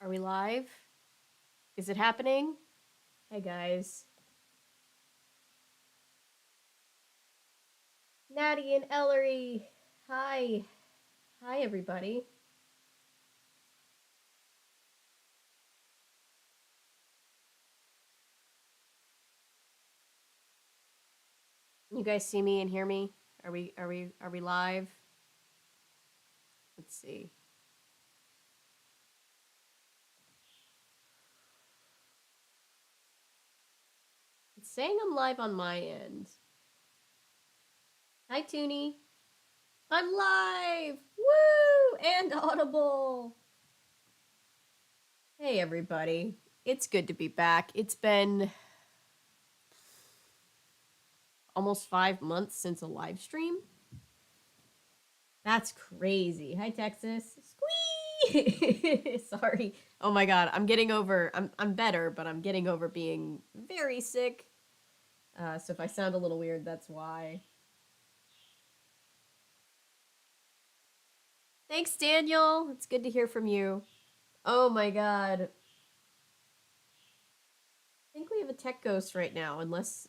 Are we live? Is it happening? Hey guys. Natty and Ellery. Hi. Hi everybody. You guys see me and hear me? Are we live? Let's see. It's saying I'm live on my end. Hi Toonie. I'm live! Woo! And audible. Hey everybody. It's good to be back. It's been almost 5 months since a live stream. That's crazy. Hi, Texas. Squee! Sorry. Oh my god, I'm getting over. I'm better, but I'm getting over being very sick. So if I sound a little weird, that's why. Thanks, Daniel. It's good to hear from you. Oh my god. I think we have a tech ghost right now, unless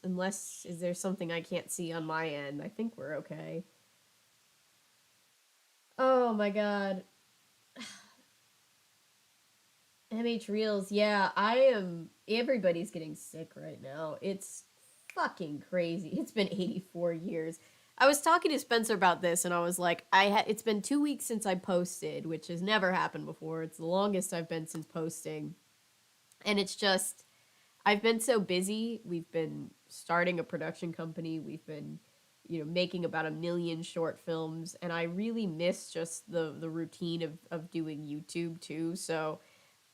is there something I can't see on my end. I think we're okay. Oh my god. MH Reels, yeah, I am. Everybody's getting sick right now. It's fucking crazy. It's been 84 years. I was talking to Spencer about this, and I was like, it's been 2 weeks since I posted, which has never happened before. It's the longest I've been since posting, and it's just I've been so busy. We've been starting a production company. We've been, making about 1 million short films, and I really miss just the routine of doing YouTube too. So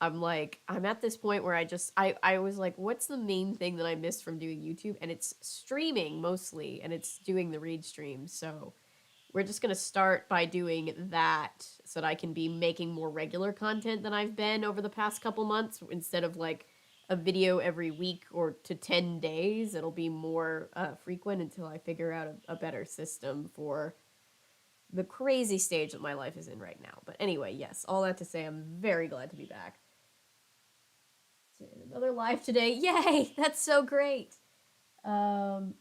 I'm at this point where I was like, what's the main thing that I missed from doing YouTube? And it's streaming mostly, and it's doing the read streams. So we're just gonna start by doing that so that I can be making more regular content than I've been over the past couple months. Instead of like a video every week or to 10 days, it'll be more frequent until I figure out a better system for the crazy stage that my life is in right now. But anyway, yes, all that to say, I'm very glad to be back. Another live today. Yay! That's so great. Um,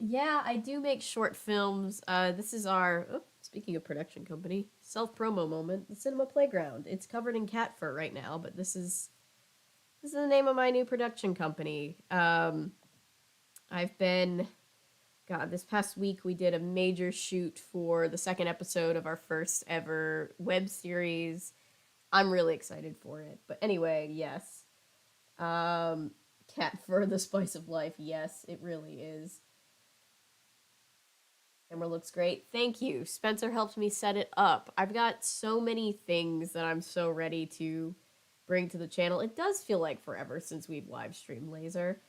yeah, I do make short films. This is our, speaking of production company, self promo moment, the Cinema Playground. It's covered in cat fur right now, but this is the name of my new production company. I've been, God, this past week we did a major shoot for the second episode of our first ever web series. I'm really excited for it. But anyway, yes. Um, Cat fur, the spice of life. Yes, it really is. Camera looks great. Thank you. Spencer helped me set it up. I've got so many things that I'm so ready to bring to the channel. It does feel like forever since we've live streamed Laser.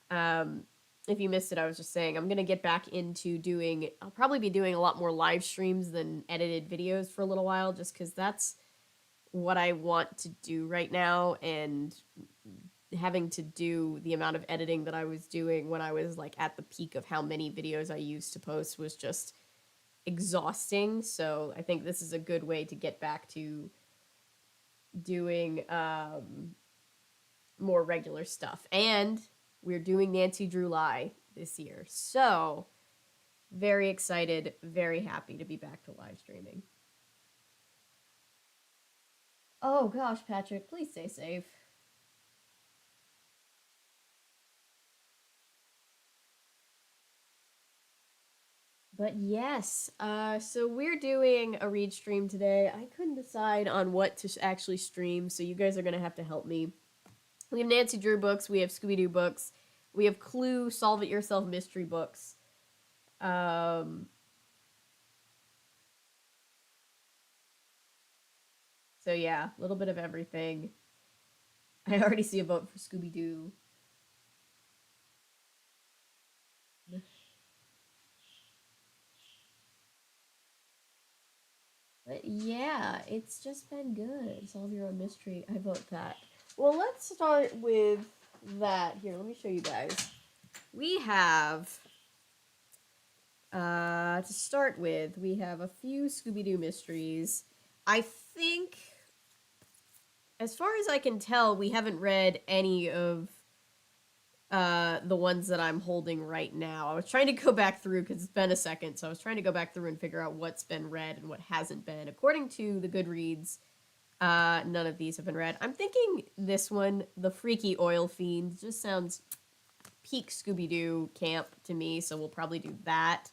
Um, if you missed it, I was just saying I'm gonna get back into doing. I'll probably be doing a lot more live streams than edited videos for a little while, just because that's what I want to do right now, and having to do the amount of editing that I was doing when I was like at the peak of how many videos I used to post was just exhausting. So I think this is a good way to get back to doing more regular stuff. And we're doing Nancy Drew Lie this year. So very excited, very happy to be back to live streaming. Oh gosh, Patrick, please stay safe. But yes, so we're doing a read stream today. I couldn't decide on what to actually stream, so you guys are gonna have to help me. We have Nancy Drew books, we have Scooby Doo books, we have Clue Solve It Yourself mystery books. Um, so yeah, a little bit of everything. I already see a vote for Scooby Doo. But yeah, it's just been good. Solve your own mystery. I vote that. Well, let's start with that. Here, let me show you guys. We have to start with, we have a few Scooby Doo mysteries. I think as far as I can tell, we haven't read any of the ones that I'm holding right now. I was trying to go back through because it's been a second, so I was trying to go back through and figure out what's been read and what hasn't been. According to the Goodreads, none of these have been read. I'm thinking this one, The Freaky Oil Fiend, just sounds peak Scooby-Doo camp to me, so we'll probably do that.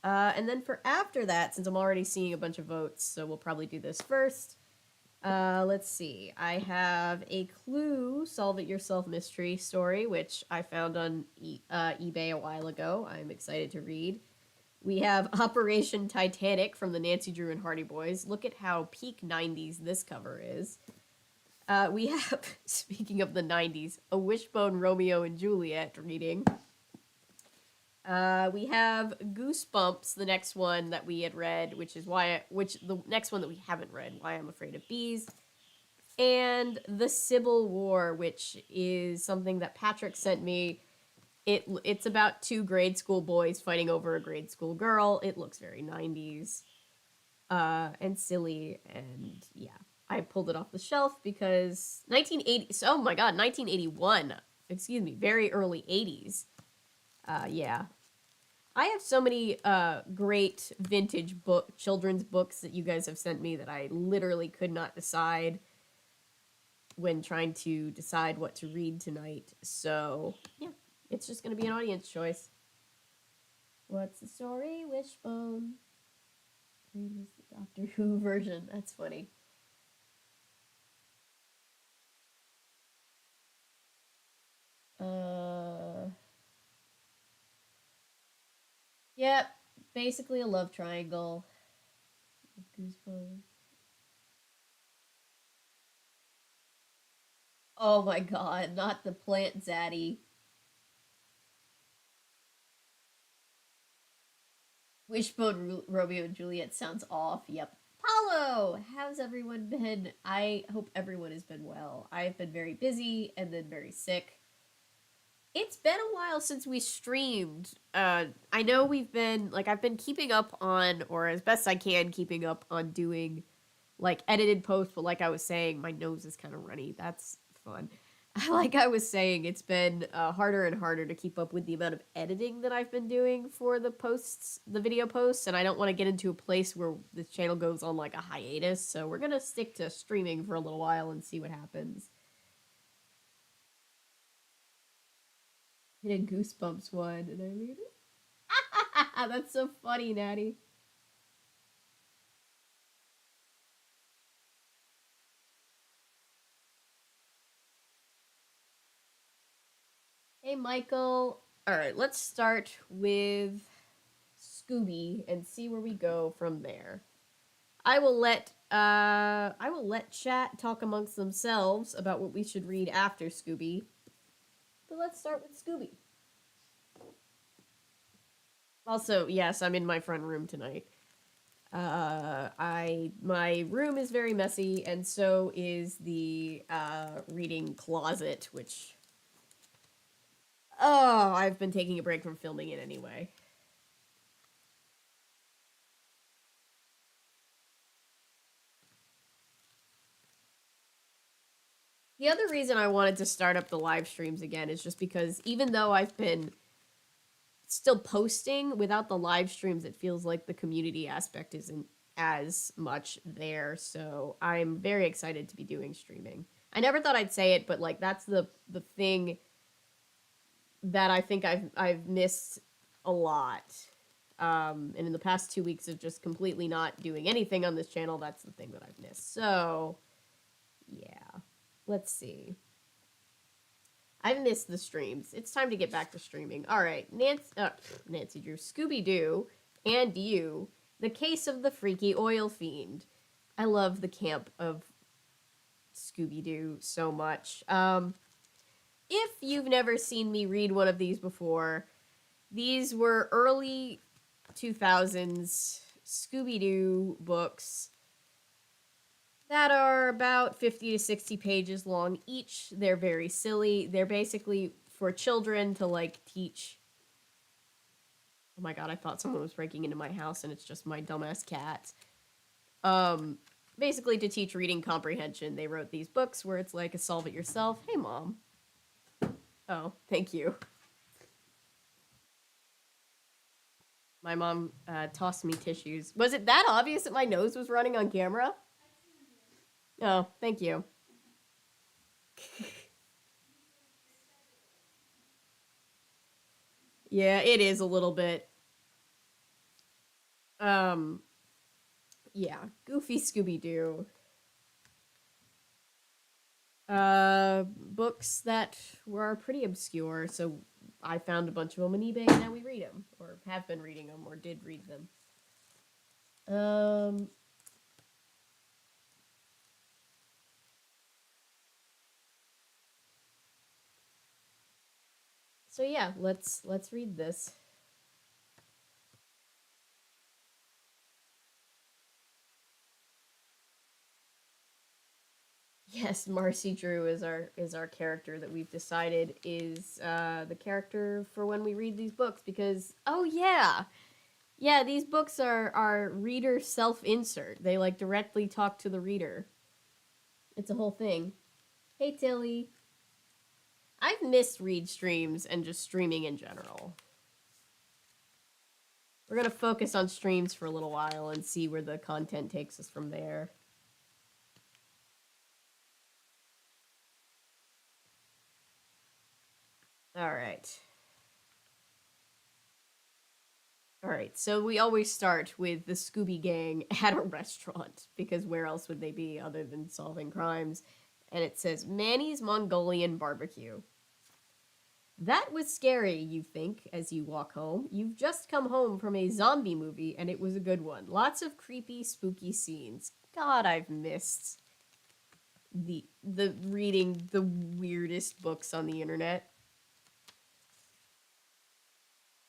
And then for after that, since I'm already seeing a bunch of votes, so we'll probably do this first. Let's see. I have a Clue Solve It Yourself mystery story, which I found on eBay a while ago. I'm excited to read. We have Operation Titanic from the Nancy Drew and Hardy Boys. Look at how peak 90s this cover is. We have, speaking of the 90s, a Wishbone Romeo and Juliet reading. We have Goosebumps, the next one that we had read, the next one that we haven't read, Why I'm Afraid of Bees, and The Civil War, which is something that Patrick sent me. It's about two grade school boys fighting over a grade school girl. It looks very 90s, and silly, and yeah. I pulled it off the shelf because 1981, excuse me, very early 80s. Yeah. I have so many great vintage children's books that you guys have sent me that I literally could not decide when trying to decide what to read tonight. So, yeah, it's just going to be an audience choice. What's the story, Wishbone? Read was the Doctor Who version. That's funny. Yep, basically a love triangle. Goosebumps. Oh my god, not the plant zaddy. Wishbone Romeo and Juliet sounds off. Yep. Paulo, how's everyone been? I hope everyone has been well. I've been very busy and then very sick. It's been a while since we streamed. I know I've been keeping up on, or as best I can, keeping up on doing like edited posts, but like I was saying, my nose is kind of runny. That's fun. Like I was saying, it's been harder and harder to keep up with the amount of editing that I've been doing for the video posts, and I don't want to get into a place where this channel goes on like a hiatus, so we're gonna stick to streaming for a little while and see what happens. Hit a Goosebumps one, and I read it. That's so funny, Natty. Hey, Michael. All right, let's start with Scooby and see where we go from there. I will let chat talk amongst themselves about what we should read after Scooby. But let's start with Scooby. Also, yes, I'm in my front room tonight. My room is very messy, and so is the reading closet, which I've been taking a break from filming it anyway. The other reason I wanted to start up the live streams again is just because even though I've been still posting, without the live streams, it feels like the community aspect isn't as much there. So I'm very excited to be doing streaming. I never thought I'd say it, but like that's the thing that I think I've missed a lot. And in the past 2 weeks of just completely not doing anything on this channel, that's the thing that I've missed. So, yeah. Let's see. I've missed the streams. It's time to get back to streaming. All right, Nancy Drew, Scooby-Doo, and you, The Case of the Freaky Oil Fiend. I love the camp of Scooby-Doo so much. If you've never seen me read one of these before, these were early 2000s Scooby-Doo books that are about 50 to 60 pages long each. They're very silly. They're basically for children to like teach. Oh my god, I thought someone was breaking into my house and it's just my dumbass cat. Basically, to teach reading comprehension, they wrote these books where it's like a solve it yourself. Hey, mom. Oh, thank you. My mom tossed me tissues. Was it that obvious that my nose was running on camera? Oh, thank you. Yeah, it is a little bit. Um, yeah, Goofy Scooby Doo. Books that were pretty obscure, so I found a bunch of them on eBay and now we read them, or have been reading them, or did read them. Um, so yeah, let's read this. Yes, Marcy Drew is our character that we've decided is the character for when we read these books because oh yeah, these books are reader self insert. They like directly talk to the reader. It's a whole thing. Hey Tilly, I've missed read streams and just streaming in general. We're gonna focus on streams for a little while and see where the content takes us from there. All right. All right, so we always start with the Scooby Gang at a restaurant because where else would they be other than solving crimes? And it says Manny's Mongolian Barbecue. That was scary, you think, as you walk home. You've just come home from a zombie movie and it was a good one. Lots of creepy, spooky scenes. God, I've missed the reading the weirdest books on the internet.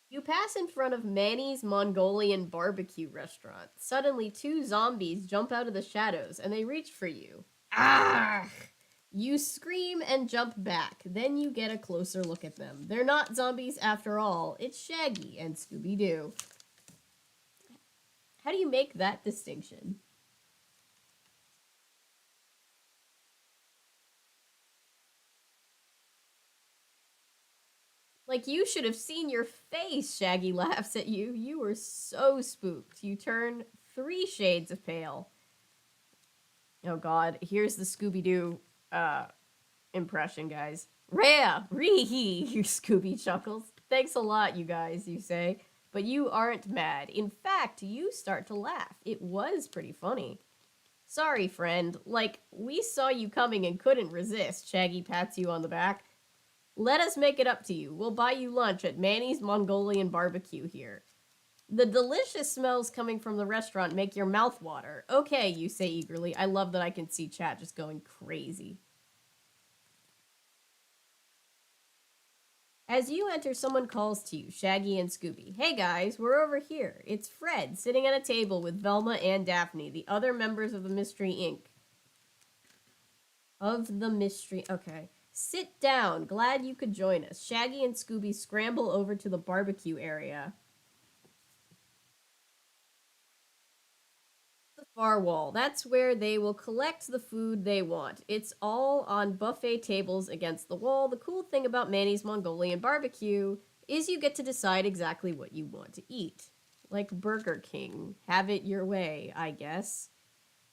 You pass in front of Manny's Mongolian barbecue restaurant. Suddenly, two zombies jump out of the shadows and they reach for you. Ah! You scream and jump back. Then you get a closer look at them. They're not zombies after all. It's Shaggy and Scooby Doo. How do you make that distinction? Like, you should have seen your face, Shaggy laughs at you. You were so spooked. You turn 3 shades of pale. Oh god, here's the Scooby-Doo impression, guys. Rhea! Ree-hee! You Scooby chuckles. Thanks a lot, you guys, you say. But you aren't mad. In fact, you start to laugh. It was pretty funny. Sorry, friend. Like, we saw you coming and couldn't resist. Shaggy pats you on the back. Let us make it up to you. We'll buy you lunch at Manny's Mongolian Barbecue here. The delicious smells coming from the restaurant make your mouth water. Okay, you say eagerly. I love that I can see chat just going crazy. As you enter, someone calls to you, Shaggy and Scooby. Hey guys, we're over here. It's Fred, sitting at a table with Velma and Daphne, the other members of the Mystery Inc. Of the Mystery... Okay. Sit down. Glad you could join us. Shaggy and Scooby scramble over to the barbecue area. The far wall. That's where they will collect the food they want. It's all on buffet tables against the wall. The cool thing about Manny's Mongolian Barbecue is you get to decide exactly what you want to eat. Like Burger King. Have it your way, I guess.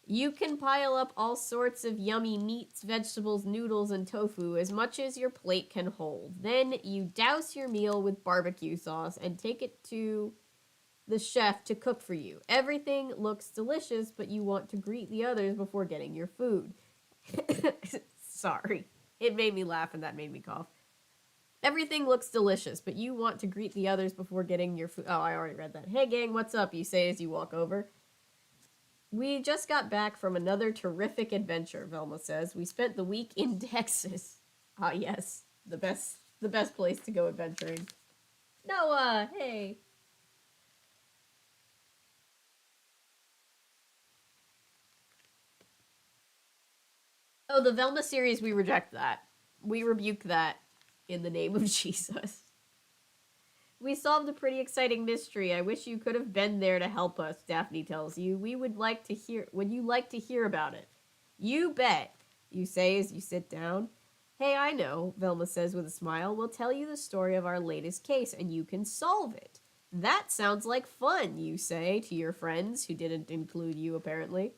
You can pile up all sorts of yummy meats, vegetables, noodles, and tofu as much as your plate can hold. Then you douse your meal with barbecue sauce and take it to the chef to cook for you. Everything looks delicious, but you want to greet the others before getting your food. Sorry. It made me laugh and that made me cough. Everything looks delicious, but you want to greet the others before getting your food. Oh, I already read that. Hey gang, what's up? You say as you walk over. We just got back from another terrific adventure, Velma says. We spent the week in Texas. Ah, yes. The best place to go adventuring. Noah, hey. Oh, the Velma series, we reject that. We rebuke that in the name of Jesus. We solved a pretty exciting mystery. I wish you could have been there to help us, Daphne tells you. Would you like to hear about it? You bet, you say as you sit down. Hey, I know, Velma says with a smile. We'll tell you the story of our latest case, and you can solve it. That sounds like fun, you say to your friends, who didn't include you, apparently.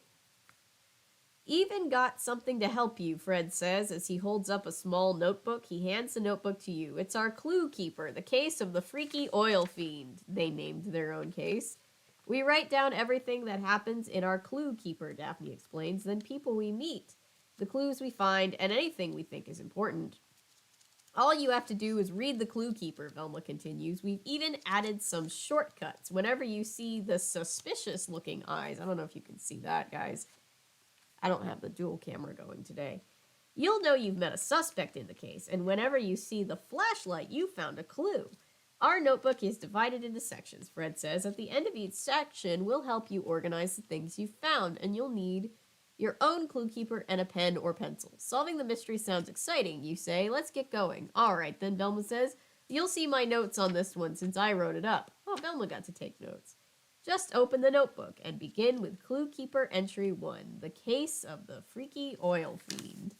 Even got something to help you, Fred says as he holds up a small notebook. He hands the notebook to you. It's our clue keeper, the case of the freaky oil fiend. They named their own case. We write down everything that happens in our clue keeper, Daphne explains, then people we meet, the clues we find, and anything we think is important. All you have to do is read the clue keeper, Velma continues. We've even added some shortcuts. Whenever you see the suspicious looking eyes, I don't know if you can see that, guys. I don't have the dual camera going today. You'll know you've met a suspect in the case, and whenever you see the flashlight, you found a clue. Our notebook is divided into sections, Fred says. At the end of each section, we'll help you organize the things you've found, and you'll need your own clue keeper and a pen or pencil. Solving the mystery sounds exciting, you say. Let's get going. All right, then, Velma says. You'll see my notes on this one since I wrote it up. Oh, Velma got to take notes. Just open the notebook and begin with Clue Keeper Entry 1, the case of the freaky oil fiend.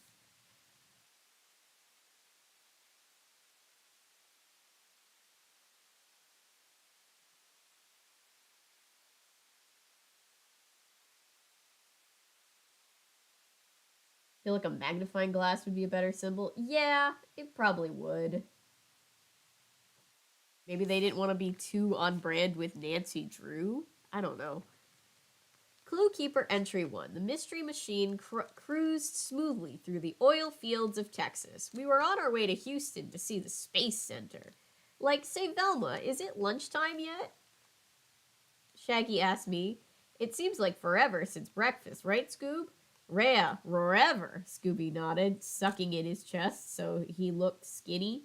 I feel like a magnifying glass would be a better symbol. Yeah, it probably would. Maybe they didn't want to be too on brand with Nancy Drew? I don't know. Clue Keeper Entry 1. The Mystery Machine cruised smoothly through the oil fields of Texas. We were on our way to Houston to see the Space Center. Like, say, Velma, is it lunchtime yet? Shaggy asked me. It seems like forever since breakfast, right, Scoob? Rhea, forever, Scooby nodded, sucking in his chest so he looked skinny.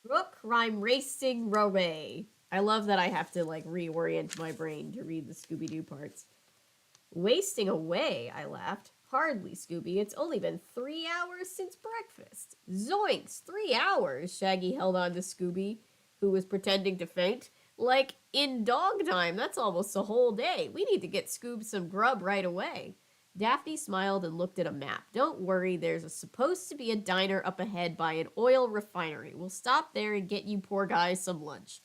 Rook, rhyme racing, roway. I love that I have to, like, reorient my brain to read the Scooby-Doo parts. Wasting away, I laughed. Hardly, Scooby. It's only been 3 hours since breakfast. Zoinks, 3 hours, Shaggy held on to Scooby, who was pretending to faint. Like, in dog time, that's almost a whole day. We need to get Scoob some grub right away. Daphne smiled and looked at a map. Don't worry, there's supposed to be a diner up ahead by an oil refinery. We'll stop there and get you poor guys some lunch.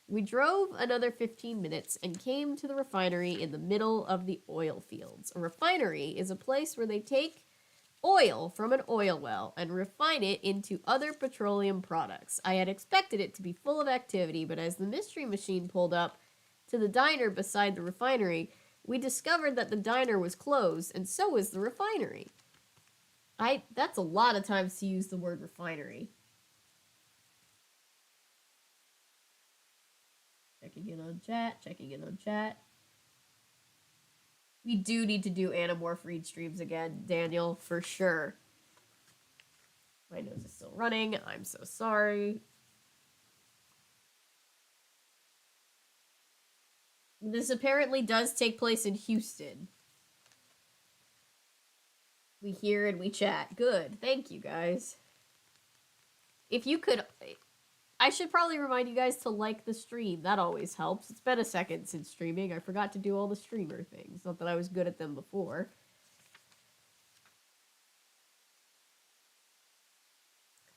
We drove another 15 minutes and came to the refinery in the middle of the oil fields. A refinery is a place where they take oil from an oil well and refine it into other petroleum products. I had expected it to be full of activity, but as the mystery machine pulled up to the diner beside the refinery, we discovered that the diner was closed, and so was the refinery. That's a lot of times to use the word refinery. Checking in on chat. We do need to do Animorph read streams again, Daniel, for sure. My nose is still running. I'm so sorry. This apparently does take place in Houston. We hear and we chat. Good. Thank you, guys. If you could... I should probably remind you guys to like the stream. That always helps. It's been a second since streaming. I forgot to do all the streamer things. Not that I was good at them before.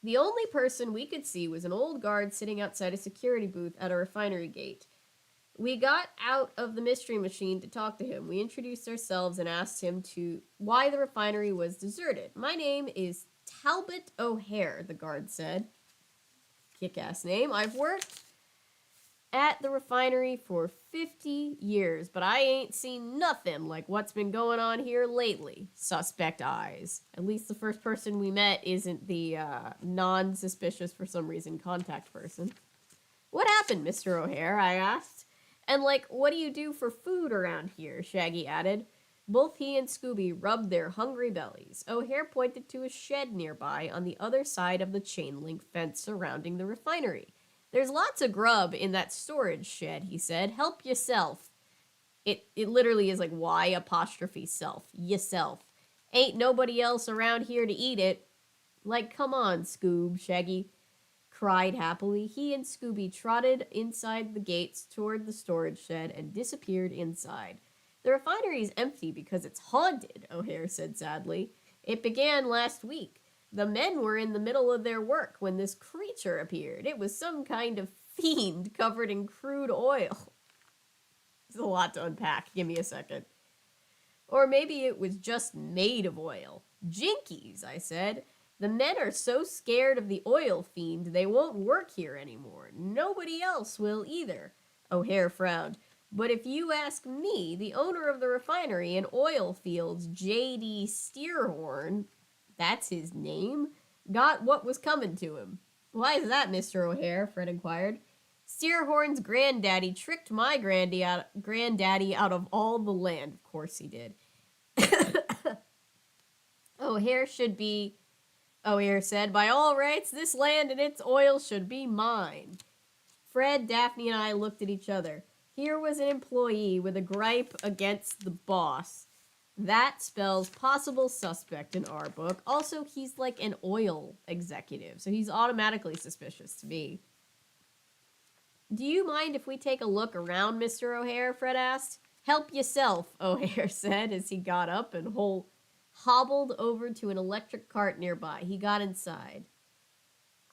The only person we could see was an old guard sitting outside a security booth at a refinery gate. We got out of the mystery machine to talk to him. We introduced ourselves and asked him why the refinery was deserted. My name is Talbot O'Hare, the guard said. Kick-ass name. I've worked at the refinery for 50 years, but I ain't seen nothing like what's been going on here lately. Suspect eyes. At least the first person we met isn't the non-suspicious for some reason contact person. What happened, Mr. O'Hare? I asked. And, like, what do you do for food around here? Shaggy added. Both he and Scooby rubbed their hungry bellies. O'Hare pointed to a shed nearby on the other side of the chain-link fence surrounding the refinery. There's lots of grub in that storage shed, he said. Help yourself. It literally is like Y apostrophe self. Yourself. Ain't nobody else around here to eat it. Like, come on, Scoob, Shaggy cried happily. He and Scooby trotted inside the gates toward the storage shed and disappeared inside. The refinery is empty because it's haunted, O'Hare said sadly. It began last week. The men were in the middle of their work when this creature appeared. It was some kind of fiend covered in crude oil. It's a lot to unpack. Give me a second. Or maybe it was just made of oil. Jinkies, I said. The men are so scared of the oil fiend they won't work here anymore. Nobody else will either. O'Hare frowned. But if you ask me, the owner of the refinery and oil fields, J.D. Steerhorn, that's his name, got what was coming to him. Why is that, Mr. O'Hare? Fred inquired. Steerhorn's granddaddy tricked my granddaddy out of all the land. Of course he did. O'Hare should be, O'Hare said, by all rights, this land and its oil should be mine. Fred, Daphne, and I looked at each other. Here was an employee with a gripe against the boss. That spells possible suspect in our book. Also, he's like an oil executive, so he's automatically suspicious to me. Do you mind if we take a look around, Mr. O'Hare? Fred asked. Help yourself, O'Hare said as he got up and hobbled over to an electric cart nearby. He got inside.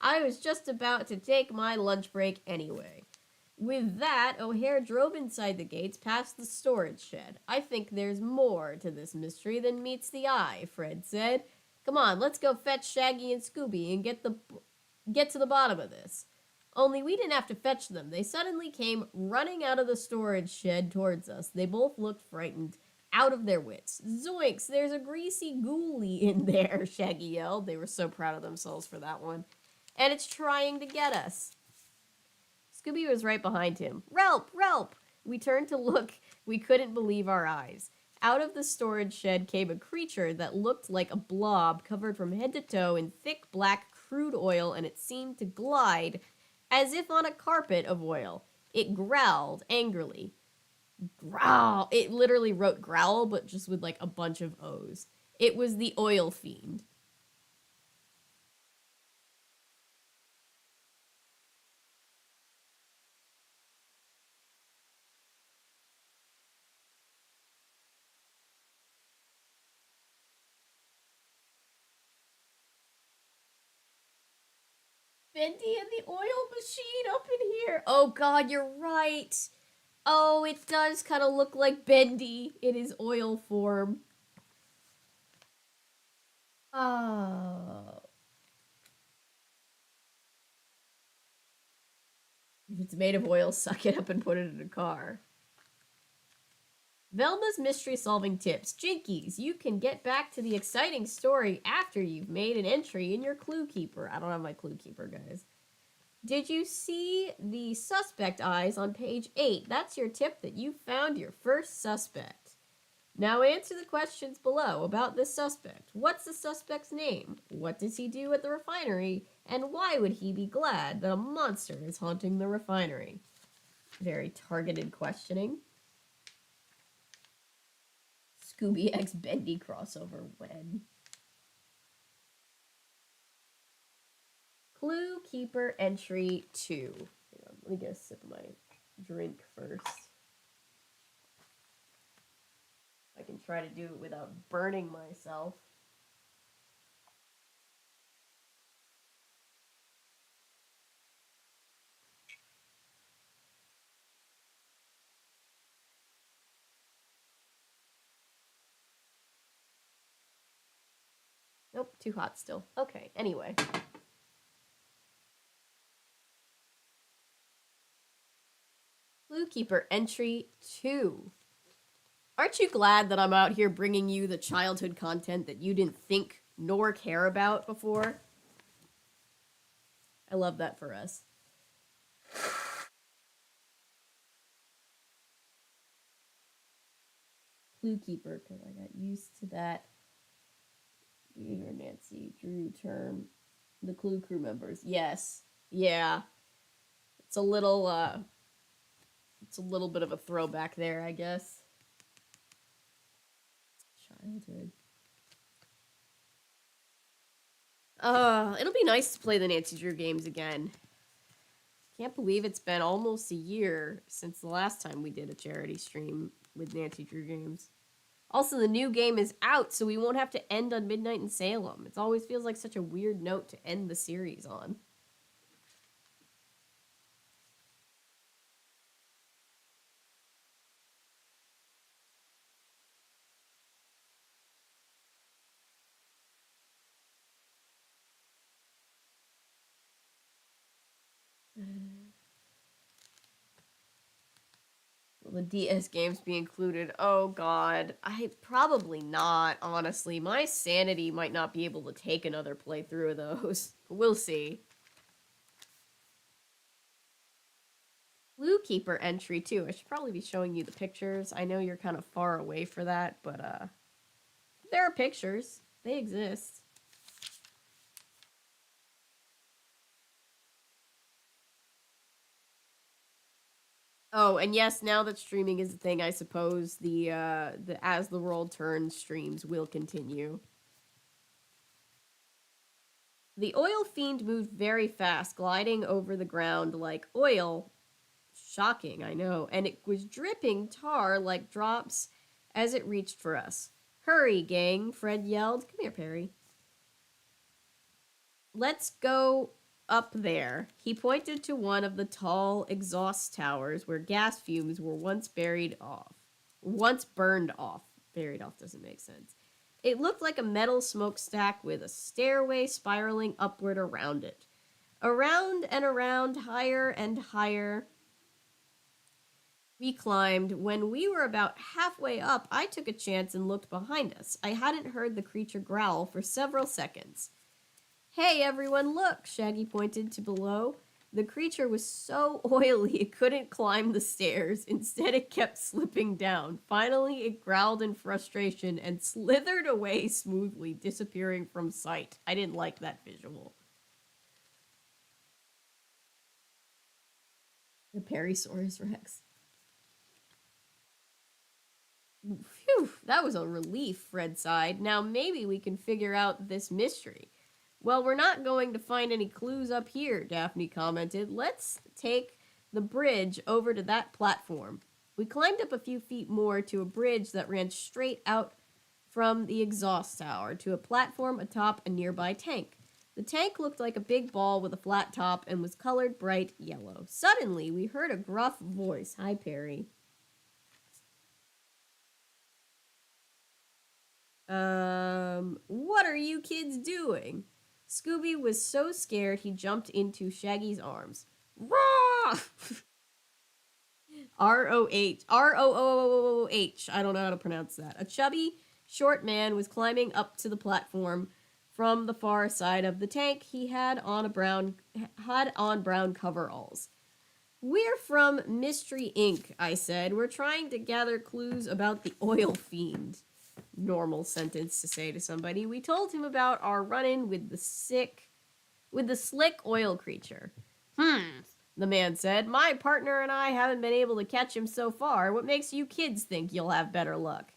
I was just about to take my lunch break anyway. With that, O'Hare drove inside the gates past the storage shed. I think there's more to this mystery than meets the eye, Fred said. Come on, let's go fetch Shaggy and Scooby and get to the bottom of this. Only we didn't have to fetch them. They suddenly came running out of the storage shed towards us. They both looked frightened, out of their wits. Zoinks, there's a greasy ghoulie in there, Shaggy yelled. They were so proud of themselves for that one. And it's trying to get us. Scooby was right behind him. Relp! Relp! We turned to look. We couldn't believe our eyes. Out of the storage shed came a creature that looked like a blob covered from head to toe in thick black crude oil, and it seemed to glide as if on a carpet of oil. It growled angrily. Growl. It literally wrote growl, but just with like a bunch of O's. It was the oil fiend. Bendy and the oil machine up in here. Oh god, you're right. Oh, it does kind of look like Bendy in his oil form. Oh. If it's made of oil, suck it up and put it in a car. Velma's mystery-solving tips. Jinkies, you can get back to the exciting story after you've made an entry in your Clue Keeper. I don't have my Clue Keeper, guys. Did you see the suspect eyes on page 8? That's your tip that you found your first suspect. Now answer the questions below about this suspect. What's the suspect's name? What does he do at the refinery? And why would he be glad that a monster is haunting the refinery? Very targeted questioning. Scooby X Bendy crossover when? Clue Keeper entry 2. Hang on, let me get a sip of my drink first. I can try to do it without burning myself. Nope, too hot still. Okay, anyway. Clue Keeper entry 2. Aren't you glad that I'm out here bringing you the childhood content that you didn't think nor care about before? I love that for us. Clue Keeper, because I got used to that. Beaver, Nancy, Drew, Term, the Clue crew members. Yes. Yeah. It's a little bit of a throwback there, I guess. Childhood. It'll be nice to play the Nancy Drew games again. Can't believe it's been almost a year since the last time we did a charity stream with Nancy Drew games. Also, the new game is out, so we won't have to end on Midnight in Salem. It always feels like such a weird note to end the series on. Will the DS games be included? Oh god. I probably not, honestly. My sanity might not be able to take another playthrough of those. We'll see. Blue Keeper entry too. I should probably be showing you the pictures. I know you're kind of far away for that, but there are pictures. They exist. Oh, and yes, now that streaming is a thing, I suppose the As the World Turns streams will continue. The oil fiend moved very fast, gliding over the ground like oil. Shocking, I know, and it was dripping tar like drops as it reached for us. Hurry, gang, Fred yelled. Come here, Perry. Let's go up there. He pointed to one of the tall exhaust towers where gas fumes were once buried off. Once burned off. Buried off doesn't make sense. It looked like a metal smokestack with a stairway spiraling upward around it. Around and around, higher and higher, we climbed. When we were about halfway up, I took a chance and looked behind us. I hadn't heard the creature growl for several seconds. Hey, everyone, look! Shaggy pointed to below. The creature was so oily it couldn't climb the stairs. Instead, it kept slipping down. Finally, it growled in frustration and slithered away smoothly, disappearing from sight. I didn't like that visual. The Perisaurus Rex. Phew, that was a relief, Fred sighed. Now maybe we can figure out this mystery. Well, we're not going to find any clues up here, Daphne commented. Let's take the bridge over to that platform. We climbed up a few feet more to a bridge that ran straight out from the exhaust tower to a platform atop a nearby tank. The tank looked like a big ball with a flat top and was colored bright yellow. Suddenly, we heard a gruff voice. Hi, Perry. What are you kids doing? Scooby was so scared he jumped into Shaggy's arms. Raw! R-O-H. R-O-O-H. I don't know how to pronounce that. A chubby, short man was climbing up to the platform from the far side of the tank. He had on brown coveralls. We're from Mystery Inc., I said. We're trying to gather clues about the oil fiend. Normal sentence to say to somebody. We told him about our run-in with the slick oil creature. The man said. My partner and I haven't been able to catch him so far. What makes you kids think you'll have better luck?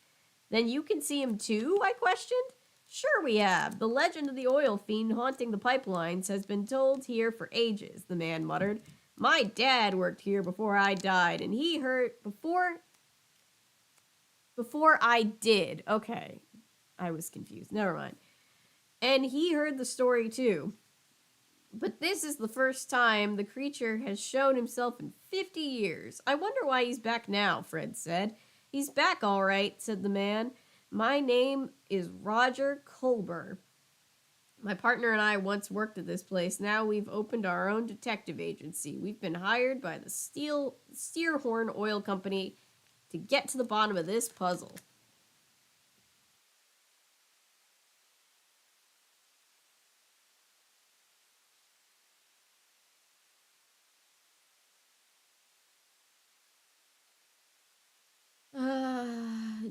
Then you can see him too? I questioned. Sure we have. The legend of the oil fiend haunting the pipelines has been told here for ages, the man muttered. My dad worked here before I died, and he heard before I did. Okay. I was confused. Never mind. And he heard the story too. But this is the first time the creature has shown himself in 50 years. I wonder why he's back now, Fred said. He's back all right, said the man. My name is Roger Culber. My partner and I once worked at this place. Now we've opened our own detective agency. We've been hired by the Steerhorn Oil Company to get to the bottom of this puzzle.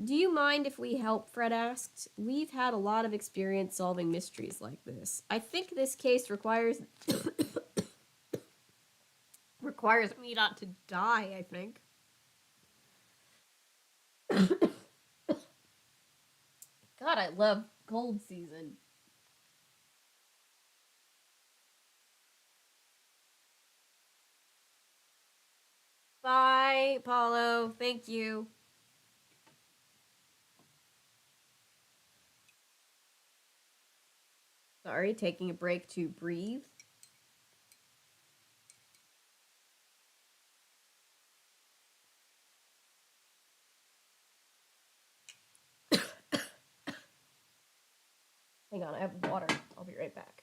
Do you mind if we help? Fred asked. We've had a lot of experience solving mysteries like this. I think this case requires me not to die, I think. God, I love cold season. Bye, Paulo. Thank you. Sorry, taking a break to breathe. Hang on, I have water. I'll be right back.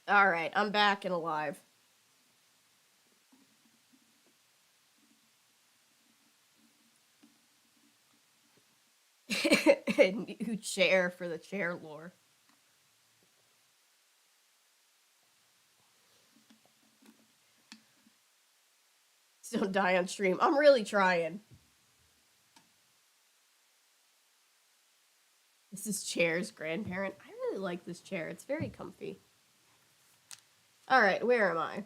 All right, I'm back and alive. A new chair for the chair lore. Don't die on stream. I'm really trying. This is Chair's grandparent. I really like this chair. It's very comfy. Alright, where am I?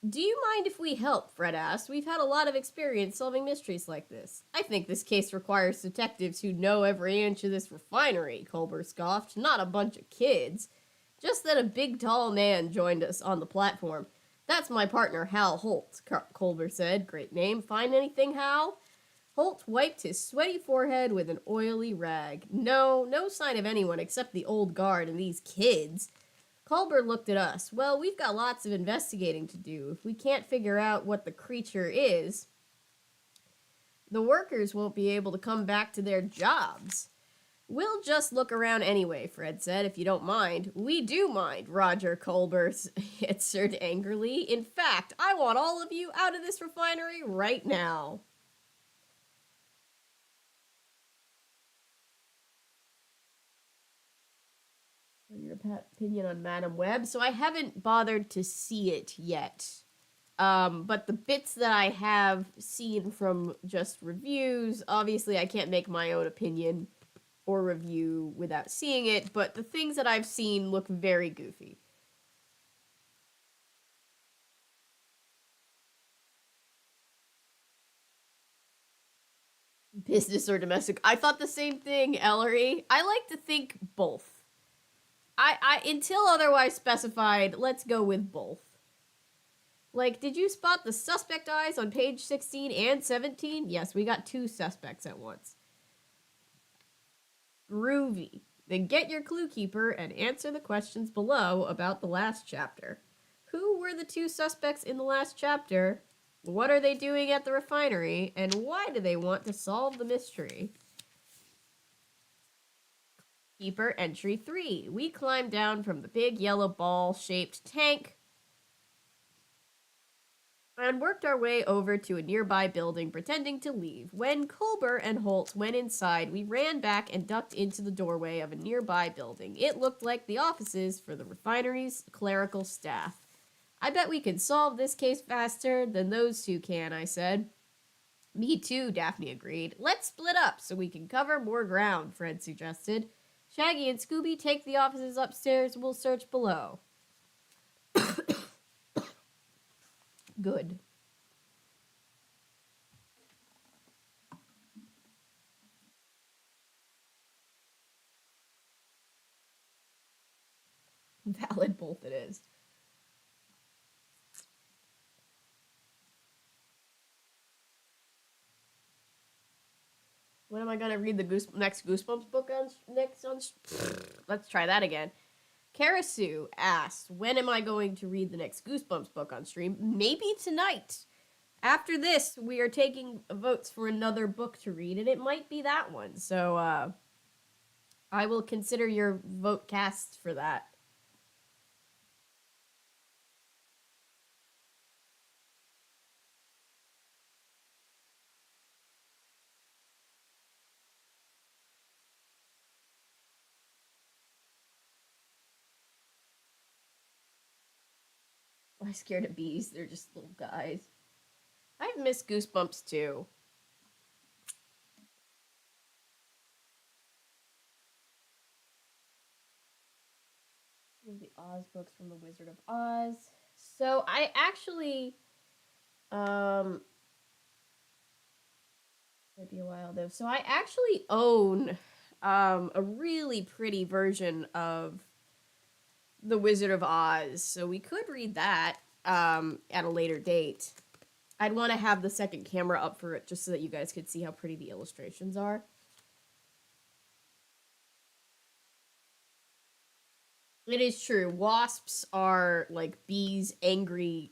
Do you mind if we help? Fred asked. We've had a lot of experience solving mysteries like this. I think this case requires detectives who know every inch of this refinery, Culber scoffed. Not a bunch of kids. Just then a big tall man joined us on the platform. That's my partner, Hal Holt, Culber said. Great name. Find anything, Hal? Holt wiped his sweaty forehead with an oily rag. No sign of anyone except the old guard and these kids. Culber looked at us. Well, we've got lots of investigating to do. If we can't figure out what the creature is, the workers won't be able to come back to their jobs. We'll just look around anyway, Fred said, if you don't mind. We do mind, Roger Culber answered angrily. In fact, I want all of you out of this refinery right now. Your opinion on Madam Web. So I haven't bothered to see it yet. But the bits that I have seen from just reviews, obviously I can't make my own opinion or review without seeing it, but the things that I've seen look very goofy. Business or domestic? I thought the same thing, Ellery. I like to think both. I until otherwise specified, let's go with both. Like, did you spot the suspect eyes on page 16 and 17? Yes, we got two suspects at once. Groovy. Then get your clue keeper and answer the questions below about the last chapter. Who were the two suspects in the last chapter? What are they doing at the refinery? And why do they want to solve the mystery? Keeper entry 3. We climbed down from the big yellow ball-shaped tank and worked our way over to a nearby building, pretending to leave. When Culber and Holt went inside, we ran back and ducked into the doorway of a nearby building. It looked like the offices for the refinery's clerical staff. I bet we can solve this case faster than those two can, I said. Me too, Daphne agreed. Let's split up so we can cover more ground, Fred suggested. Shaggy and Scooby take the offices upstairs. We'll search below. Good. Valid both it is. When am I gonna read the next Goosebumps book on next on? Let's try that again. Karasu asked, when am I going to read the next Goosebumps book on stream? Maybe tonight. After this, we are taking votes for another book to read, and it might be that one. So I will consider your vote cast for that. I'm scared of bees. They're just little guys. I've missed Goosebumps too. The Oz books from the Wizard of Oz. So I actually, might be a while though. So I actually own, a really pretty version of the Wizard of Oz. So we could read that, at a later date. I'd want to have the second camera up for it just so that you guys could see how pretty the illustrations are. It is true. Wasps are like bees' angry,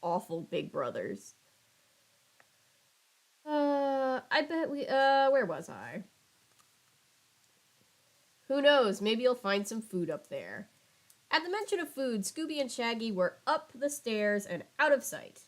awful big brothers. I bet we, where was I? Who knows? Maybe you'll find some food up there. At the mention of food, Scooby and Shaggy were up the stairs and out of sight.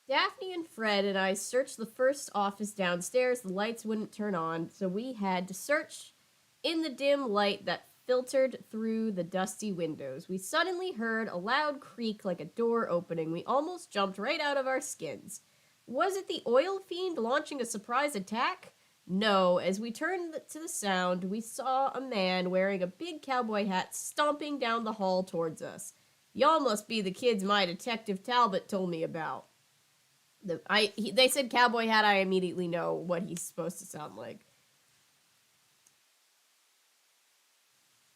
Daphne and Fred and I searched the first office downstairs. The lights wouldn't turn on, so we had to search in the dim light that filtered through the dusty windows. We suddenly heard a loud creak like a door opening. We almost jumped right out of our skins. Was it the oil fiend launching a surprise attack? No, as we turned to the sound, we saw a man wearing a big cowboy hat stomping down the hall towards us. Y'all must be the kids my Detective Talbot told me about. They said cowboy hat, I immediately know what he's supposed to sound like.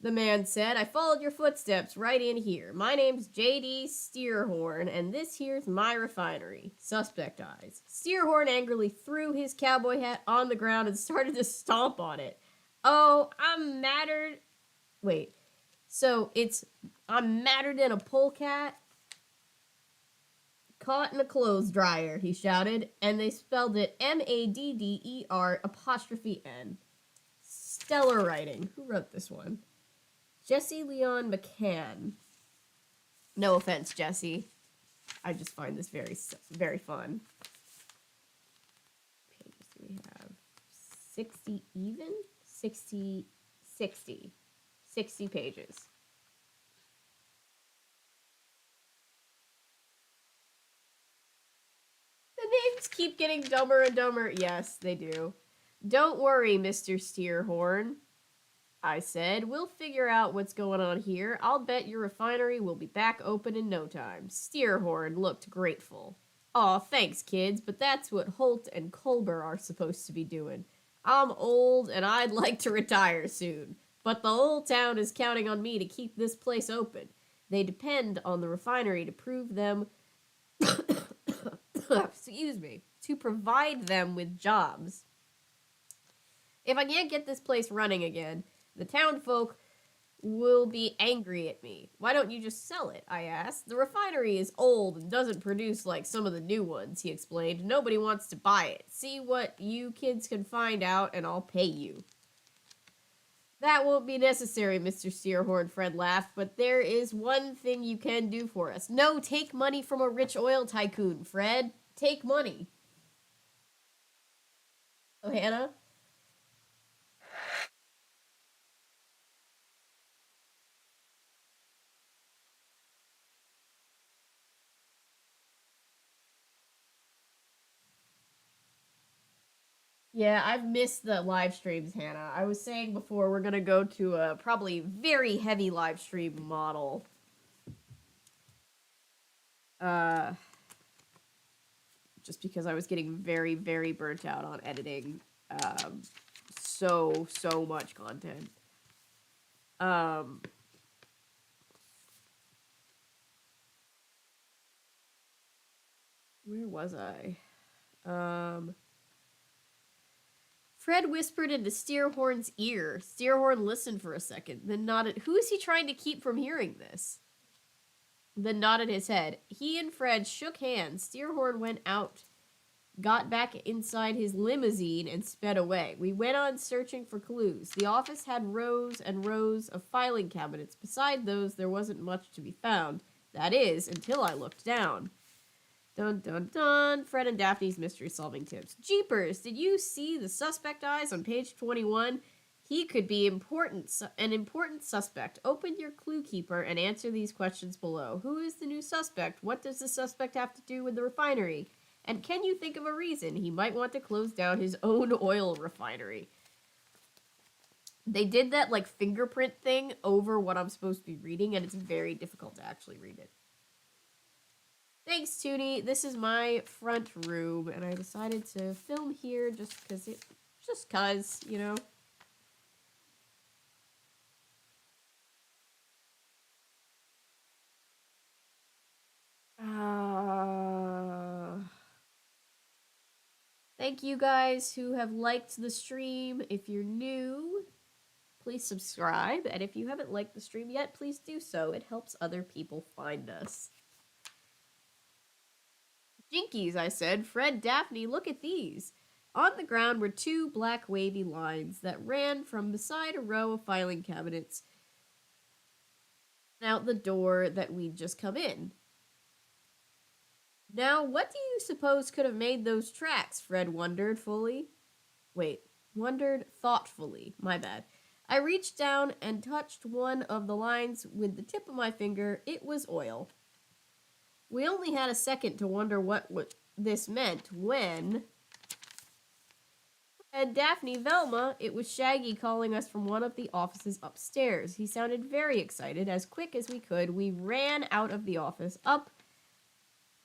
The man said, I followed your footsteps right in here. My name's J.D. Steerhorn, and this here's my refinery. Suspect eyes. Steerhorn angrily threw his cowboy hat on the ground and started to stomp on it. Oh, I'm mattered. Wait. So it's, I'm mattered in a polecat? Caught in a clothes dryer, he shouted, and they spelled it M-A-D-D-E-R apostrophe N. Stellar writing. Who wrote this one? Jesse Leon McCann. No offense, Jesse. I just find this very, very fun. Pages do we have? 60 even? 60, 60. 60 pages. The names keep getting dumber and dumber. Yes, they do. Don't worry, Mr. Steerhorn, I said. We'll figure out what's going on here. I'll bet your refinery will be back open in no time. Steerhorn looked grateful. Aw, thanks, kids, but that's what Holt and Culber are supposed to be doing. I'm old and I'd like to retire soon, but the whole town is counting on me to keep this place open. They depend on the refinery to prove them excuse me, to provide them with jobs. If I can't get this place running again, the town folk will be angry at me. Why don't you just sell it? I asked. The refinery is old and doesn't produce like some of the new ones, he explained. Nobody wants to buy it. See what you kids can find out and I'll pay you. That won't be necessary, Mr. Steerhorn, Fred laughed, but there is one thing you can do for us. No, take money from a rich oil tycoon, Fred. Take money. Oh, Hannah? Yeah, I've missed the live streams, Hannah. I was saying before we're gonna go to a probably very heavy live stream model. Uh, just because I was getting very, very burnt out on editing so much content. Um, where was I? Fred whispered into Steerhorn's ear. Steerhorn listened for a second, then nodded. Who is he trying to keep from hearing this? then nodded his head. He and Fred shook hands. Steerhorn went out, got back inside his limousine, and sped away. We went on searching for clues. The office had rows and rows of filing cabinets. Beside those, there wasn't much to be found. That is, until I looked down. Dun dun dun. Fred and Daphne's mystery solving tips. Jeepers, did you see the suspect eyes on page 21? He could be an important suspect. Open your clue keeper and answer these questions below. Who is the new suspect? What does the suspect have to do with the refinery? And can you think of a reason he might want to close down his own oil refinery? They did that like fingerprint thing over what I'm supposed to be reading, and it's very difficult to actually read it. Thanks, Toonie. This is my front room, and I decided to film here just cause, you know. Thank you guys who have liked the stream. If you're new, please subscribe. And if you haven't liked the stream yet, please do so. It helps other people find us. Jinkies, I said. Fred, Daphne, look at these. On the ground were two black wavy lines that ran from beside a row of filing cabinets out the door that we'd just come in. Now, what do you suppose could have made those tracks? Fred wondered thoughtfully. My bad. I reached down and touched one of the lines with the tip of my finger. It was oil. We only had a second to wonder what this meant when... And Daphne, Velma, it was Shaggy calling us from one of the offices upstairs. He sounded very excited. As quick as we could, we ran out of the office, up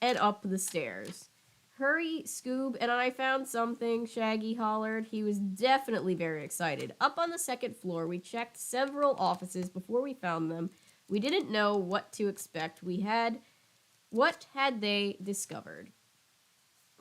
the stairs. Hurry, Scoob, and I found something, Shaggy hollered. He was definitely very excited. Up on the second floor, we checked several offices before we found them. We didn't know what to expect. What had they discovered?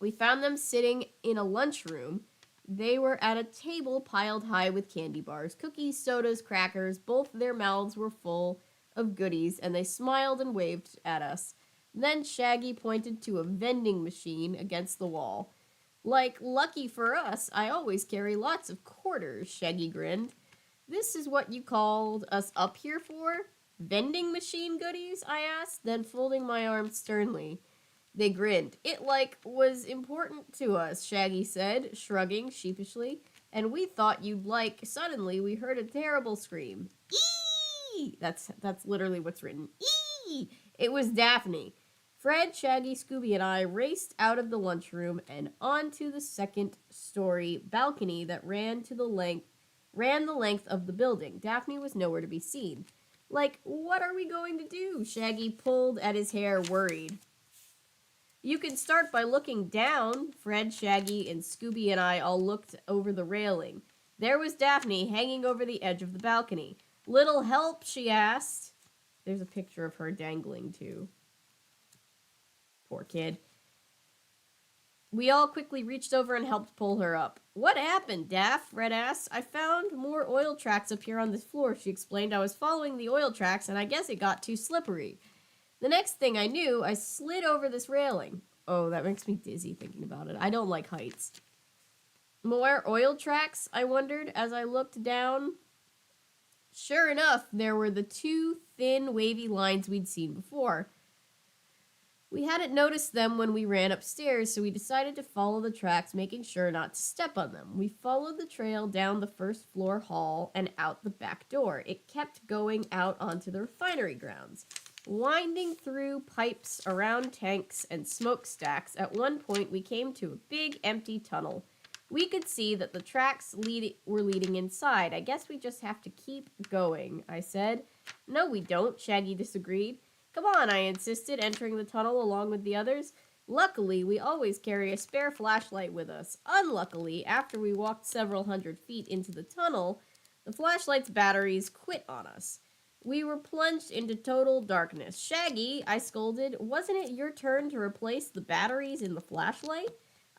We found them sitting in a lunchroom. They were at a table piled high with candy bars, cookies, sodas, crackers. Both their mouths were full of goodies, and they smiled and waved at us. Then Shaggy pointed to a vending machine against the wall. Like, lucky for us, I always carry lots of quarters, Shaggy grinned. This is what you called us up here for? Vending machine goodies? I asked, then folding my arms sternly. They grinned. It, was important to us, Shaggy said, shrugging sheepishly. And we thought you'd like... Suddenly, we heard a terrible scream. Eee! That's literally what's written. Eee! It was Daphne. Fred, Shaggy, Scooby, and I raced out of the lunchroom and onto the second-story balcony that ran the length of the building. Daphne was nowhere to be seen. Like, what are we going to do? Shaggy pulled at his hair, worried. You can start by looking down. Fred, Shaggy, and Scooby and I all looked over the railing. There was Daphne hanging over the edge of the balcony. Little help, she asked. There's a picture of her dangling, too. Poor kid. We all quickly reached over and helped pull her up. What happened, Daph? Fred asked. I found more oil tracks up here on this floor, she explained. I was following the oil tracks, and I guess it got too slippery. The next thing I knew, I slid over this railing. Oh, that makes me dizzy thinking about it. I don't like heights. More oil tracks, I wondered, as I looked down. Sure enough, there were the two thin, wavy lines we'd seen before. We hadn't noticed them when we ran upstairs, so we decided to follow the tracks, making sure not to step on them. We followed the trail down the first floor hall and out the back door. It kept going out onto the refinery grounds, winding through pipes around tanks and smokestacks. At one point, we came to a big, empty tunnel. We could see that the tracks were leading inside. I guess we just have to keep going, I said. No, we don't, Shaggy disagreed. Come on, I insisted, entering the tunnel along with the others. Luckily, we always carry a spare flashlight with us. Unluckily, after we walked several hundred feet into the tunnel, the flashlight's batteries quit on us. We were plunged into total darkness. Shaggy, I scolded, wasn't it your turn to replace the batteries in the flashlight?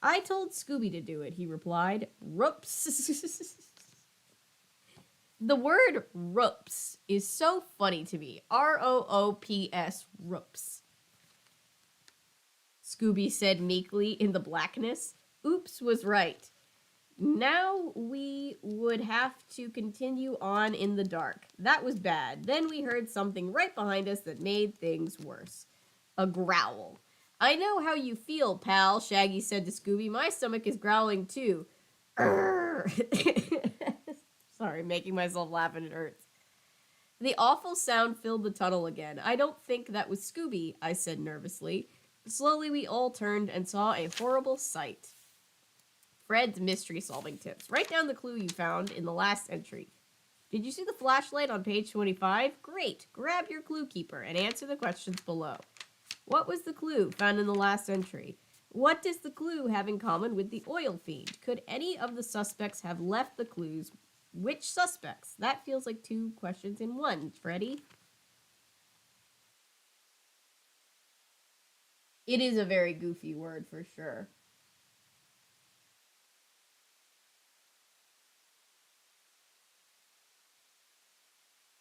I told Scooby to do it, he replied. Whoops. The word ropes is so funny to me. ROOPS, ropes. Scooby said meekly in the blackness. Oops was right. Now we would have to continue on in the dark. That was bad. Then we heard something right behind us that made things worse. A growl. I know how you feel, pal, Shaggy said to Scooby. My stomach is growling too. Sorry, making myself laugh and it hurts. The awful sound filled the tunnel again. I don't think that was Scooby, I said nervously. Slowly we all turned and saw a horrible sight. Fred's mystery solving tips. Write down the clue you found in the last entry. Did you see the flashlight on page 25? Great. Grab your clue keeper and answer the questions below. What was the clue found in the last entry? What does the clue have in common with the oil fiend? Could any of the suspects have left the clues? Which suspects? That feels like 2 questions in one, Freddy. It is a very goofy word for sure.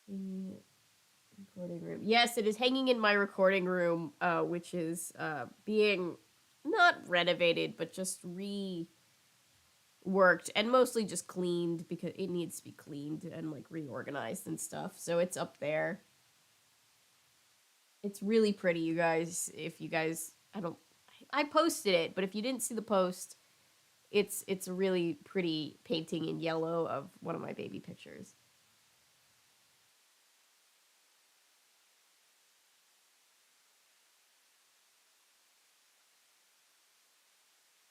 Recording room. Yes, it is hanging in my recording room, which is being not renovated, but just reworked and mostly just cleaned because it needs to be cleaned and like reorganized and stuff. So it's up there. It's really pretty, you guys. If you guys, I posted it, but if you didn't see the post, it's a really pretty painting in yellow of one of my baby pictures.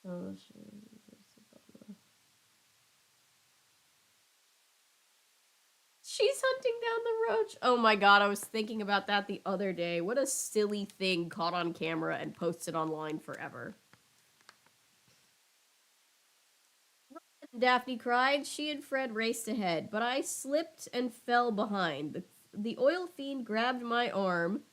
Oh, she's hunting down the roach. Oh my god, I was thinking about that the other day. What a silly thing caught on camera and posted online forever. Daphne cried. She and Fred raced ahead, but I slipped and fell behind. The oil fiend grabbed my arm.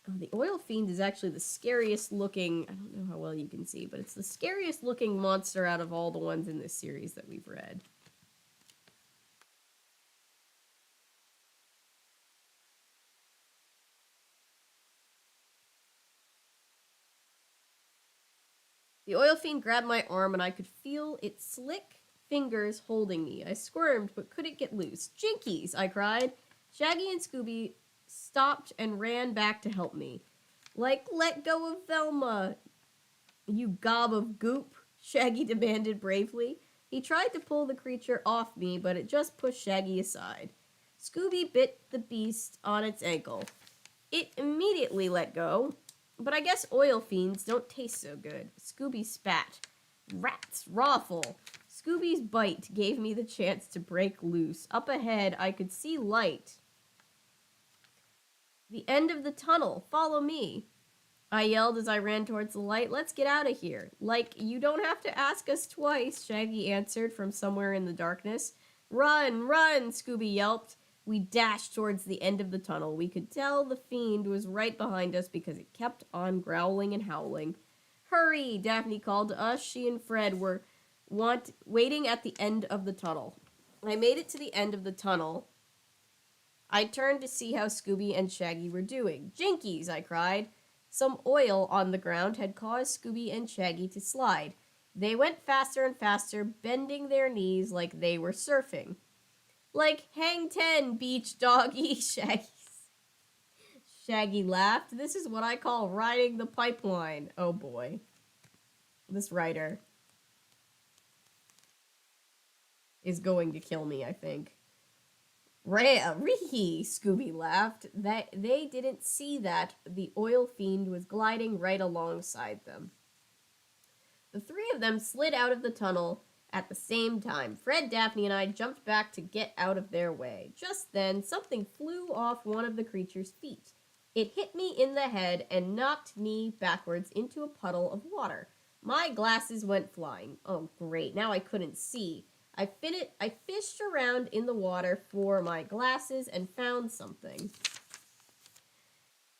Oh, the oil fiend is actually the scariest looking. I don't know how well you can see, but it's the scariest looking monster out of all the ones in this series that we've read. The oil fiend grabbed my arm and I could feel its slick fingers holding me. I squirmed but couldn't get loose. Jinkies, I cried. Shaggy and Scooby stopped and ran back to help me. Like, let go of Velma, you gob of goop, Shaggy demanded bravely. He tried to pull the creature off me, but it just pushed Shaggy aside. Scooby bit the beast on its ankle. It immediately let go, but I guess oil fiends don't taste so good. Scooby spat. Rats, rawful. Scooby's bite gave me the chance to break loose. Up ahead, I could see light. The end of the tunnel. Follow me. I yelled as I ran towards the light. Let's get out of here. Like, you don't have to ask us twice, Shaggy answered from somewhere in the darkness. Run, run, Scooby yelped. We dashed towards the end of the tunnel. We could tell the fiend was right behind us because it kept on growling and howling. Hurry, Daphne called to us. She and Fred were waiting at the end of the tunnel. I made it to the end of the tunnel. I turned to see how Scooby and Shaggy were doing. Jinkies, I cried. Some oil on the ground had caused Scooby and Shaggy to slide. They went faster and faster, bending their knees like they were surfing. Like hang 10, beach doggy, Shaggy laughed. This is what I call riding the pipeline. Oh boy. This writer is going to kill me, I think. Ree, Scooby laughed. They didn't see that the oil fiend was gliding right alongside them. The 3 of them slid out of the tunnel at the same time. Fred, Daphne, and I jumped back to get out of their way. Just then, something flew off one of the creature's feet. It hit me in the head and knocked me backwards into a puddle of water. My glasses went flying. Oh, great. Now I couldn't see. I fished around in the water for my glasses and found something.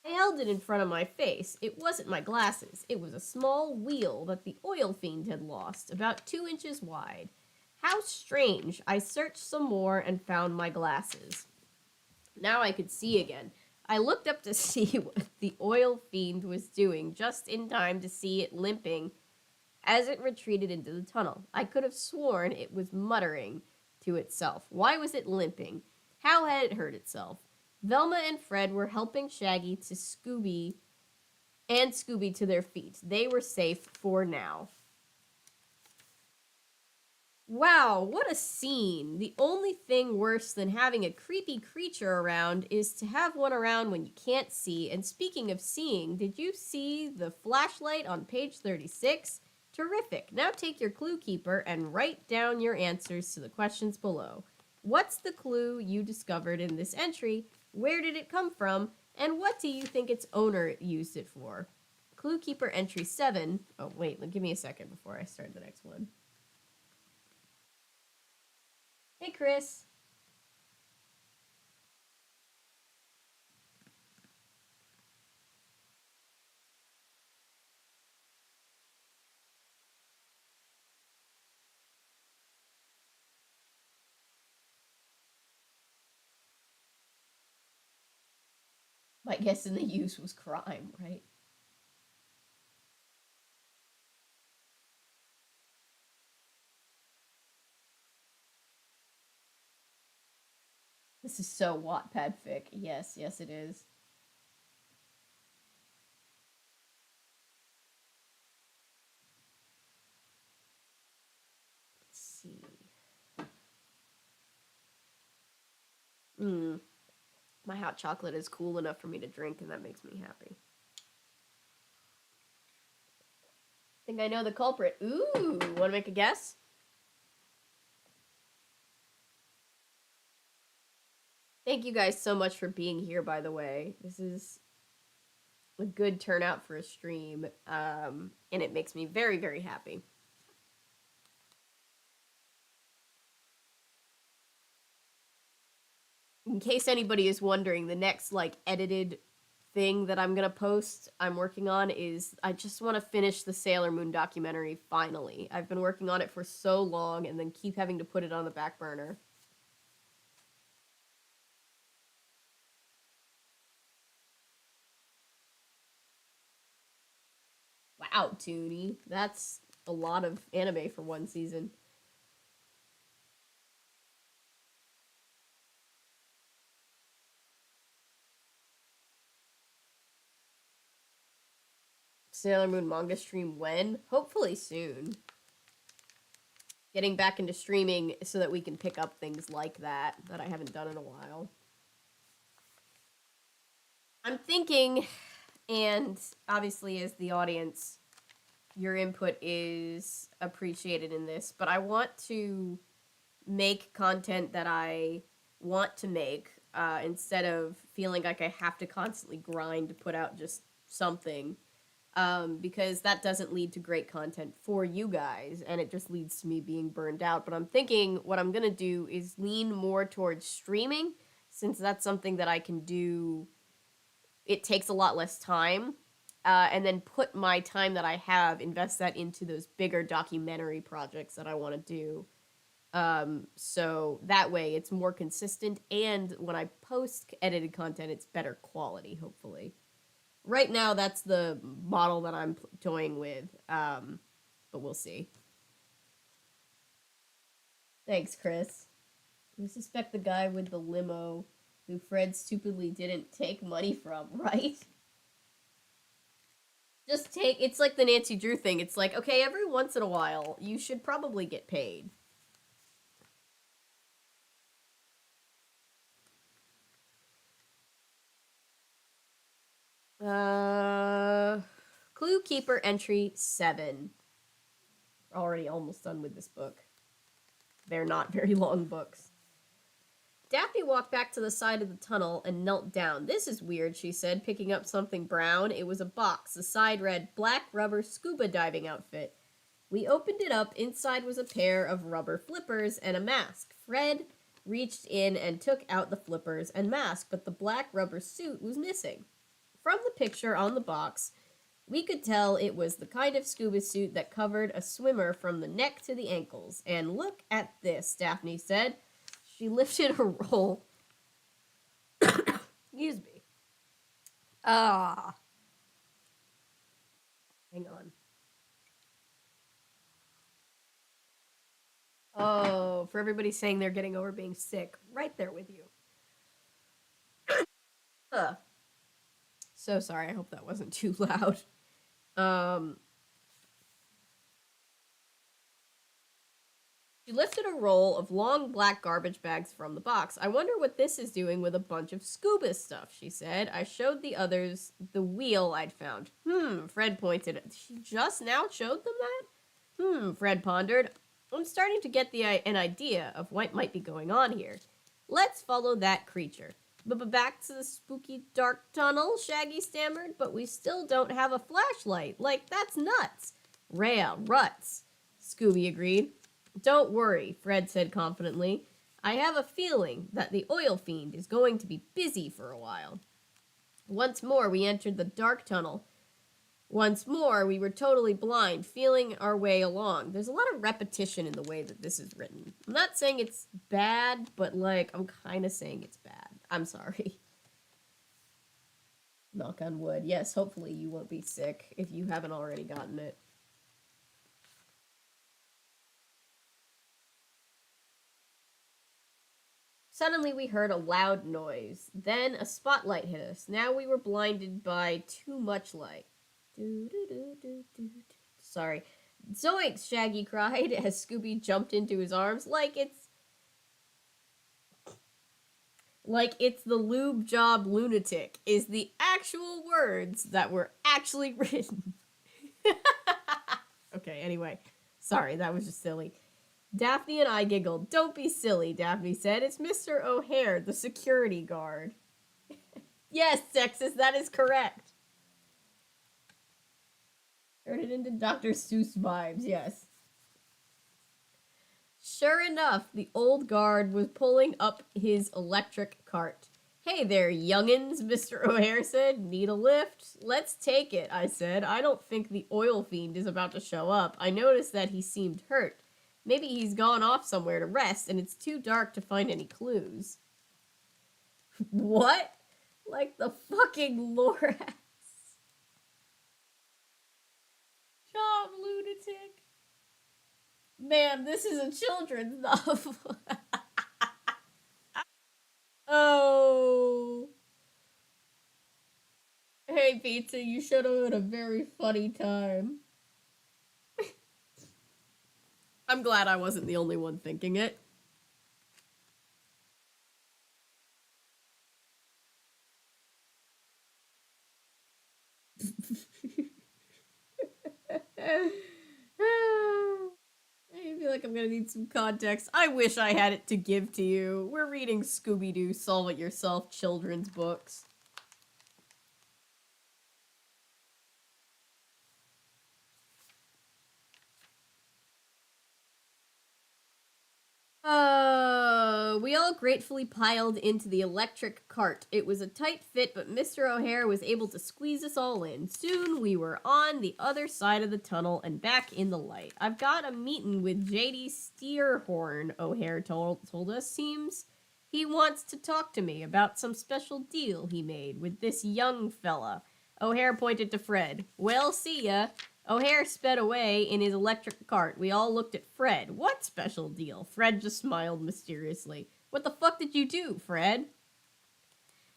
I held it in front of my face. It wasn't my glasses. It was a small wheel that the oil fiend had lost, about 2 inches wide. How strange. I searched some more and found my glasses. Now I could see again. I looked up to see what the oil fiend was doing, just in time to see it limping as it retreated into the tunnel. I could have sworn it was muttering to itself. Why was it limping? How had it hurt itself? Velma and Fred were helping Shaggy to Scooby to their feet. They were safe for now. Wow, what a scene. The only thing worse than having a creepy creature around is to have one around when you can't see. And speaking of seeing, did you see the flashlight on page 36? Terrific. Now take your clue keeper and write down your answers to the questions below. What's the clue you discovered in this entry? Where did it come from? And what do you think its owner used it for? Clue keeper entry 7. Oh, wait, give me a second before I start the next one. Hey, Chris. My guess in the use was crime, right? This is so Wattpad fic. Yes, yes, it is. Let's see. My hot chocolate is cool enough for me to drink, and that makes me happy. Think I know the culprit. Ooh, want to make a guess? Thank you guys so much for being here, by the way. This is a good turnout for a stream, and it makes me very, very happy. In case anybody is wondering, the next, edited thing that I'm gonna post, I'm working on, is I just want to finish the Sailor Moon documentary, finally. I've been working on it for so long, and then keep having to put it on the back burner. Wow, Toonie. That's a lot of anime for one season. Sailor Moon manga stream when? Hopefully soon. Getting back into streaming so that we can pick up things like that I haven't done in a while. I'm thinking, and obviously as the audience, your input is appreciated in this, but I want to make content that I want to make, instead of feeling like I have to constantly grind to put out just something, because that doesn't lead to great content for you guys, and it just leads to me being burned out. But I'm thinking what I'm gonna do is lean more towards streaming, since that's something that I can do. It takes a lot less time, and then put my time that I have, invest that into those bigger documentary projects that I want to do. So that way it's more consistent, and when I post edited content, it's better quality, hopefully. Right now, that's the model that I'm toying with, but we'll see. Thanks, Chris. We suspect the guy with the limo who Fred stupidly didn't take money from, right? Just take, it's like the Nancy Drew thing. It's like, okay, every once in a while, you should probably get paid. Clue Keeper entry 7. We're already almost done with this book. They're not very long books. Daphne walked back to the side of the tunnel and knelt down. This is weird, she said, picking up something brown. It was a box. The side read, black rubber scuba diving outfit. We opened it up. Inside was a pair of rubber flippers and a mask. Fred reached in and took out the flippers and mask, but the black rubber suit was missing. From the picture on the box, We could tell it was the kind of scuba suit that covered a swimmer from the neck to the ankles. And look at this, Daphne said. She lifted a roll. Excuse me. Ah. Hang on. Oh, for everybody saying they're getting over being sick, right there with you. So sorry. I hope that wasn't too loud. Um, She lifted a roll of long black garbage bags from the box. I wonder what this is doing with a bunch of scuba stuff, she said. I showed the others the wheel I'd found. Fred pointed. She just now showed them that? Fred pondered. I'm starting to get an idea of what might be going on here. Let's follow that creature. But back to the spooky dark tunnel, Shaggy stammered. But we still don't have a flashlight. Like, that's nuts. Rhea, ruts. Scooby agreed. Don't worry, Fred said confidently. I have a feeling that the oil fiend is going to be busy for a while. Once more, we entered the dark tunnel. Once more, we were totally blind, feeling our way along. There's a lot of repetition in the way that this is written. I'm not saying it's bad, but, like, I'm kind of saying it's bad. I'm sorry. Knock on wood. Yes, hopefully you won't be sick if you haven't already gotten it. Suddenly we heard a loud noise. Then a spotlight hit us. Now we were blinded by too much light. Sorry. Zoinks, Shaggy cried as Scooby jumped into his arms like it's the lube job lunatic is the actual words that were actually written. Okay, anyway. Sorry, that was just silly. Daphne and I giggled. Don't be silly, Daphne said. It's Mr. O'Hare, the security guard. Yes, Texas, that is correct. Turn it into Dr. Seuss vibes, yes. Sure enough, the old guard was pulling up his electric cart. Hey there, youngins, Mr. O'Hare said. Need a lift? Let's take it, I said. I don't think the oil fiend is about to show up. I noticed that he seemed hurt. Maybe he's gone off somewhere to rest, and it's too dark to find any clues. What? Like the fucking Lorax. Job lunatic. Man, this is a children's novel. Oh. Hey, Pizza, you should have had a very funny time. I'm glad I wasn't the only one thinking it. I feel like I'm gonna need some context. I wish I had it to give to you. We're reading Scooby-Doo Solve It Yourself children's books. We all gratefully piled into the electric cart. It was a tight fit, but Mr. O'Hare was able to squeeze us all in. Soon we were on the other side of the tunnel and back in the light. I've got a meeting with J.D. Steerhorn, O'Hare told us. Seems he wants to talk to me about some special deal he made with this young fella. O'Hare pointed to Fred. Well, see ya. O'Hare sped away in his electric cart. We all looked at Fred. What special deal? Fred just smiled mysteriously. What the fuck did you do, Fred?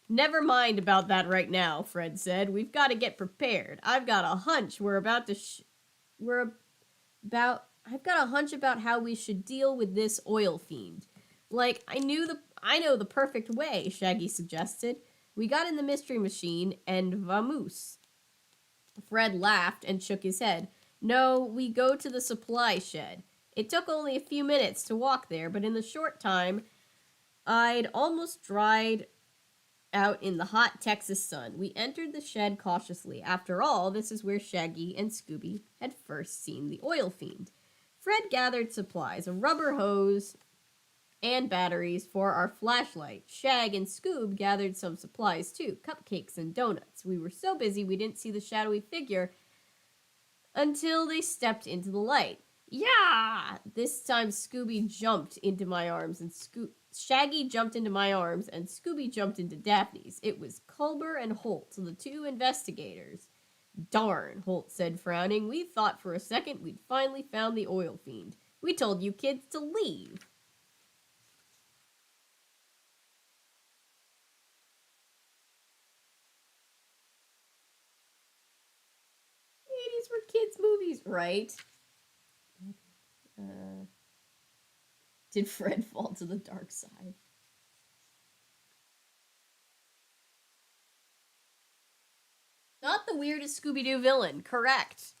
Never mind about that right now, Fred said. We've got to get prepared. I've got a hunch I've got a hunch about how we should deal with this oil fiend. Like, I know the perfect way, Shaggy suggested. We got in the mystery machine and vamoose. Fred laughed and shook his head. No, we go to the supply shed. It took only a few minutes to walk there, but in the short time, I'd almost dried out in the hot Texas sun. We entered the shed cautiously. After all, this is where Shaggy and Scooby had first seen the oil fiend. Fred gathered supplies, a rubber hose, and batteries for our flashlight. Shag and gathered some supplies too, cupcakes and donuts. We were so busy we didn't see the shadowy figure until they stepped into the light. Yeah! This time Scooby jumped into my arms and Shaggy jumped into my arms and Scooby jumped into Daphne's. It was Culber and Holt, the two investigators. Darn, Holt said, frowning. We thought for a second we'd finally found the oil fiend. We told you kids to leave. '80s were kids' movies, right? Did Fred fall to the dark side? Not the weirdest Scooby-Doo villain, correct.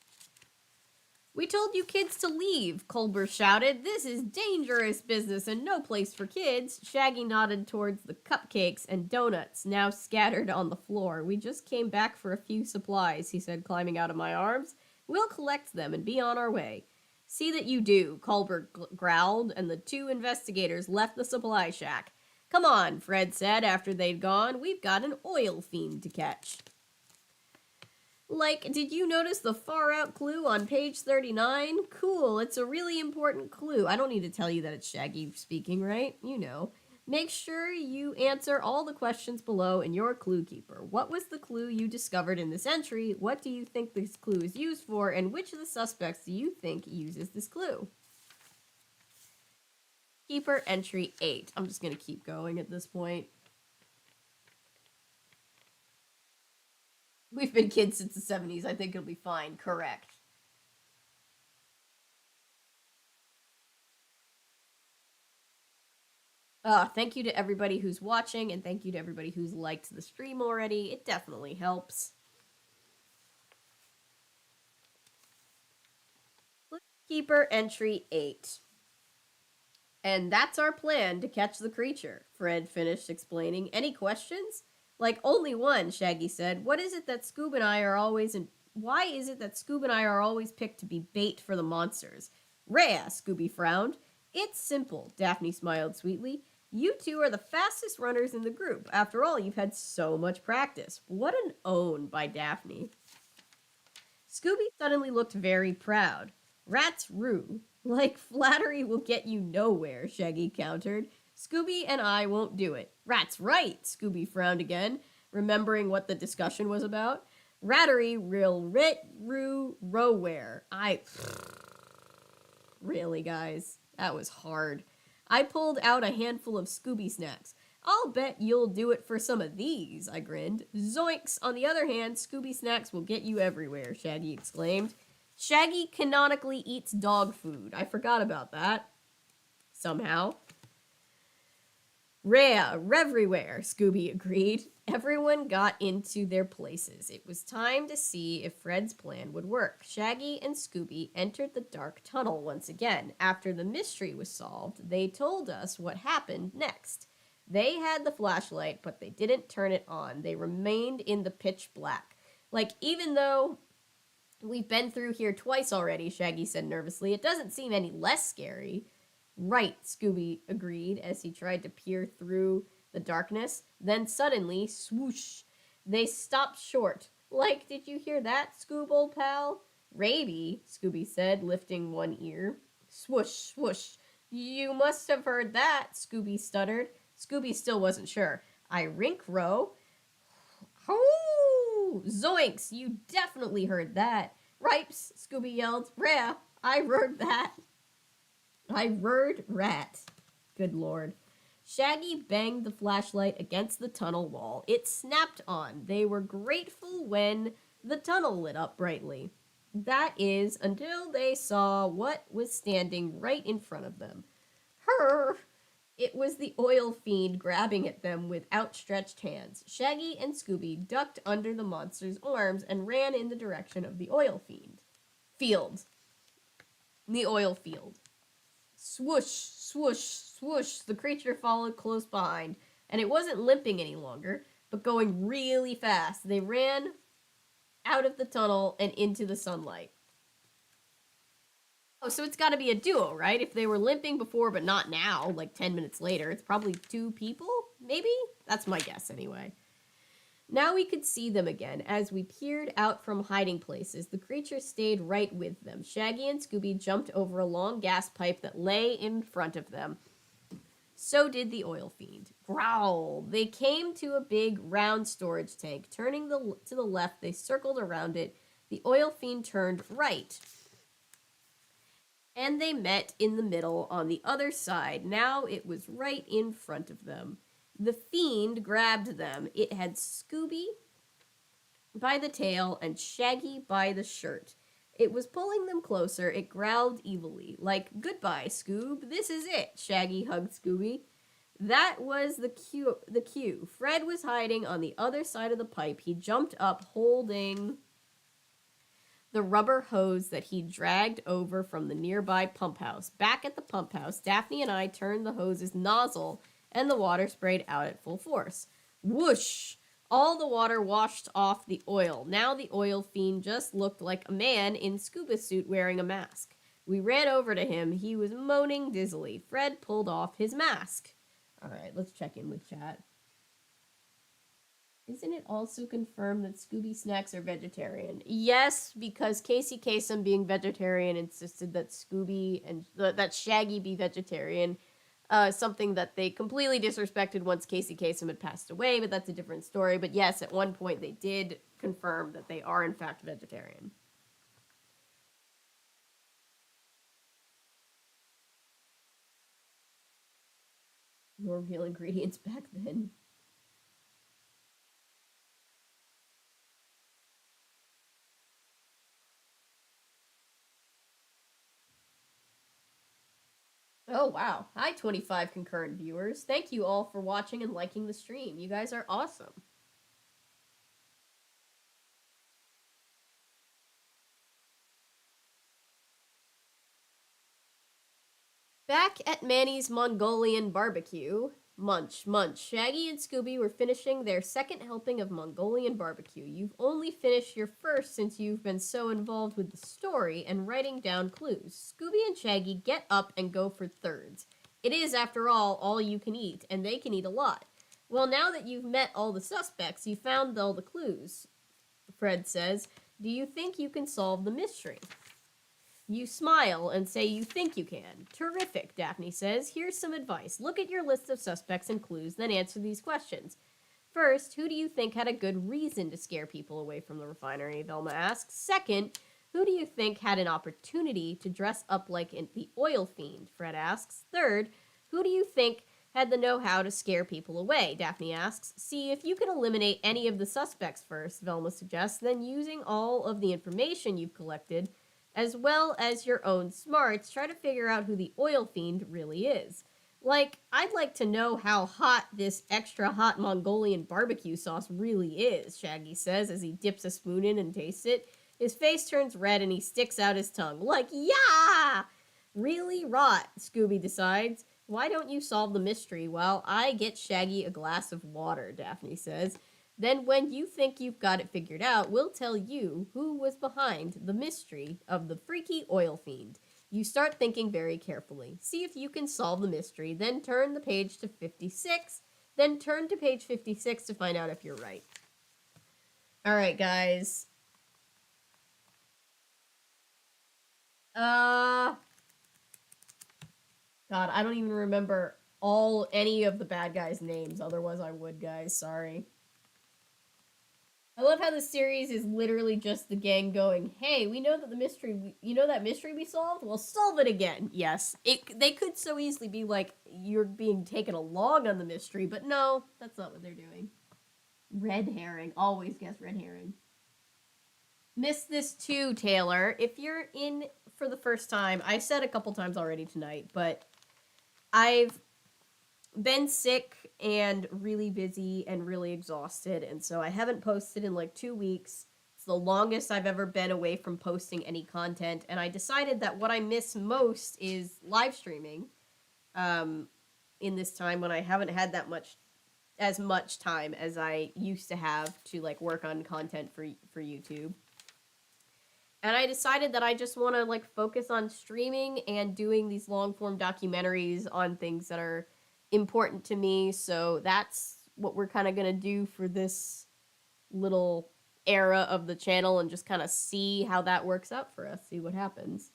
We told you kids to leave, Culber shouted. This is dangerous business and no place for kids. Shaggy nodded towards the cupcakes and donuts now scattered on the floor. We just came back for a few supplies, he said, climbing out of my arms. We'll collect them and be on our way. See that you do, Culber growled, and the two investigators left the supply shack. Come on, Fred said after they'd gone. We've got an oil fiend to catch. Like, did you notice the far out clue on page 39? Cool, it's a really important clue. I don't need to tell you that it's Shaggy speaking, right? You know. Make sure you answer all the questions below in your clue keeper. What was the clue you discovered in this entry? What do you think this clue is used for? And which of the suspects do you think uses this clue? Keeper entry 8. I'm just going to keep going at this point. We've been kids since the 70s. I think it'll be fine. Correct. Thank you to everybody who's watching, and thank you to everybody who's liked the stream already. It definitely helps. Keeper entry 8. And that's our plan to catch the creature, Fred finished explaining. Any questions? Like, only one, Shaggy said. What is it that Scoob and I are always why is it that Scoob and I are always picked to be bait for the monsters? Rhea, Scooby frowned. It's simple, Daphne smiled sweetly. You two are the fastest runners in the group. After all, you've had so much practice. What an own by Daphne. Scooby suddenly looked very proud. Rats rue. Like flattery will get you nowhere, Shaggy countered. Scooby and I won't do it. Rat's right, Scooby frowned again, remembering what the discussion was about. Rattery, real writ, rue, rowware. Really, guys, that was hard. I pulled out a handful of Scooby snacks. I'll bet you'll do it for some of these, I grinned. Zoinks! On the other hand, Scooby snacks will get you everywhere, Shaggy exclaimed. Shaggy canonically eats dog food. I forgot about that. Somehow. Rhea, revrywhere, Scooby agreed. Everyone got into their places. It was time to see if Fred's plan would work. Shaggy and Scooby entered the dark tunnel once again. After the mystery was solved, they told us what happened next. They had the flashlight, but they didn't turn it on. They remained in the pitch black. Like, even though we've been through here twice already, Shaggy said nervously, it doesn't seem any less scary. Right, Scooby agreed as he tried to peer through the darkness. Then suddenly, swoosh, they stopped short. Like, did you hear that, Scoob, old pal? Raby, Scooby said, lifting one ear. Swoosh, swoosh. You must have heard that, Scooby stuttered. Scooby still wasn't sure. I rink row. Hoo! Zoinks, you definitely heard that. Ripes, Scooby yelled. Rhea, I heard that. I heard rat. Good lord. Shaggy banged the flashlight against the tunnel wall. It snapped on. They were grateful when the tunnel lit up brightly. That is, until they saw what was standing right in front of them. Her! It was the oil fiend grabbing at them with outstretched hands. Shaggy and Scooby ducked under the monster's arms and ran in the direction of the oil fiend. Field. The oil field. Swoosh, swoosh, swoosh, the creature followed close behind, and it wasn't limping any longer, but going really fast. They ran out of the tunnel and into the sunlight. Oh, so it's got to be a duo, right? If they were limping before, but not now, like 10 minutes later, it's probably two people, maybe? That's my guess, anyway. Now we could see them again. As we peered out from hiding places, the creatures stayed right with them. Shaggy and Scooby jumped over a long gas pipe that lay in front of them. So did the oil fiend. Growl. They came to a big round storage tank. Turning to the left, they circled around it. The oil fiend turned right. And they met in the middle on the other side. Now it was right in front of them. The fiend grabbed them. It had Scooby by the tail and Shaggy by the shirt. It was pulling them closer. It growled evilly, like, "Goodbye, Scoob. This is it." Shaggy hugged Scooby. That was the cue. Fred was hiding on the other side of the pipe. He jumped up, holding the rubber hose that he dragged over from the nearby pump house. Back at the pump house, Daphne and I turned the hose's nozzle, and the water sprayed out at full force. Whoosh! All the water washed off the oil. Now the oil fiend just looked like a man in scuba suit wearing a mask. We ran over to him. He was moaning dizzily. Fred pulled off his mask. All right, let's check in with chat. Isn't it also confirmed that Scooby snacks are vegetarian? Yes, because Casey Kasem, being vegetarian, insisted that Scooby and that Shaggy be vegetarian. Something that they completely disrespected once Casey Kasem had passed away, but that's a different story. But yes, at one point they did confirm that they are in fact vegetarian. More real ingredients back then. Oh, wow. Hi, 25 concurrent viewers. Thank you all for watching and liking the stream. You guys are awesome. Back at Manny's Mongolian barbecue, munch, munch, Shaggy and Scooby were finishing their second helping of Mongolian barbecue. You've only finished your first since you've been so involved with the story and writing down clues. Scooby and Shaggy get up and go for thirds. It is, after all you can eat, and they can eat a lot. Well, now that you've met all the suspects, you found all the clues, Fred says. Do you think you can solve the mystery? You smile and say you think you can. Terrific, Daphne says. Here's some advice. Look at your list of suspects and clues, then answer these questions. First, who do you think had a good reason to scare people away from the refinery? Velma asks. Second, who do you think had an opportunity to dress up like the oil fiend? Fred asks. Third, who do you think had the know-how to scare people away? Daphne asks. See if you can eliminate any of the suspects first, Velma suggests, then using all of the information you've collected, as well as your own smarts, try to figure out who the oil fiend really is. Like, I'd like to know how hot this extra hot Mongolian barbecue sauce really is, Shaggy says as he dips a spoon in and tastes it. His face turns red and he sticks out his tongue. Like, yeah! Really rot, Scooby decides. Why don't you solve the mystery while I get Shaggy a glass of water, Daphne says. Then when you think you've got it figured out, we'll tell you who was behind the mystery of the freaky oil fiend. You start thinking very carefully. See if you can solve the mystery, then turn the page to 56, then turn to page 56 to find out if you're right. All right, guys. God, I don't even remember any of the bad guys' names. Otherwise, I would, guys. Sorry. I love how the series is literally just the gang going, "Hey, we know that the mystery, that mystery we solved? We'll solve it again." Yes, they could so easily be like, you're being taken along on the mystery, but no, that's not what they're doing. Red herring. Always guess red herring. Missed this too, Taylor. If you're in for the first time, I said a couple times already tonight, but I've been sick and really busy and really exhausted, and so I haven't posted in like 2 weeks. It's the longest I've ever been away from posting any content, and I decided that what I miss most is live streaming in this time when I haven't had as much time as I used to have to like work on content for YouTube. And I decided that I just want to like focus on streaming and doing these long form documentaries on things that are important to me. So that's what we're kind of going to do for this little era of the channel and just kind of see how that works out for us, see what happens.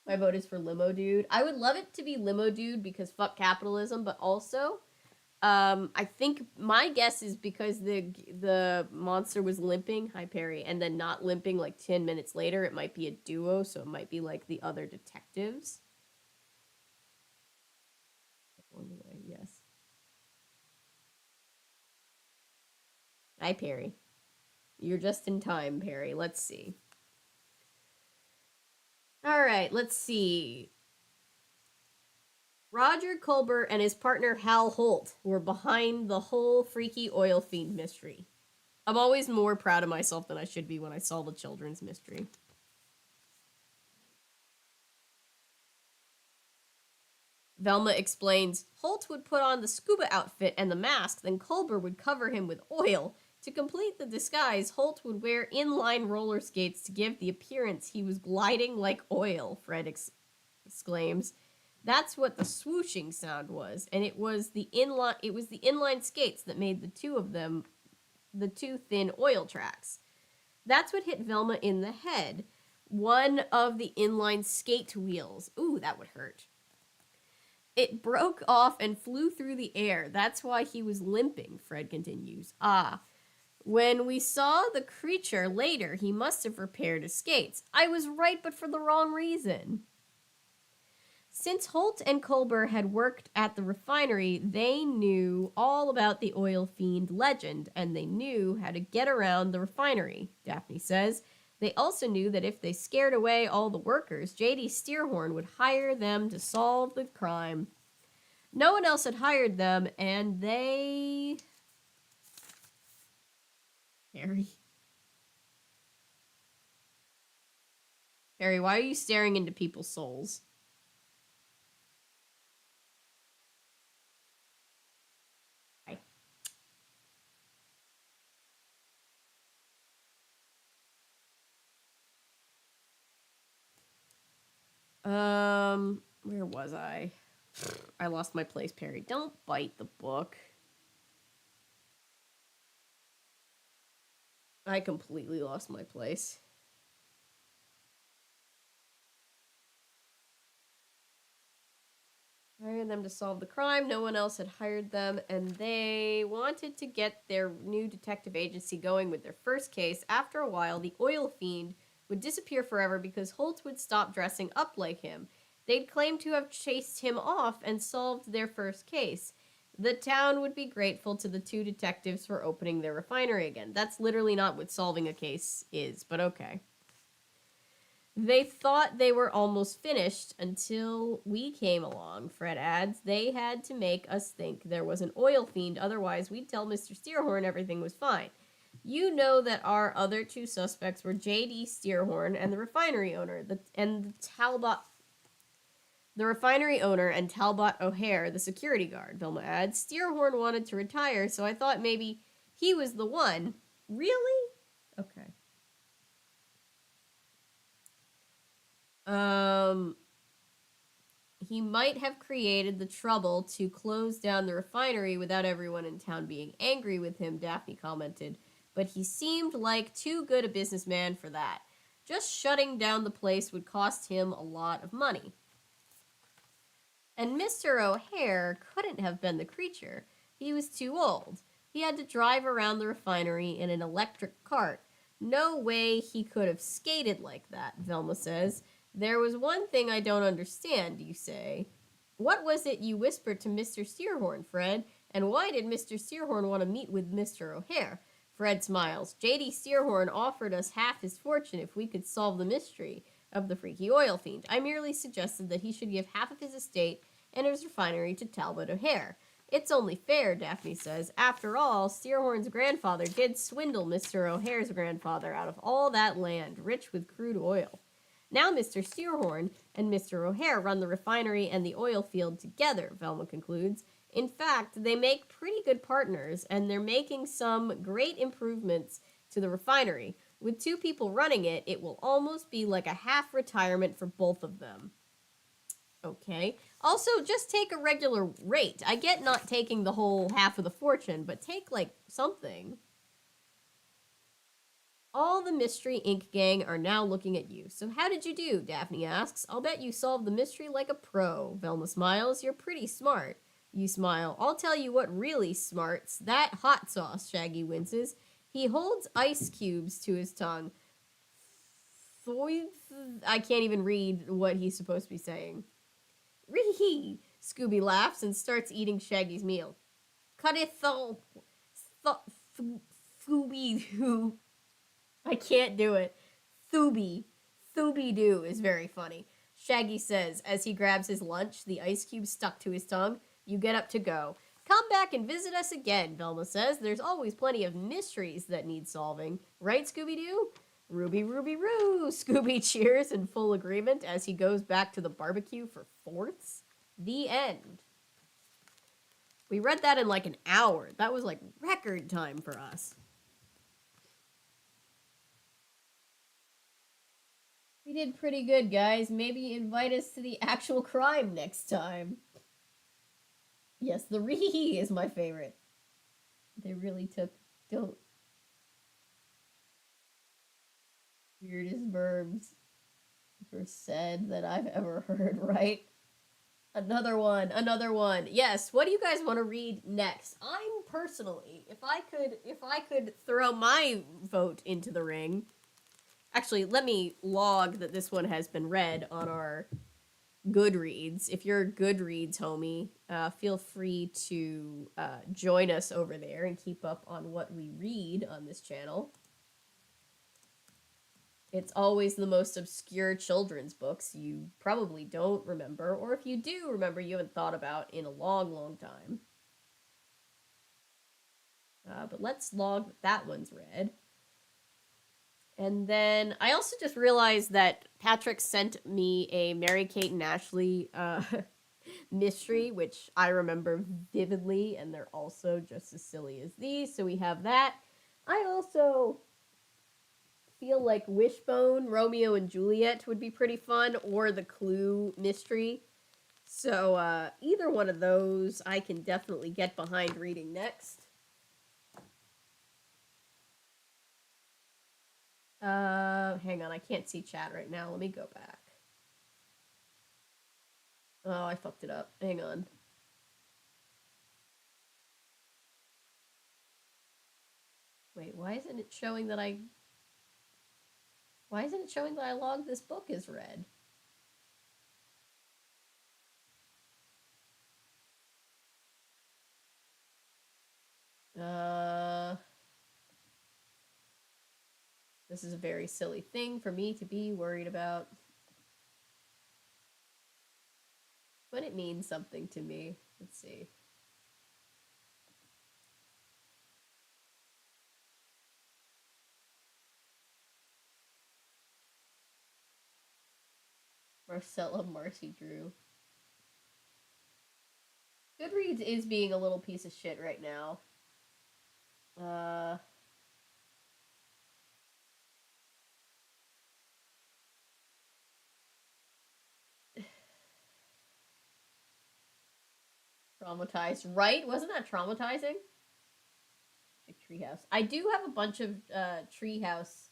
My vote is for Limo Dude. I would love it to be Limo Dude because fuck capitalism, but also I think my guess is because the monster was limping, hi Perry, and then not limping like 10 minutes later, it might be a duo, so it might be like the other detectives. Yes. Hi Perry. You're just in time, Perry. Let's see. All right, let's see. Roger Culber and his partner Hal Holt were behind the whole freaky oil fiend mystery. I'm always more proud of myself than I should be when I solve a children's mystery. Velma explains Holt would put on the scuba outfit and the mask, then Culber would cover him with oil. To complete the disguise, Holt would wear inline roller skates to give the appearance he was gliding like oil, Fred exclaims. That's what the swooshing sound was, and it was the inline skates that made the two of them the two thin oil tracks. That's what hit Velma in the head. One of the inline skate wheels. Ooh, that would hurt. It broke off and flew through the air. That's why he was limping, Fred continues. Ah. When we saw the creature later, he must have repaired his skates. I was right, but for the wrong reason. Since Holt and Culber had worked at the refinery, they knew all about the oil fiend legend, and they knew how to get around the refinery, Daphne says. They also knew that if they scared away all the workers, J.D. Steerhorn would hire them to solve the crime. No one else had hired them, and they... Harry. Harry, why are you staring into people's souls? Where was I? I lost my place, Perry. Don't bite the book. I completely lost my place. Hired them to solve the crime. No one else had hired them, and they wanted to get their new detective agency going with their first case. After a while, the oil fiend would disappear forever because Holt would stop dressing up like him. They'd claim to have chased him off and solved their first case. The town would be grateful to the two detectives for opening their refinery again. That's literally not what solving a case is, but okay. They thought they were almost finished until we came along, Fred adds. They had to make us think there was an oil fiend, otherwise we'd tell Mr. Steerhorn everything was fine. You know that our other two suspects were J.D. Steerhorn and the refinery owner, the refinery owner and Talbot O'Hare, the security guard, Vilma adds. Steerhorn wanted to retire, so I thought maybe he was the one. Really? Okay. He might have created the trouble to close down the refinery without everyone in town being angry with him, Daphne commented. But he seemed like too good a businessman for that. Just shutting down the place would cost him a lot of money. And Mr. O'Hare couldn't have been the creature. He was too old. He had to drive around the refinery in an electric cart. No way he could have skated like that, Velma says. There was one thing I don't understand, you say. What was it you whispered to Mr. Steerhorn, Fred? And why did Mr. Steerhorn want to meet with Mr. O'Hare? Fred smiles. J.D. Steerhorn offered us half his fortune if we could solve the mystery of the freaky oil fiend. I merely suggested that he should give half of his estate and his refinery to Talbot O'Hare. It's only fair, Daphne says. After all, Steerhorn's grandfather did swindle Mr. O'Hare's grandfather out of all that land, rich with crude oil. Now Mr. Steerhorn and Mr. O'Hare run the refinery and the oil field together, Velma concludes. In fact, they make pretty good partners, and they're making some great improvements to the refinery. With two people running it, it will almost be like a half retirement for both of them. Okay. Also, just take a regular rate. I get not taking the whole half of the fortune, but take, like, something. All the Mystery Inc. gang are now looking at you. So how did you do? Daphne asks. I'll bet you solved the mystery like a pro. Velma smiles. You're pretty smart. You smile. I'll tell you what really smarts. That hot sauce, Shaggy winces. He holds ice cubes to his tongue. I can't even read what he's supposed to be saying. Ree! Scooby laughs and starts eating Shaggy's meal. Cut it, Scooby Doo. I can't do it. Thuby. Thuby Doo is very funny. Shaggy says as he grabs his lunch, the ice cube stuck to his tongue. You get up to go. Come back and visit us again, Velma says. There's always plenty of mysteries that need solving. Right, Scooby Doo? Ruby, Ruby, Roo! Scooby cheers in full agreement as he goes back to the barbecue for fourths. The end. We read that in like an hour. That was like record time for us. We did pretty good, guys. Maybe invite us to the actual crime next time. Yes, the Ree is my favorite. They really took don't weirdest verbs for said that I've ever heard, right? Another one, another one. Yes, what do you guys want to read next? I'm personally, if I could throw my vote into the ring. Actually, let me log that this one has been read on our Goodreads. If you're a Goodreads homie, feel free to join us over there and keep up on what we read on this channel. It's always the most obscure children's books you probably don't remember, or if you do remember, you haven't thought about in a long, long time. But let's log that one's read. And then I also just realized that Patrick sent me a Mary Kate and Ashley mystery, which I remember vividly, and they're also just as silly as these. So we have that. I also feel like Wishbone, Romeo and Juliet would be pretty fun, or the Clue mystery. So either one of those I can definitely get behind reading next. Hang on, I can't see chat right now. Let me go back. Oh, I fucked it up. Hang on. Wait, why isn't it showing that I... Why isn't it showing that I logged this book as read? This is a very silly thing for me to be worried about. But it means something to me. Let's see. Marcella Marcy Drew. Goodreads is being a little piece of shit right now. Traumatized, right? Wasn't that traumatizing? Treehouse. I do have a bunch of Treehouse.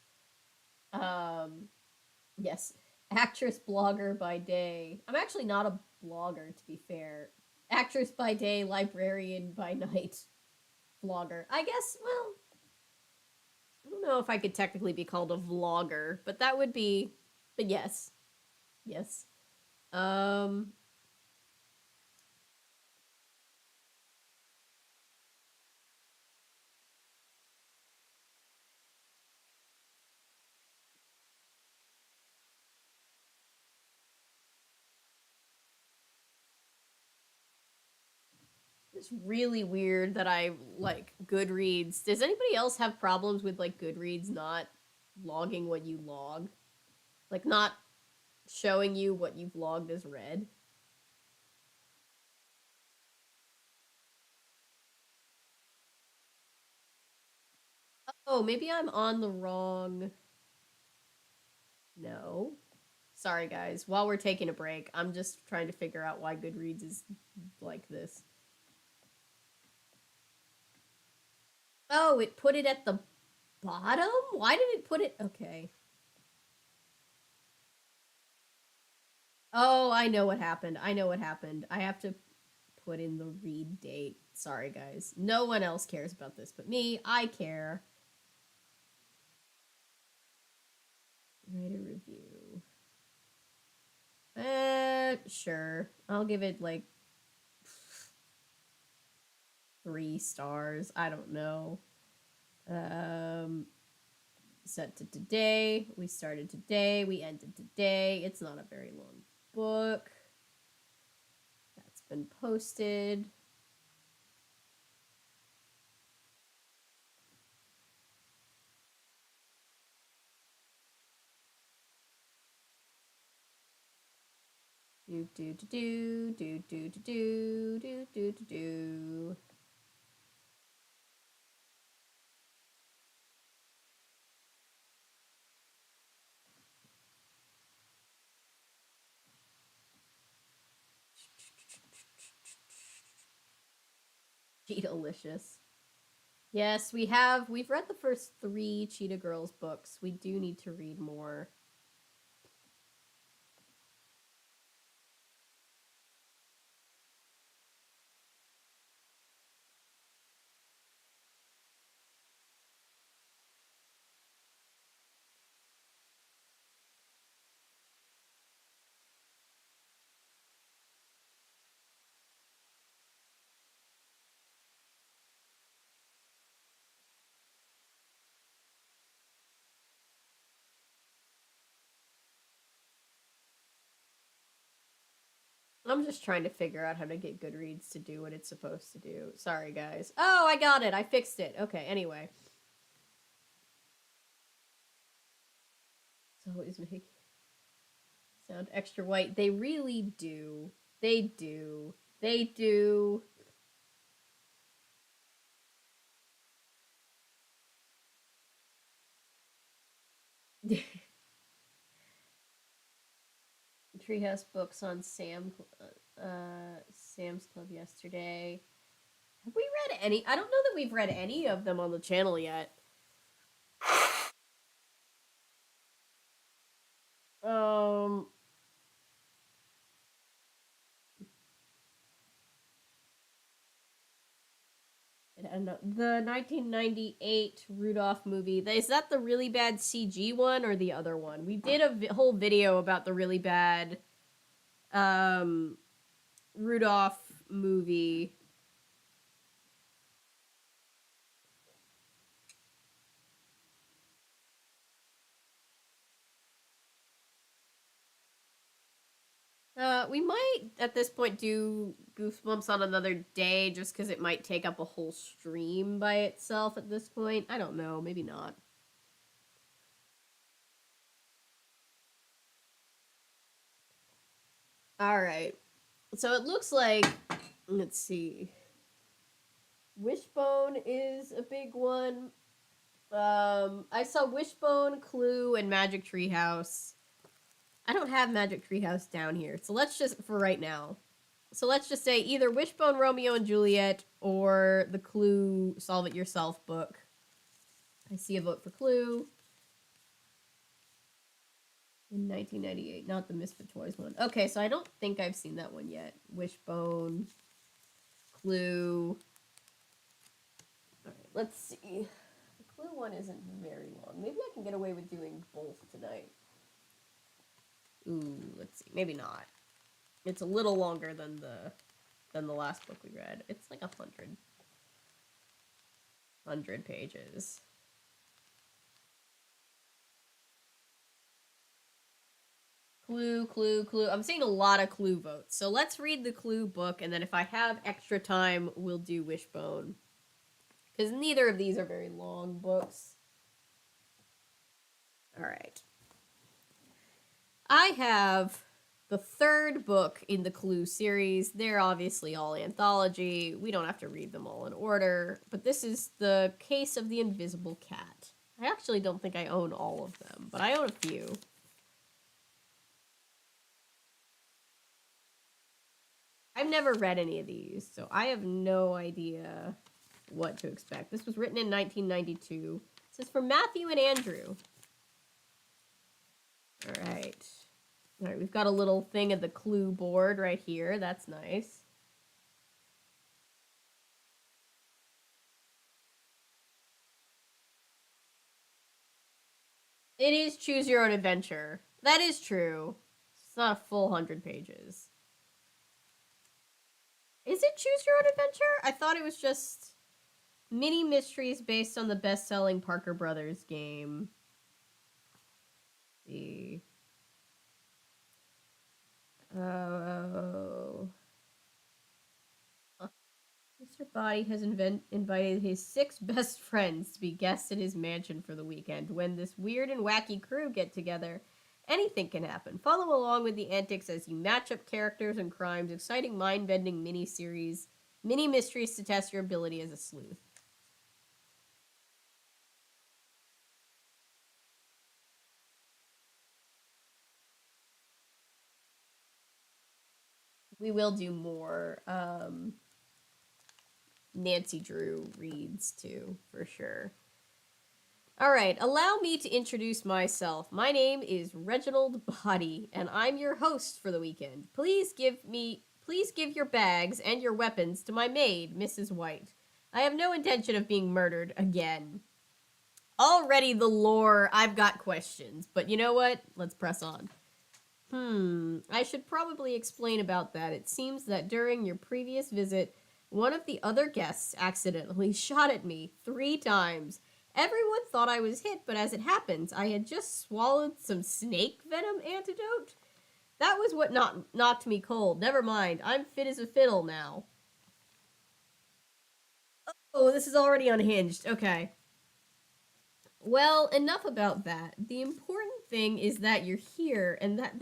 Yes, actress blogger by day. I'm actually not a blogger, to be fair. Actress by day, librarian by night, vlogger. I guess. Well, I don't know if I could technically be called a vlogger, but that would be. But yes, yes. Um, it's really weird that I like Goodreads. Does anybody else have problems with like Goodreads not logging what you log? Like not showing you what you've logged as read? Oh, maybe I'm on the wrong. No. Sorry, guys. While we're taking a break, I'm just trying to figure out why Goodreads is like this. Oh, it put it at the bottom? Why did it put it... Okay. Oh, I know what happened. I know what happened. I have to put in the read date. Sorry, guys. No one else cares about this but me. I care. Write a review. Sure. I'll give it like 3 stars. I don't know. Set to today. We started today. We ended today. It's not a very long book. That's been posted. Do do do do do do do do do do do. Cheetah-licious. Yes, we have. We've read the first 3 Cheetah Girls books. We do need to read more. I'm just trying to figure out how to get Goodreads to do what it's supposed to do. Sorry, guys. Oh, I got it. I fixed it. Okay, anyway. It's always make sound extra white. They really do. They do. They do. Treehouse books on Sam's Club yesterday. Have we read any? I don't know that we've read any of them on the channel yet. Um, and the 1998 Rudolph movie. Is that the really bad CG one or the other one? We did a whole video about the really bad Rudolph movie. We might at this point do Goosebumps on another day just because it might take up a whole stream by itself at this point. I don't know, maybe not. Alright. So it looks like, let's see. Wishbone is a big one. I saw Wishbone, Clue, and Magic Treehouse. I don't have Magic Treehouse down here, so let's just, for right now. So let's just say either Wishbone, Romeo and Juliet, or the Clue Solve It Yourself book. I see a vote for Clue. In 1998, not the Misfit Toys one. Okay, so I don't think I've seen that one yet. Wishbone, Clue. Alright, let's see. The Clue one isn't very long. Maybe I can get away with doing both tonight. Ooh, let's see. Maybe not. It's a little longer than the last book we read. It's like 100 pages. Clue, Clue, Clue. I'm seeing a lot of Clue votes. So let's read the Clue book, and then if I have extra time, we'll do Wishbone. Because neither of these are very long books. Alright. I have the 3rd book in the Clue series. They're obviously all anthology. We don't have to read them all in order. But this is The Case of the Invisible Cat. I actually don't think I own all of them, but I own a few. I've never read any of these, so I have no idea what to expect. This was written in 1992. This is from Matthew and Andrew. All right. All right, we've got a little thing of the clue board right here. That's nice. It is choose your own adventure. That is true. It's not a full 100 pages. Is it choose your own adventure? I thought it was just mini mysteries based on the best-selling Parker Brothers game. Let's see. Oh. Mr. Body has invited his 6 best friends to be guests at his mansion for the weekend. When this weird and wacky crew get together, anything can happen. Follow along with the antics as you match up characters and crimes, exciting mind-bending mini mysteries to test your ability as a sleuth. We will do more Nancy Drew reads too, for sure. All right, allow me to introduce myself. My name is Reginald Body, and I'm your host for the weekend. Please give your bags and your weapons to my maid, Mrs. White. I have no intention of being murdered again. Already the lore, I've got questions, but you know what? Let's press on. I should probably explain about that. It seems that during your previous visit, one of the other guests accidentally shot at me 3 times. Everyone thought I was hit, but as it happens, I had just swallowed some snake venom antidote. That was what knocked me cold. Never mind, I'm fit as a fiddle now. Oh, this is already unhinged. Okay. Well, enough about that. The important thing is that you're here and that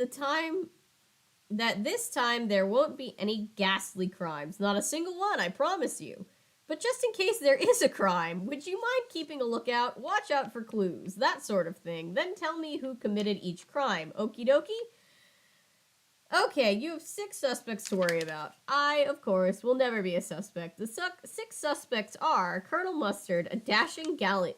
this time there won't be any ghastly crimes. Not a single one, I promise you. But just in case there is a crime, would you mind keeping a lookout? Watch out for clues, that sort of thing. Then tell me who committed each crime. Okie dokie? Okay, you have 6 suspects to worry about. I, of course, will never be a suspect. The 6 suspects are Colonel Mustard, a dashing gallant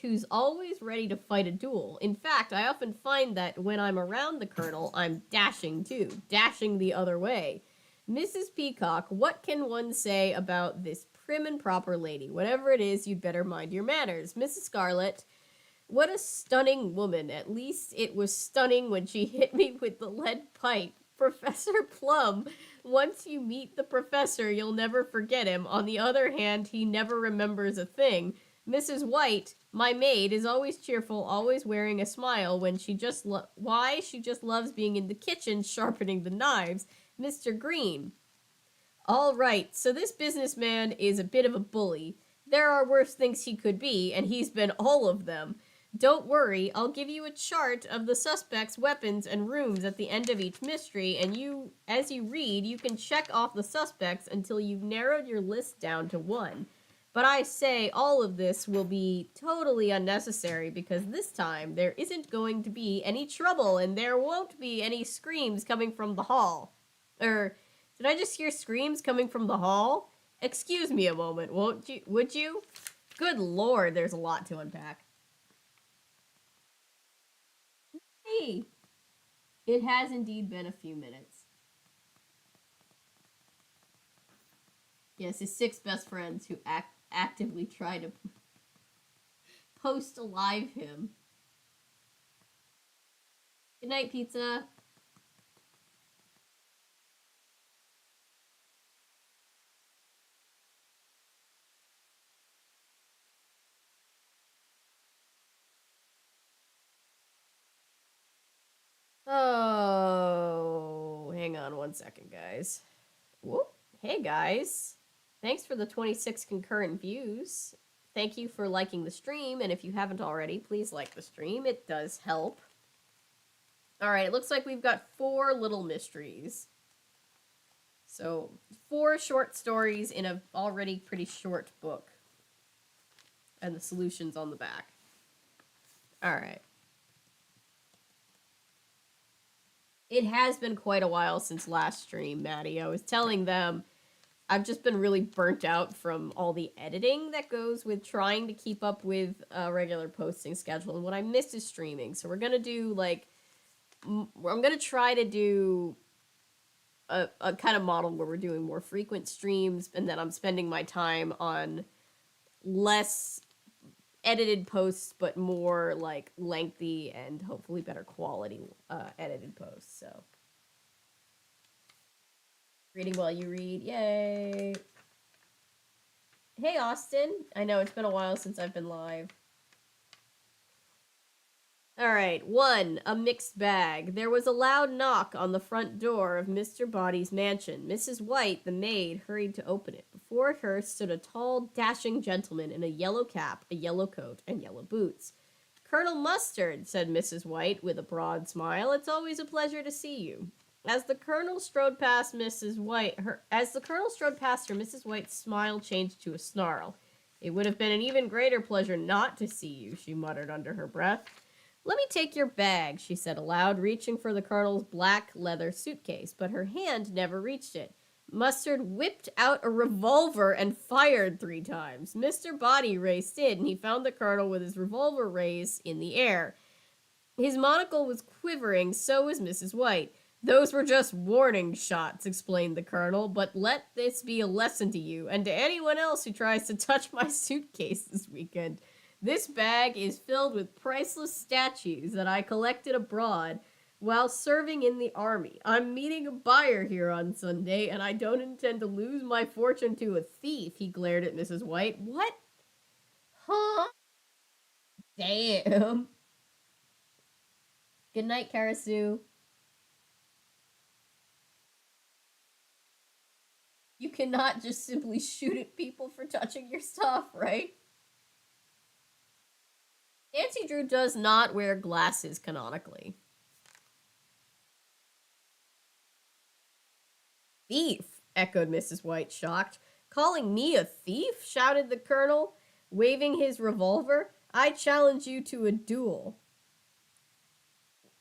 who's always ready to fight a duel. In fact, I often find that when I'm around the colonel, I'm dashing too, dashing the other way. Mrs. Peacock, what can one say about this prim and proper lady? Whatever it is, you'd better mind your manners. Mrs. Scarlet, what a stunning woman. At least it was stunning when she hit me with the lead pipe. Professor Plum, once you meet the professor, you'll never forget him. On the other hand, he never remembers a thing. Mrs. White, my maid, is always cheerful, always wearing a smile when she just loves being in the kitchen sharpening the knives. Mr. Green. All right, so this businessman is a bit of a bully. There are worse things he could be, and he's been all of them. Don't worry, I'll give you a chart of the suspects' weapons and rooms at the end of each mystery, and as you read, you can check off the suspects until you've narrowed your list down to 1. But I say all of this will be totally unnecessary because this time there isn't going to be any trouble and there won't be any screams coming from the hall. Did I just hear screams coming from the hall? Excuse me a moment, would you? Good lord, there's a lot to unpack. Hey, it has indeed been a few minutes. Yes, his 6 best friends who actively try to post alive him. Good night, pizza. Oh, hang on one second, guys. Whoop. Hey, guys. Thanks for the 26 concurrent views. Thank you for liking the stream, and if you haven't already, please like the stream. It does help. Alright, it looks like we've got 4 little mysteries. So, 4 short stories in a already pretty short book. And the solutions on the back. Alright. It has been quite a while since last stream, Maddie. I was telling them I've just been really burnt out from all the editing that goes with trying to keep up with a regular posting schedule. And what I miss is streaming. So we're going to do like, I'm going to try to do a kind of model where we're doing more frequent streams. And then I'm spending my time on less edited posts, but more like lengthy and hopefully better quality edited posts. So reading while you read, yay! Hey Austin, I know it's been a while since I've been live. Alright, 1. A mixed bag. There was a loud knock on the front door of Mr. Body's mansion. Mrs. White, the maid, hurried to open it. Before her stood a tall, dashing gentleman in a yellow cap, a yellow coat, and yellow boots. Colonel Mustard, said Mrs. White with a broad smile, it's always a pleasure to see you. As the colonel strode past Mrs. White, Mrs. White's smile changed to a snarl. It would have been an even greater pleasure not to see you, she muttered under her breath. Let me take your bag, she said aloud, reaching for the colonel's black leather suitcase, but her hand never reached it. Mustard whipped out a revolver and fired 3 times. Mr. Body raced in, and he found the colonel with his revolver raised in the air. His monocle was quivering, so was Mrs. White. Those were just warning shots, explained the colonel, but let this be a lesson to you, and to anyone else who tries to touch my suitcase this weekend. This bag is filled with priceless statues that I collected abroad while serving in the army. I'm meeting a buyer here on Sunday, and I don't intend to lose my fortune to a thief, he glared at Mrs. White. What? Huh? Damn. Good night, Karasu. You cannot just simply shoot at people for touching your stuff, right? Nancy Drew does not wear glasses canonically. Thief, echoed Mrs. White, shocked. Calling me a thief? Shouted the colonel, waving his revolver. I challenge you to a duel.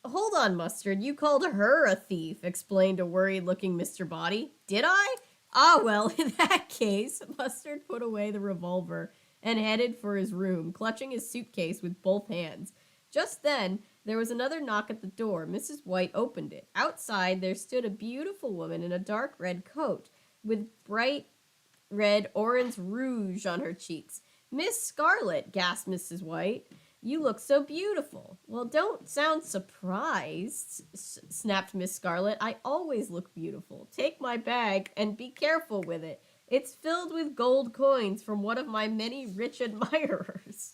Hold on, Mustard. You called her a thief, explained a worried-looking Mr. Body. Did I? Ah, well, in that case, Mustard put away the revolver and headed for his room, clutching his suitcase with both hands. Just then, there was another knock at the door. Mrs. White opened it. Outside, there stood a beautiful woman in a dark red coat, with bright red orange rouge on her cheeks. Miss Scarlet, gasped Mrs. White. You look so beautiful. Well, don't sound surprised, snapped Miss Scarlet. I always look beautiful. Take my bag and be careful with it. It's filled with gold coins from one of my many rich admirers.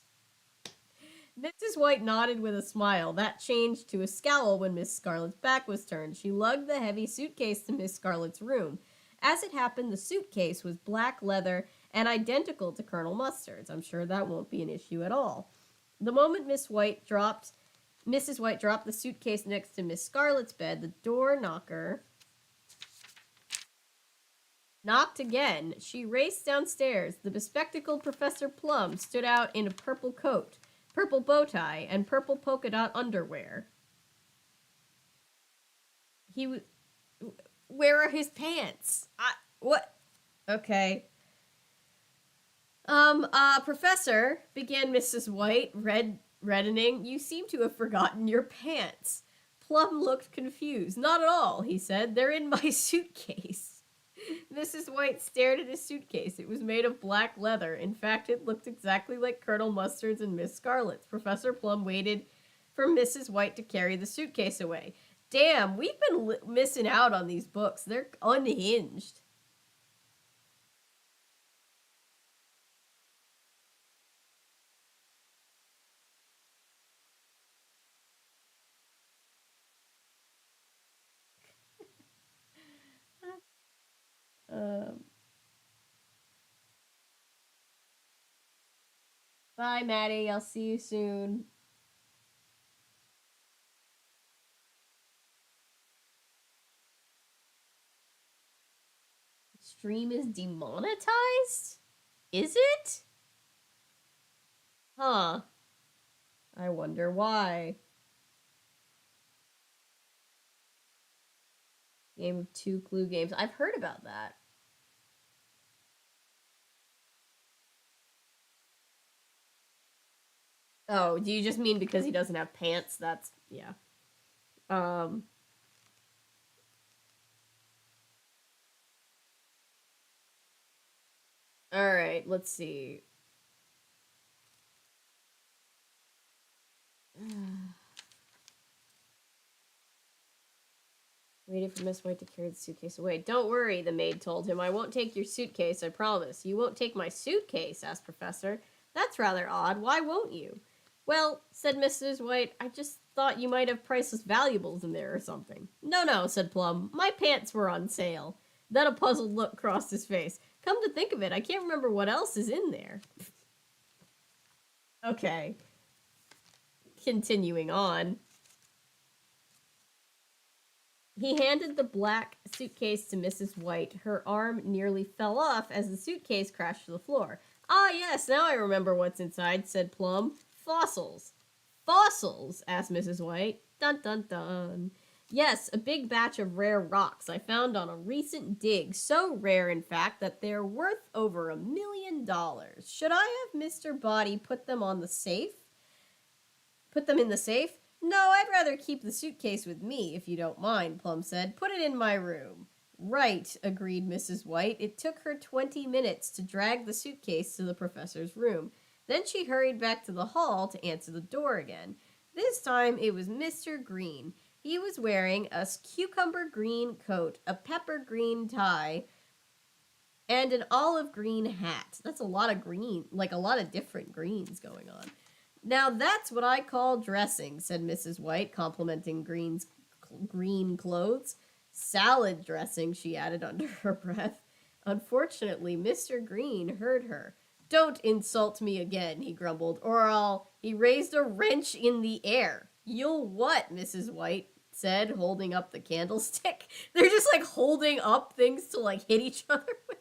Mrs. White nodded with a smile. That changed to a scowl when Miss Scarlet's back was turned. She lugged the heavy suitcase to Miss Scarlet's room. As it happened, the suitcase was black leather and identical to Colonel Mustard's. I'm sure that won't be an issue at all. The moment Mrs. White dropped the suitcase next to Miss Scarlet's bed, the door knocker knocked again. She raced downstairs. The bespectacled Professor Plum stood out in a purple coat, purple bow tie, and purple polka dot underwear. Where are his pants? What? Okay. Professor, began Mrs. White, reddening, you seem to have forgotten your pants. Plum looked confused. Not at all, he said. They're in my suitcase. Mrs. White stared at his suitcase. It was made of black leather. In fact, it looked exactly like Colonel Mustard's and Miss Scarlet's. Professor Plum waited for Mrs. White to carry the suitcase away. Damn, we've been missing out on these books. They're unhinged. Bye, Maddie. I'll see you soon. Stream is demonetized? Is it? Huh. I wonder why. Game of two clue games. I've heard about that. Oh, do you just mean because he doesn't have pants? That's, yeah. Um, alright, let's see. Waited for Miss White to carry the suitcase away. Don't worry, the maid told him. I won't take your suitcase, I promise. You won't take my suitcase? Asked Professor. That's rather odd. Why won't you? Well, said Mrs. White, I just thought you might have priceless valuables in there or something. No, no, said Plum. My pants were on sale. Then a puzzled look crossed his face. Come to think of it, I can't remember what else is in there. Okay. Continuing on. He handed the black suitcase to Mrs. White. Her arm nearly fell off as the suitcase crashed to the floor. Ah, yes, now I remember what's inside, said Plum. Fossils. Fossils? Asked Mrs. White. Dun dun dun. Yes, a big batch of rare rocks I found on a recent dig. So rare, in fact, that they're worth over $1 million. Should I have Mr. Body put them on the safe? Put them in the safe? No, I'd rather keep the suitcase with me, if you don't mind, Plum said. Put it in my room. Right, agreed Mrs. White. It took her 20 minutes to drag the suitcase to the professor's room. Then she hurried back to the hall to answer the door again. This time it was Mr. Green. He was wearing a cucumber green coat, a pepper green tie, and an olive green hat. That's a lot of green, like a lot of different greens going on. Now that's what I call dressing, said Mrs. White, complimenting Green's green clothes. Salad dressing, she added under her breath. Unfortunately, Mr. Green heard her. Don't insult me again, he grumbled, or I'll... He raised a wrench in the air. You'll what, Mrs. White said, holding up the candlestick. They're just, like, holding up things to, like, hit each other with.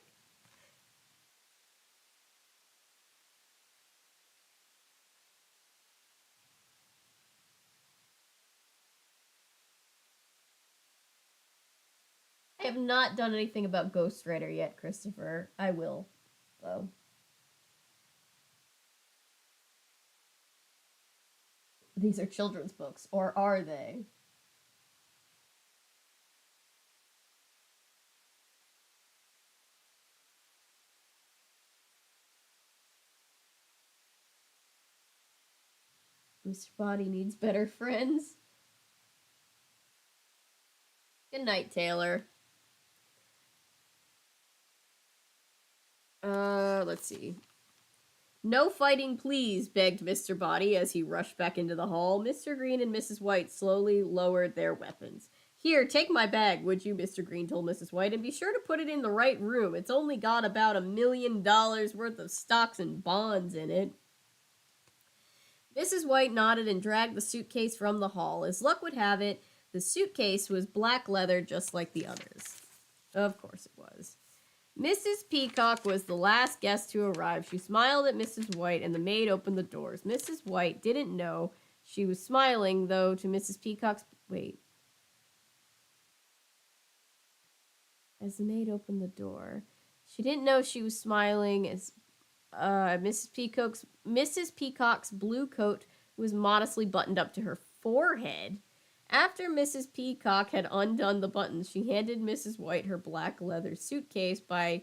I have not done anything about Ghost Rider yet, Christopher. I will, though. These are children's books, or are they? Mr. Body needs better friends. Good night, Taylor. Let's see. No fighting, please, begged Mr. Body as he rushed back into the hall. Mr. Green and Mrs. White slowly lowered their weapons. Here, take my bag, would you, Mr. Green told Mrs. White, and be sure to put it in the right room. It's only got about $1 million worth of stocks and bonds in it. Mrs. White nodded and dragged the suitcase from the hall. As luck would have it, the suitcase was black leather just like the others. Of course it was. Mrs. Peacock was the last guest to arrive. She smiled at Mrs. White, and the maid opened the doors. Mrs. White didn't know she was smiling, though, to Mrs. Peacock's... Wait. As the maid opened the door, she didn't know she was smiling as Mrs. Peacock's blue coat was modestly buttoned up to her forehead. After Mrs. Peacock had undone the buttons, she handed Mrs. White her black leather suitcase. By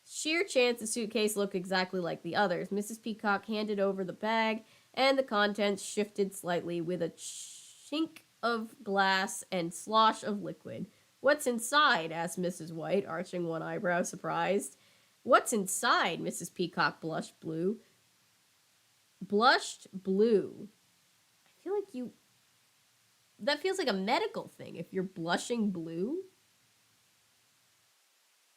sheer chance, the suitcase looked exactly like the others. Mrs. Peacock handed over the bag, and the contents shifted slightly with a chink of glass and slosh of liquid. What's inside? Asked Mrs. White, arching one eyebrow, surprised. What's inside? Mrs. Peacock blushed blue. Blushed blue. I feel like you... That feels like a medical thing, if you're blushing blue.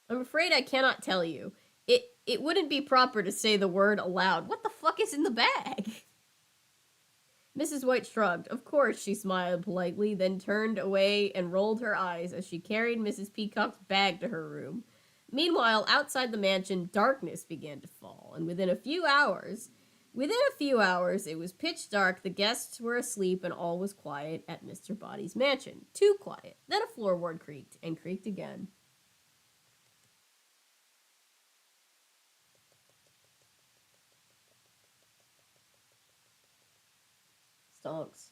I'm afraid I cannot tell you. It wouldn't be proper to say the word aloud. What the fuck is in the bag? Mrs. White shrugged. Of course, she smiled politely, then turned away and rolled her eyes as she carried Mrs. Peacock's bag to her room. Meanwhile, outside the mansion, darkness began to fall, and within a few hours, Within a few hours, it was pitch dark, the guests were asleep, and all was quiet at Mr. Body's mansion. Too quiet. Then a floorboard creaked, and creaked again. Stonks.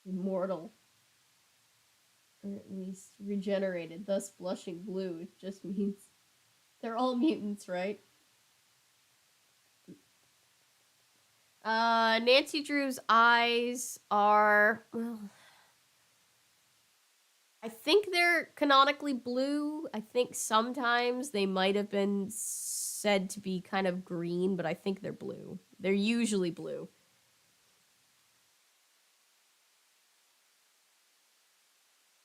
Immortal. Or at least regenerated, thus blushing blue. It just means they're all mutants, right? Nancy Drew's eyes are, well, I think they're canonically blue. I think sometimes they might have been said to be kind of green, but I think they're blue. They're usually blue.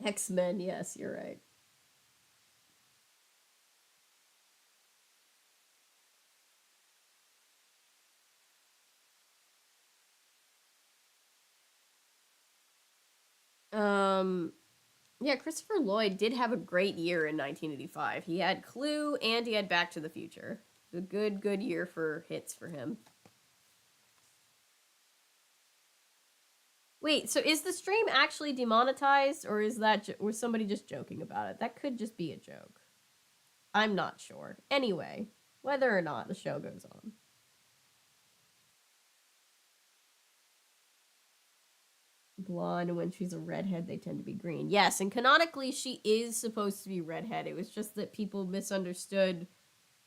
X-Men, yes, you're right. Um, yeah, Christopher Lloyd did have a great year in 1985. He had Clue and he had Back to the Future. A good year for hits for him. Wait, so is the stream actually demonetized, or is that was somebody just joking about it? That could just be a joke. I'm not sure. Anyway, whether or not the show goes on. Blonde, and when she's a redhead, they tend to be green. Yes, and canonically, she is supposed to be redhead. It was just that people misunderstood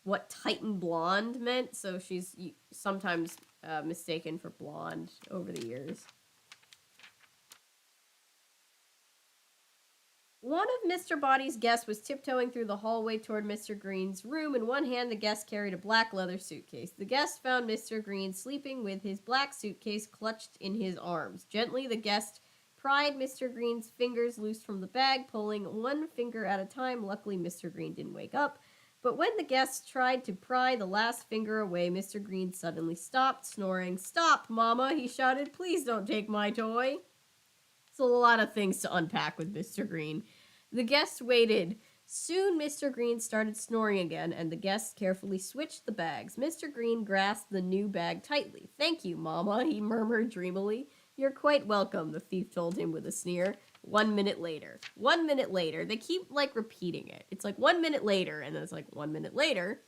what Titan blonde meant, so she's sometimes mistaken for blonde over the years. One of Mr. Body's guests was tiptoeing through the hallway toward Mr. Green's room. In one hand, the guest carried a black leather suitcase. The guest found Mr. Green sleeping with his black suitcase clutched in his arms. Gently, the guest pried Mr. Green's fingers loose from the bag, pulling one finger at a time. Luckily, Mr. Green didn't wake up. But when the guest tried to pry the last finger away, Mr. Green suddenly stopped, snoring. "Stop, Mama," he shouted. "Please don't take my toy." So a lot of things to unpack with Mr. Green. The guests waited. Soon Mr. Green started snoring again, and the guests carefully switched the bags. Mr. Green grasped the new bag tightly. "Thank you, Mama," he murmured dreamily. "You're quite welcome," the thief told him with a sneer. 1 minute later. 1 minute later. They keep, repeating it. It's 1 minute later, and then it's 1 minute later.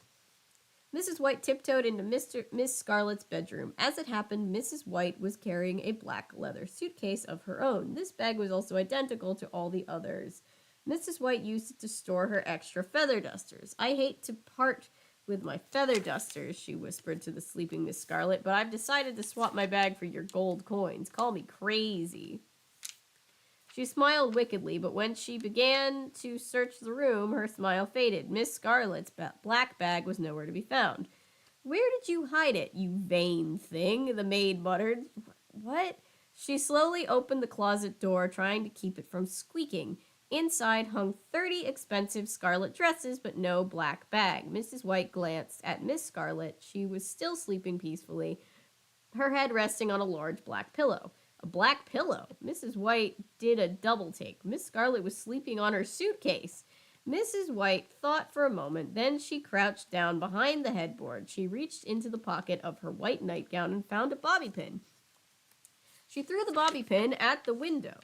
Mrs. White tiptoed into Miss Scarlet's bedroom. As it happened, Mrs. White was carrying a black leather suitcase of her own. This bag was also identical to all the others. Mrs. White used it to store her extra feather dusters. "I hate to part with my feather dusters," she whispered to the sleeping Miss Scarlet, "but I've decided to swap my bag for your gold coins. Call me crazy." She smiled wickedly, but when she began to search the room, her smile faded. Miss Scarlet's black bag was nowhere to be found. "Where did you hide it, you vain thing?" the maid muttered. "What?" She slowly opened the closet door, trying to keep it from squeaking. Inside hung 30 expensive scarlet dresses, but no black bag. Mrs. White glanced at Miss Scarlet. She was still sleeping peacefully, her head resting on a large black pillow. A black pillow? Mrs. White did a double take. Miss Scarlet was sleeping on her suitcase. Mrs. White thought for a moment, then she crouched down behind the headboard. She reached into the pocket of her white nightgown and found a bobby pin. She threw the bobby pin at the window.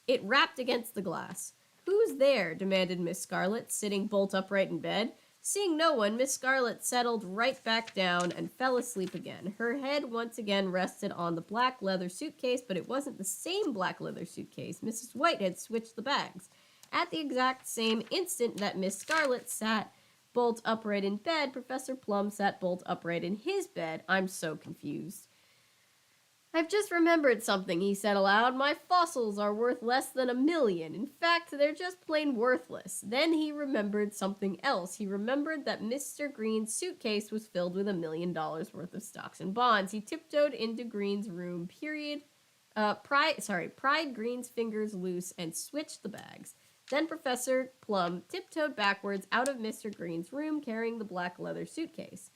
It rapped against the glass. "Who's there?" demanded Miss Scarlet, sitting bolt upright in bed. Seeing no one, Miss Scarlet settled right back down and fell asleep again. Her head once again rested on the black leather suitcase, but it wasn't the same black leather suitcase. Mrs. White had switched the bags. At the exact same instant that Miss Scarlet sat bolt upright in bed, Professor Plum sat bolt upright in his bed. "I'm so confused." "I've just remembered something," he said aloud. "My fossils are worth less than $1,000,000. In fact, they're just plain worthless." Then he remembered something else. He remembered that Mr. Green's suitcase was filled with $1,000,000 worth of stocks and bonds. He tiptoed into Green's room, pried Green's fingers loose and switched the bags. Then Professor Plum tiptoed backwards out of Mr. Green's room, carrying the black leather suitcase.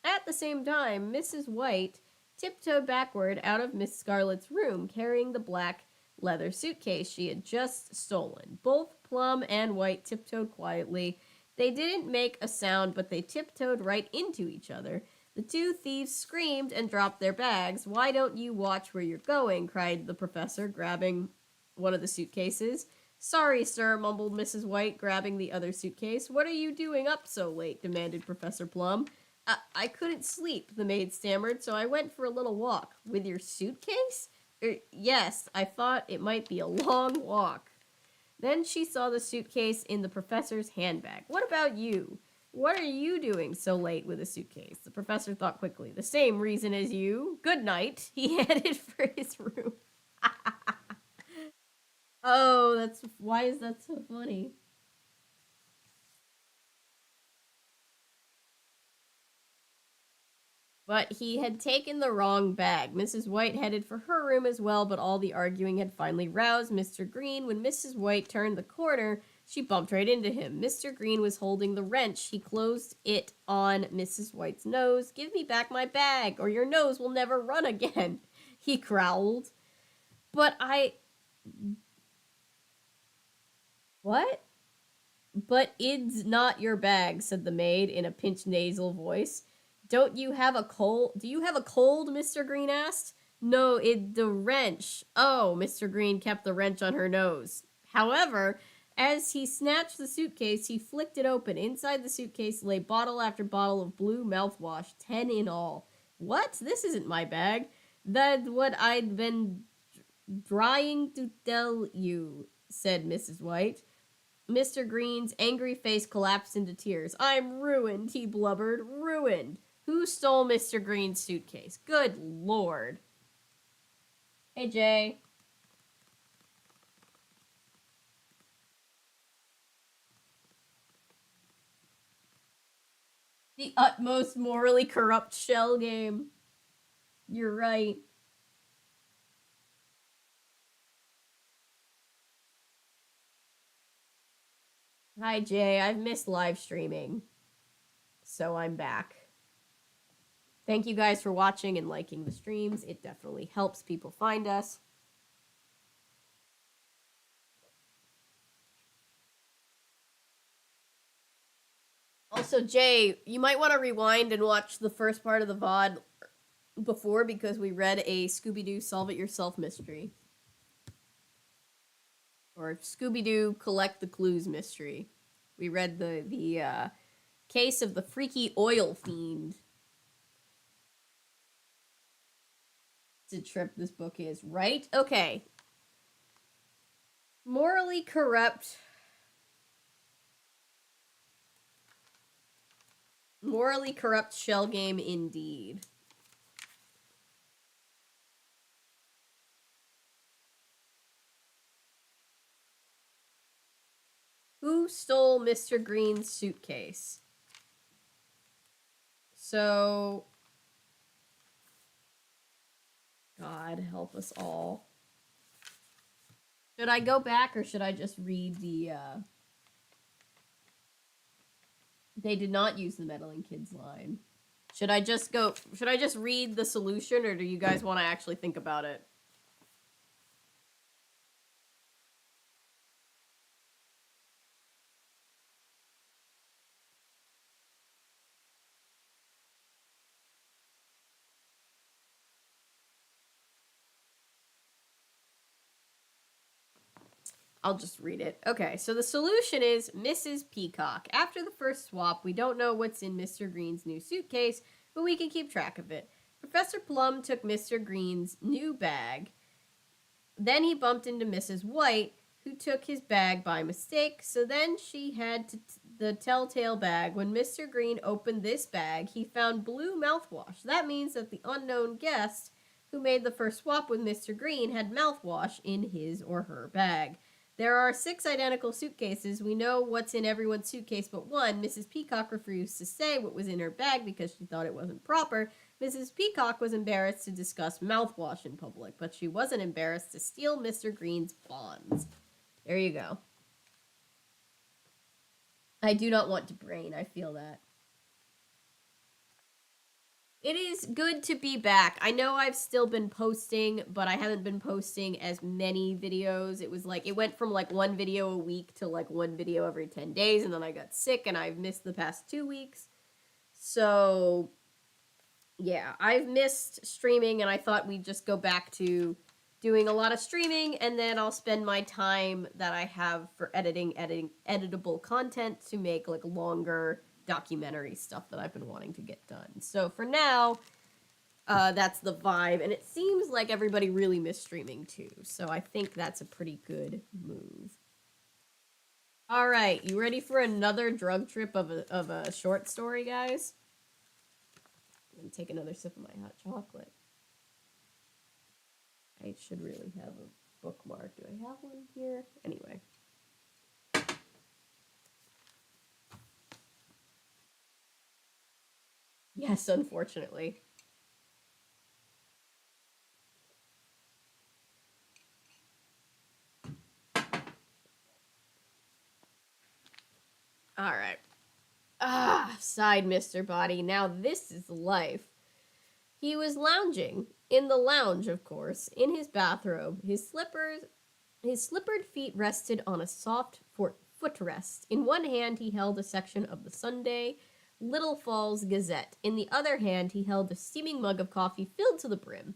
At the same time, Mrs. White tiptoed backward out of Miss Scarlet's room, carrying the black leather suitcase she had just stolen. Both Plum and White tiptoed quietly. They didn't make a sound, but they tiptoed right into each other. The two thieves screamed and dropped their bags. "Why don't you watch where you're going?" cried the professor, grabbing one of the suitcases. "Sorry, sir," mumbled Mrs. White, grabbing the other suitcase. "What are you doing up so late?" demanded Professor Plum. I couldn't sleep," the maid stammered, "so I went for a little walk." "With your suitcase?" Yes, I thought it might be a long walk." Then she saw the suitcase in the professor's handbag. "What about you? What are you doing so late with a suitcase?" The professor thought quickly. "The same reason as you. Good night." He headed for his room. Oh, why is that so funny? But he had taken the wrong bag. Mrs. White headed for her room as well, but all the arguing had finally roused Mr. Green. When Mrs. White turned the corner, she bumped right into him. Mr. Green was holding the wrench. He closed it on Mrs. White's nose. "Give me back my bag, or your nose will never run again," he growled. But What? "But id's not your bag," said the maid in a pinched nasal voice. "Don't you have a cold? Do you have a cold?" Mr. Green asked. "No, it the wrench." Oh, Mr. Green kept the wrench on her nose. However, as he snatched the suitcase, he flicked it open. Inside the suitcase lay bottle after bottle of blue mouthwash, 10 in all. "What? This isn't my bag." "That's what I'd been trying to tell you," said Mrs. White. Mr. Green's angry face collapsed into tears. "I'm ruined," he blubbered. "Ruined. Who stole Mr. Green's suitcase? Good Lord." Hey, Jay. The utmost morally corrupt shell game. You're right. Hi, Jay. I've missed live streaming, so I'm back. Thank you guys for watching and liking the streams. It definitely helps people find us. Also, Jay, you might want to rewind and watch the first part of the VOD before, because we read a Scooby-Doo Solve It Yourself mystery. Or Scooby-Doo Collect the Clues mystery. We read the case of the freaky oil fiend. It's a trip this book is, right? Okay. Morally corrupt. Morally corrupt shell game indeed. Who stole Mr. Green's suitcase? So, God help us all. Should I go back, or should I just read the, They did not use the meddling kids line. Should I just read the solution, or do you guys want to actually think about it? I'll just read it. Okay, so the solution is Mrs. Peacock. After the first swap, we don't know what's in Mr. Green's new suitcase, but we can keep track of it. Professor Plum took Mr. Green's new bag. Then he bumped into Mrs. White, who took his bag by mistake, so then she had the telltale bag. When Mr. Green opened this bag, he found blue mouthwash. That means that the unknown guest who made the first swap with Mr. Green had mouthwash in his or her bag. There are 6 identical suitcases. We know what's in everyone's suitcase but one. Mrs. Peacock refused to say what was in her bag because she thought it wasn't proper. Mrs. Peacock was embarrassed to discuss mouthwash in public, but she wasn't embarrassed to steal Mr. Green's bonds. There you go. I do not want to brain. I feel that. It is good to be back. I know I've still been posting, but I haven't been posting as many videos. It was like, it went from like one video a week to like one video every 10 days, and then I got sick and I've missed the past 2 weeks. So, yeah, I've missed streaming, and I thought we'd just go back to doing a lot of streaming, and then I'll spend my time that I have for editing editable content to make like longer documentary stuff that I've been wanting to get done. So for now, that's the vibe, and it seems like everybody really missed streaming too. So I think that's a pretty good move. All right, you ready for another drug trip of a short story, guys? I'm gonna take another sip of my hot chocolate. I should really have a bookmark. Do I have one here? Anyway. Yes, unfortunately. Alright. Sighed Mr. Body. Now this is life. He was lounging, in the lounge, of course, in his bathrobe. His slippered feet rested on a soft footrest. In one hand, he held a section of the Sunday Little Falls Gazette. In the other hand, he held a steaming mug of coffee filled to the brim.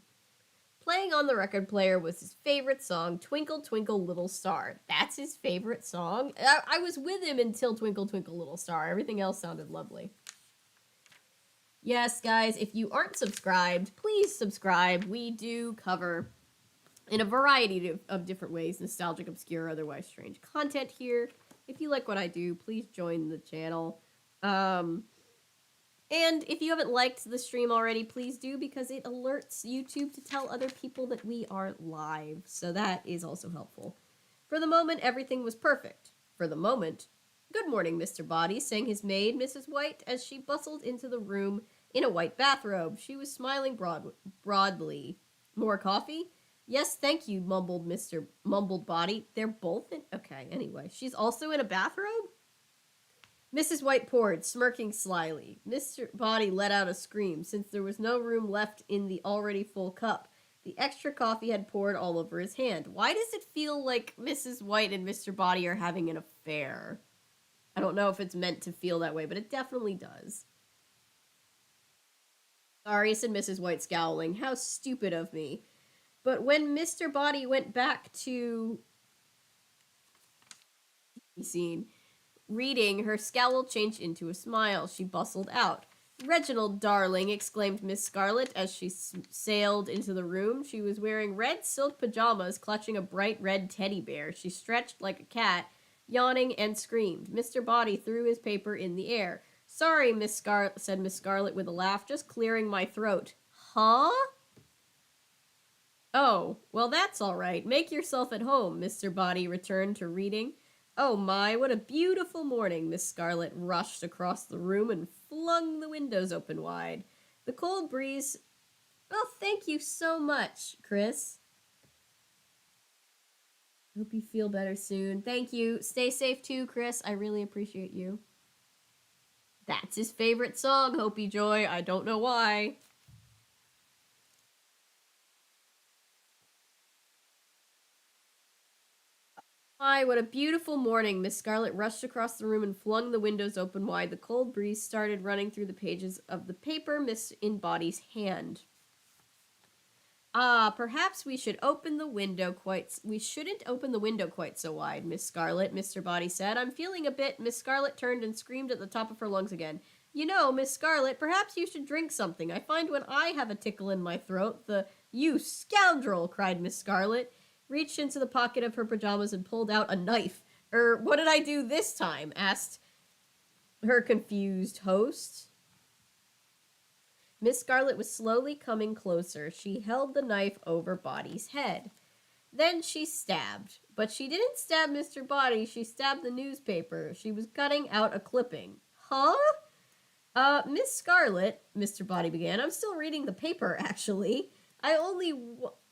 Playing on the record player was his favorite song, Twinkle, Twinkle, Little Star. That's his favorite song? I was with him until Twinkle, Twinkle, Little Star. Everything else sounded lovely. Yes, guys, if you aren't subscribed, please subscribe. We do cover, in a variety of different ways, nostalgic, obscure, otherwise strange content here. If you like what I do, please join the channel. And if you haven't liked the stream already, please do, because it alerts YouTube to tell other people that we are live. So that is also helpful. For the moment, everything was perfect. For the moment. Good morning, Mr. Body, sang his maid, Mrs. White, as she bustled into the room in a white bathrobe. She was smiling broadly. More coffee? Yes, thank you, mumbled Body. They're both in... Okay, anyway. She's also in a bathrobe? Mrs. White poured, smirking slyly. Mr. Body let out a scream, since there was no room left in the already full cup. The extra coffee had poured all over his hand. Why does it feel like Mrs. White and Mr. Body are having an affair? I don't know if it's meant to feel that way, but it definitely does. Sorry, said Mrs. White, scowling. How stupid of me. But when Mr. Body went back to... scene... Reading, her scowl changed into a smile. She bustled out. Reginald, darling, exclaimed Miss Scarlet as she sailed into the room. She was wearing red silk pajamas, clutching a bright red teddy bear. She stretched like a cat, yawning, and screamed. Mr. Body threw his paper in the air. Sorry, said Miss Scarlet with a laugh, just clearing my throat. Huh? Oh, well, that's all right. Make yourself at home, Mr. Body returned to reading. Oh my, what a beautiful morning. Miss Scarlet rushed across the room and flung the windows open wide. The cold breeze... Oh, thank you so much, Chris. Hope you feel better soon. Thank you. Stay safe too, Chris. I really appreciate you. That's his favorite song, Hopi Joy. I don't know why. My, what a beautiful morning. Miss Scarlet rushed across the room and flung the windows open wide. The cold breeze started running through the pages of the paper Miss in Body's hand. Perhaps we shouldn't open the window quite so wide, Miss Scarlet, Mr. Body said. I'm feeling a bit... Miss Scarlet turned and screamed at the top of her lungs again. You know, Miss Scarlet, perhaps you should drink something. I find when I have a tickle in my throat, You scoundrel, cried Miss Scarlet, reached into the pocket of her pajamas and pulled out a knife. What did I do this time? Asked her confused host. Miss Scarlet was slowly coming closer. She held the knife over Body's head. Then she stabbed. But she didn't stab Mr. Body, she stabbed the newspaper. She was cutting out a clipping. Huh? Miss Scarlet, Mr. Body began. I'm still reading the paper, actually. I only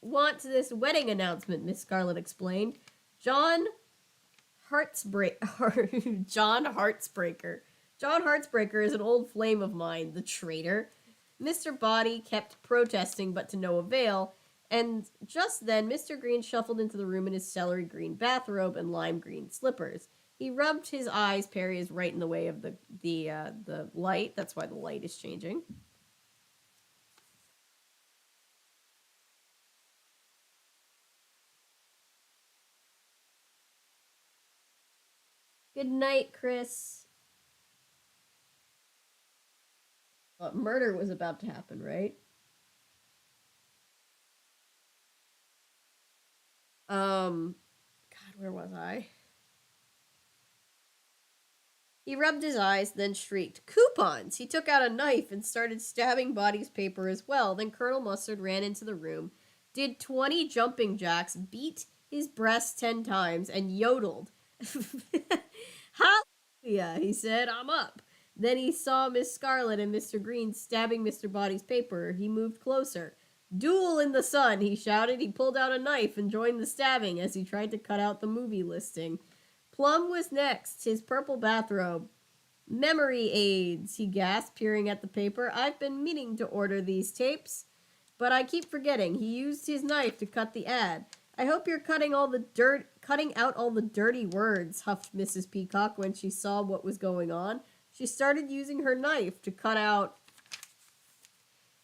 want this wedding announcement, Miss Scarlet explained. John Heartsbreaker is an old flame of mine, the traitor. Mr. Body kept protesting, but to no avail, and just then Mr. Green shuffled into the room in his celery green bathrobe and lime green slippers. He rubbed his eyes. Perry is right in the way of the light. That's why the light is changing. Good night, Chris. Murder was about to happen, right? God, where was I? He rubbed his eyes, then shrieked, "Coupons!" He took out a knife and started stabbing Body's paper as well. Then Colonel Mustard ran into the room, did 20 jumping jacks, beat his breast 10 times, and yodeled. "Hallelujah," he said, "I'm up." Then he saw Miss Scarlet and Mr. Green stabbing Mr. Body's paper. He moved closer. "Duel in the sun," he shouted. He pulled out a knife and joined the stabbing as he tried to cut out the movie listing. Plum was next, his purple bathrobe. "Memory aids," he gasped, peering at the paper. "I've been meaning to order these tapes, but I keep forgetting." He used his knife to cut the ad. "I hope you're cutting out all the dirty words," huffed Mrs. Peacock when she saw what was going on. She started using her knife to cut out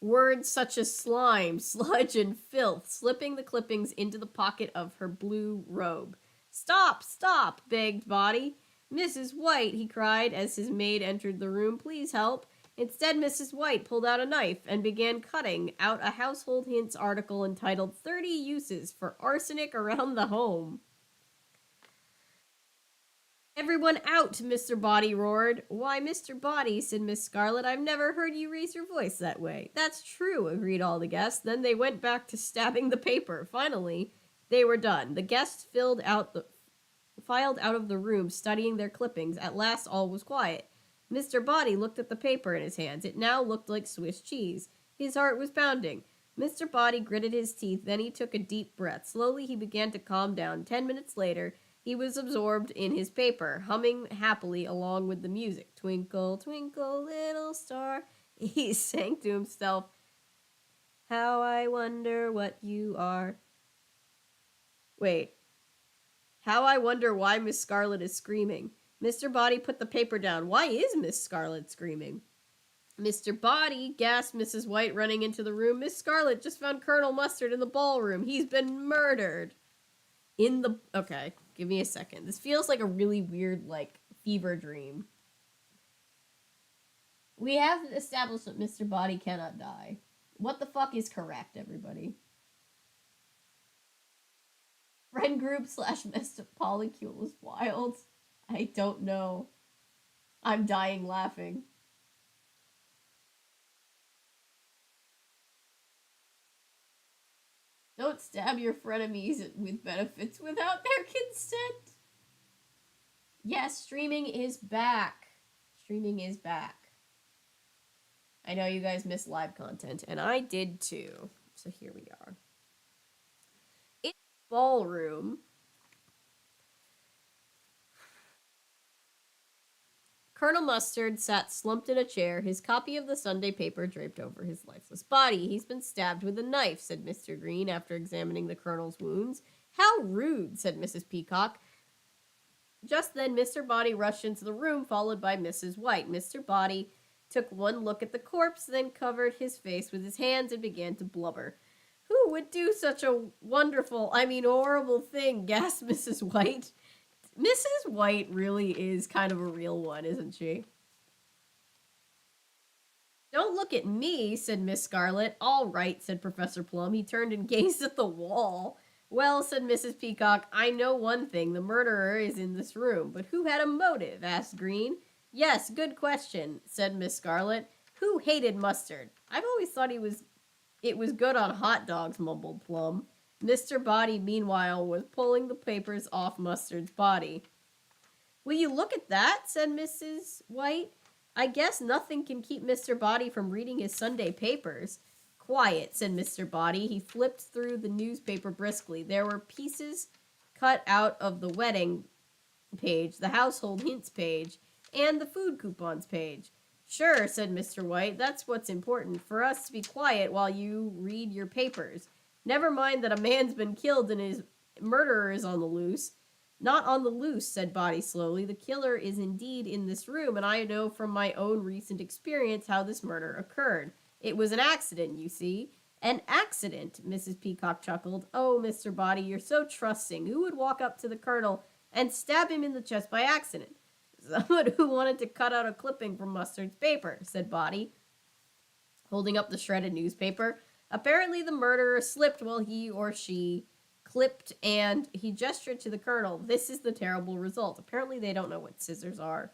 words such as slime, sludge, and filth, slipping the clippings into the pocket of her blue robe. "Stop, stop," begged Body. "Mrs. White," he cried as his maid entered the room, "please help." Instead, Mrs. White pulled out a knife and began cutting out a Household Hints article entitled 30 Uses for Arsenic Around the Home. "Everyone out," Mr. Body roared. "Why, Mr. Body," said Miss Scarlet, "I've never heard you raise your voice that way." "That's true," agreed all the guests. Then they went back to stabbing the paper. Finally, they were done. The guests filed out of the room, studying their clippings. At last, all was quiet. Mr. Body looked at the paper in his hands. It now looked like Swiss cheese. His heart was pounding. Mr. Body gritted his teeth. Then he took a deep breath. Slowly, he began to calm down. 10 minutes later, he was absorbed in his paper, humming happily along with the music. "Twinkle, twinkle, little star," he sang to himself. "How I wonder what you are." Wait. "How I wonder why Miss Scarlet is screaming." Mr. Body put the paper down. "Why is Miss Scarlet screaming?" "Mr. Body," gasped Mrs. White, running into the room. "Miss Scarlet just found Colonel Mustard in the ballroom. He's been murdered." Okay, give me a second. This feels like a really weird, fever dream. We have established that Mr. Body cannot die. What the fuck is correct, everybody? Friend group / messed up polycule is wild. I don't know. I'm dying laughing. Don't stab your frenemies with benefits without their consent. Yes, streaming is back. Streaming is back. I know you guys miss live content, and I did too. So here we are. In the ballroom, Colonel Mustard sat slumped in a chair, his copy of the Sunday paper draped over his lifeless body. "He's been stabbed with a knife," said Mr. Green after examining the Colonel's wounds. "How rude," said Mrs. Peacock. Just then, Mr. Body rushed into the room, followed by Mrs. White. Mr. Body took one look at the corpse, then covered his face with his hands and began to blubber. "Who would do such a horrible thing?" gasped Mrs. White. Mrs. White really is kind of a real one, isn't she? "Don't look at me," said Miss Scarlet. "All right," said Professor Plum. He turned and gazed at the wall. "Well," said Mrs. Peacock, "I know one thing. The murderer is in this room. But who had a motive?" asked Green. "Yes, good question," said Miss Scarlet. "Who hated mustard?" "I've always thought it was good on hot dogs," mumbled Plum. Mr. Body, meanwhile, was pulling the papers off Mustard's body. "Will you look at that?" said Mrs. White. "I guess nothing can keep Mr. Body from reading his Sunday papers." "Quiet," said Mr. Body. He flipped through the newspaper briskly. There were pieces cut out of the wedding page, the Household Hints page, and the food coupons page. Sure, said Mr. White. That's what's important. For us to be quiet while you read your papers. Never mind that a man's been killed and his murderer is on the loose. Not on the loose, said Body slowly. The killer is indeed in this room, and I know from my own recent experience how this murder occurred. It was an accident, you see. An accident, Mrs. Peacock chuckled. Oh, Mr. Body, you're so trusting. Who would walk up to the colonel and stab him in the chest by accident? Someone who wanted to cut out a clipping from Mustard's paper, said Body, holding up the shredded newspaper. Apparently the murderer slipped while he or she clipped, and he gestured to the colonel. This is the terrible result. Apparently they don't know what scissors are.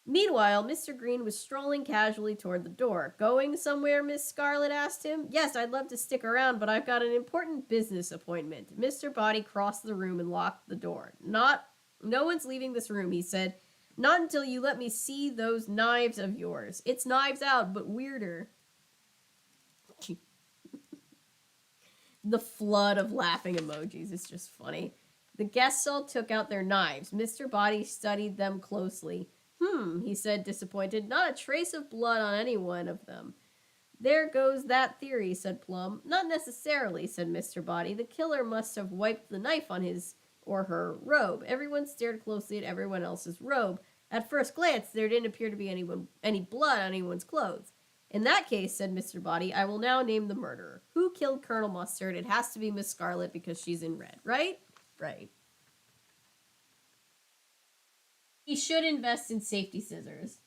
Meanwhile, Mr. Green was strolling casually toward the door. Going somewhere, Miss Scarlet asked him. Yes, I'd love to stick around, but I've got an important business appointment. Mr. Body crossed the room and locked the door. No one's leaving this room, he said. Not until you let me see those knives of yours. It's Knives Out, but weirder. The flood of laughing emojis is just funny. The guests all took out their knives. Mr. Body studied them closely. He said, disappointed. Not a trace of blood on any one of them. There goes that theory, said Plum. Not necessarily, said Mr. Body. The killer must have wiped the knife on his or her robe. Everyone stared closely at everyone else's robe. At first glance, there didn't appear to be any blood on anyone's clothes. In that case, said Mr. Body, I will now name the murderer. Who killed Colonel Mustard? It has to be Miss Scarlet because she's in red, right? Right. He should invest in safety scissors.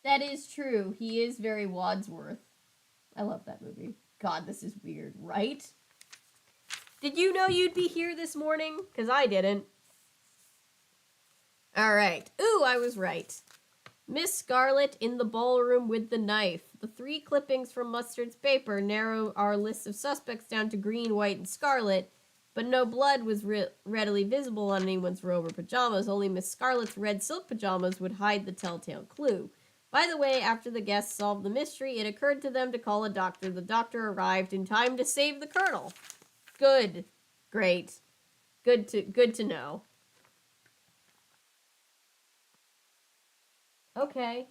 That is true. He is very Wadsworth. I love that movie. God, this is weird, right? Did you know you'd be here this morning? Because I didn't. Alright. Ooh, I was right. Miss Scarlet in the ballroom with the knife. The 3 clippings from Mustard's paper narrow our list of suspects down to green, white, and scarlet, but no blood was readily visible on anyone's robe or pajamas. Only Miss Scarlet's red silk pajamas would hide the telltale clue. By the way, after the guests solved the mystery, it occurred to them to call a doctor. The doctor arrived in time to save the colonel. Good. Great. Good to know. Okay.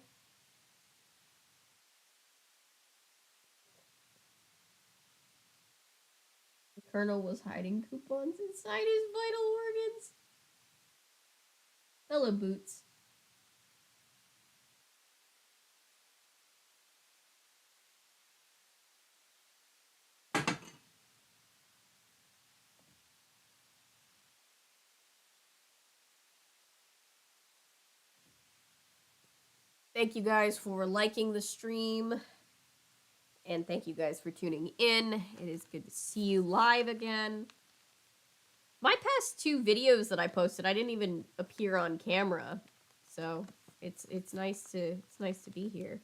The colonel was hiding coupons inside his vital organs. Hello, Boots. Thank you guys for liking the stream. And thank you guys for tuning in. It is good to see you live again. My past 2 videos that I posted, I didn't even appear on camera. So it's nice to be here.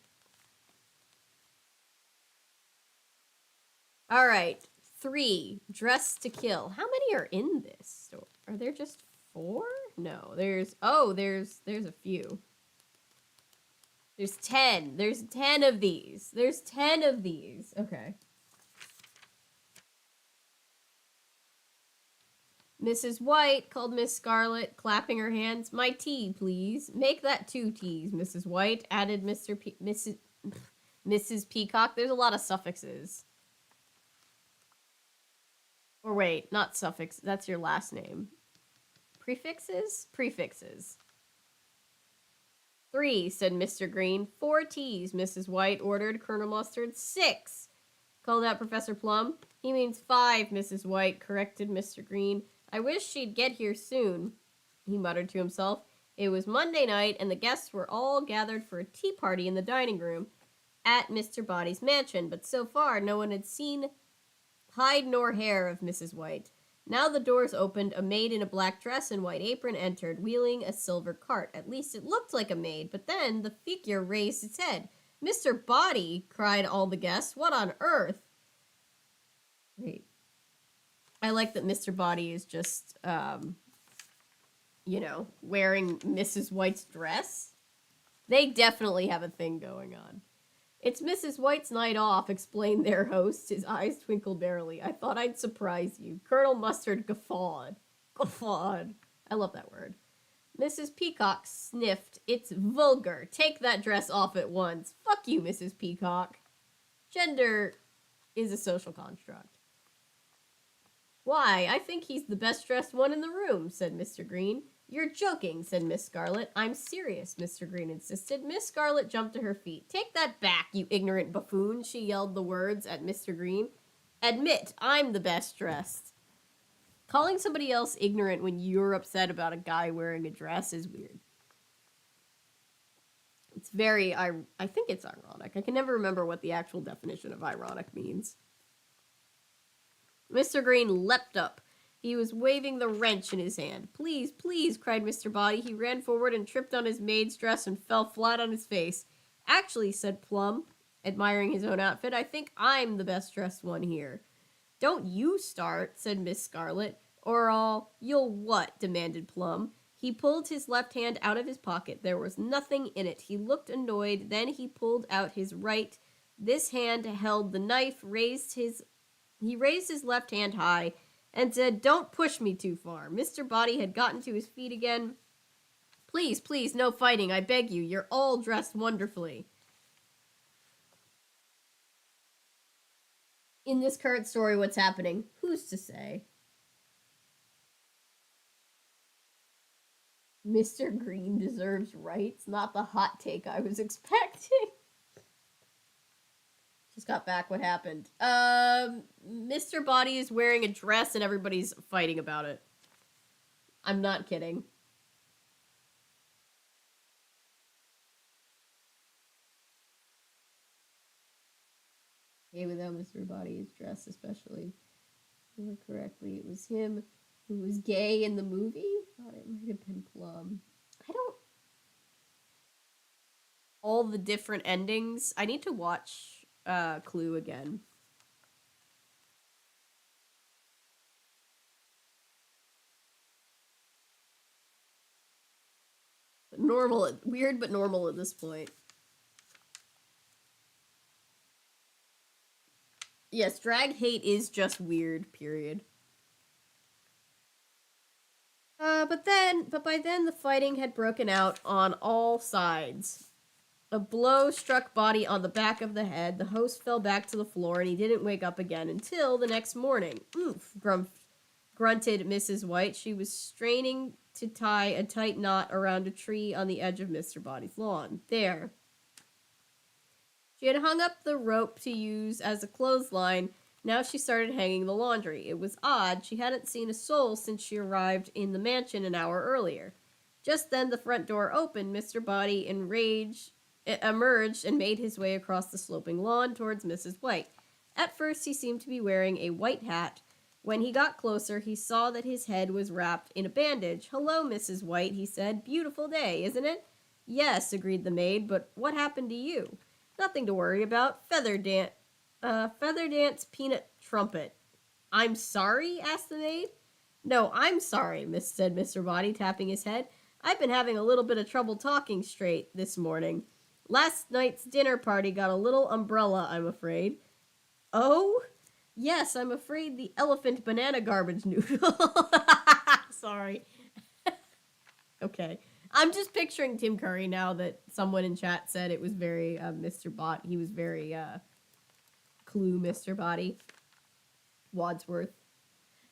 All right. 3, Dress to Kill. How many are in this store? Are there just 4? No, there's a few. There's 10. There's 10 of these. There's 10 of these. Okay. Mrs. White, called Miss Scarlet, clapping her hands. My tea, please. Make that 2 teas, Mrs. White, added Mrs. Peacock. There's a lot of suffixes. Or wait, not suffix. That's your last name. Prefixes? Prefixes. 3, said Mr. Green. 4 teas, Mrs. White ordered. Colonel Mustard. 6, called out Professor Plum. He means 5, Mrs. White, corrected Mr. Green. I wish she'd get here soon, he muttered to himself. It was Monday night, and the guests were all gathered for a tea party in the dining room at Mr. Body's mansion, but so far no one had seen hide nor hair of Mrs. White. Now the doors opened. A maid in a black dress and white apron entered, wheeling a silver cart. At least it looked like a maid, but then the figure raised its head. Mr. Body, cried all the guests. What on earth? Wait. I like that Mr. Body is just, wearing Mrs. White's dress. They definitely have a thing going on. It's Mrs. White's night off, explained their host. His eyes twinkled merrily. I thought I'd surprise you. Colonel Mustard guffawed. Guffawed. I love that word. Mrs. Peacock sniffed. It's vulgar. Take that dress off at once. Fuck you, Mrs. Peacock. Gender is a social construct. Why, I think he's the best dressed one in the room, said Mr. Green. You're joking, said Miss Scarlet. I'm serious, Mr. Green insisted. Miss Scarlet jumped to her feet. Take that back, you ignorant buffoon, she yelled the words at Mr. Green. Admit, I'm the best dressed. Calling somebody else ignorant when you're upset about a guy wearing a dress is weird. It's very, I think it's ironic. I can never remember what the actual definition of ironic means. Mr. Green leapt up. He was waving the wrench in his hand. Please, please, cried Mr. Body. He ran forward and tripped on his maid's dress and fell flat on his face. Actually, said Plum, admiring his own outfit, I think I'm the best dressed one here. Don't you start, said Miss Scarlet, or you'll what? Demanded Plum. He pulled his left hand out of his pocket. There was nothing in it. He looked annoyed. Then he pulled out his right. This hand held the knife, He raised his left hand high and said, Don't push me too far. Mr. Body had gotten to his feet again. Please, please, no fighting, I beg you. You're all dressed wonderfully. In this current story, what's happening? Who's to say? Mr. Green deserves rights, not the hot take I was expecting. Just got back. What happened? Mr. Body is wearing a dress and everybody's fighting about it. I'm not kidding. Okay, without Mr. Body's dress, especially. Correctly, it was him who was gay in the movie. Thought it might have been Plum. I don't. All the different endings. I need to watch Clue again. Normal, weird but normal at this point. Yes, drag hate is just weird, period. But by then the fighting had broken out on all sides. A blow struck Body on the back of the head. The host fell back to the floor and he didn't wake up again until the next morning. Oof, grunted Mrs. White. She was straining to tie a tight knot around a tree on the edge of Mr. Body's lawn. There. She had hung up the rope to use as a clothesline. Now she started hanging the laundry. It was odd. She hadn't seen a soul since she arrived in the mansion an hour earlier. Just then the front door opened. Mr. Body, enraged, emerged and made his way across the sloping lawn towards Mrs. White. At first he seemed to be wearing a white hat. When he got closer, he saw that his head was wrapped in a bandage. Hello, Mrs. White, he said. Beautiful day, isn't it? Yes, agreed the maid, but what happened to you? Nothing to worry about. Feather dance, peanut trumpet. I'm sorry? Asked the maid. No, I'm sorry, said Mr. Body, tapping his head. I've been having a little bit of trouble talking straight this morning. Last night's dinner party got a little umbrella, I'm afraid. Oh? Yes, I'm afraid the elephant banana garbage noodle. Sorry. Okay. I'm just picturing Tim Curry now that someone in chat said it was very Mr. Bot. He was very Clue Mr. Body. Wadsworth.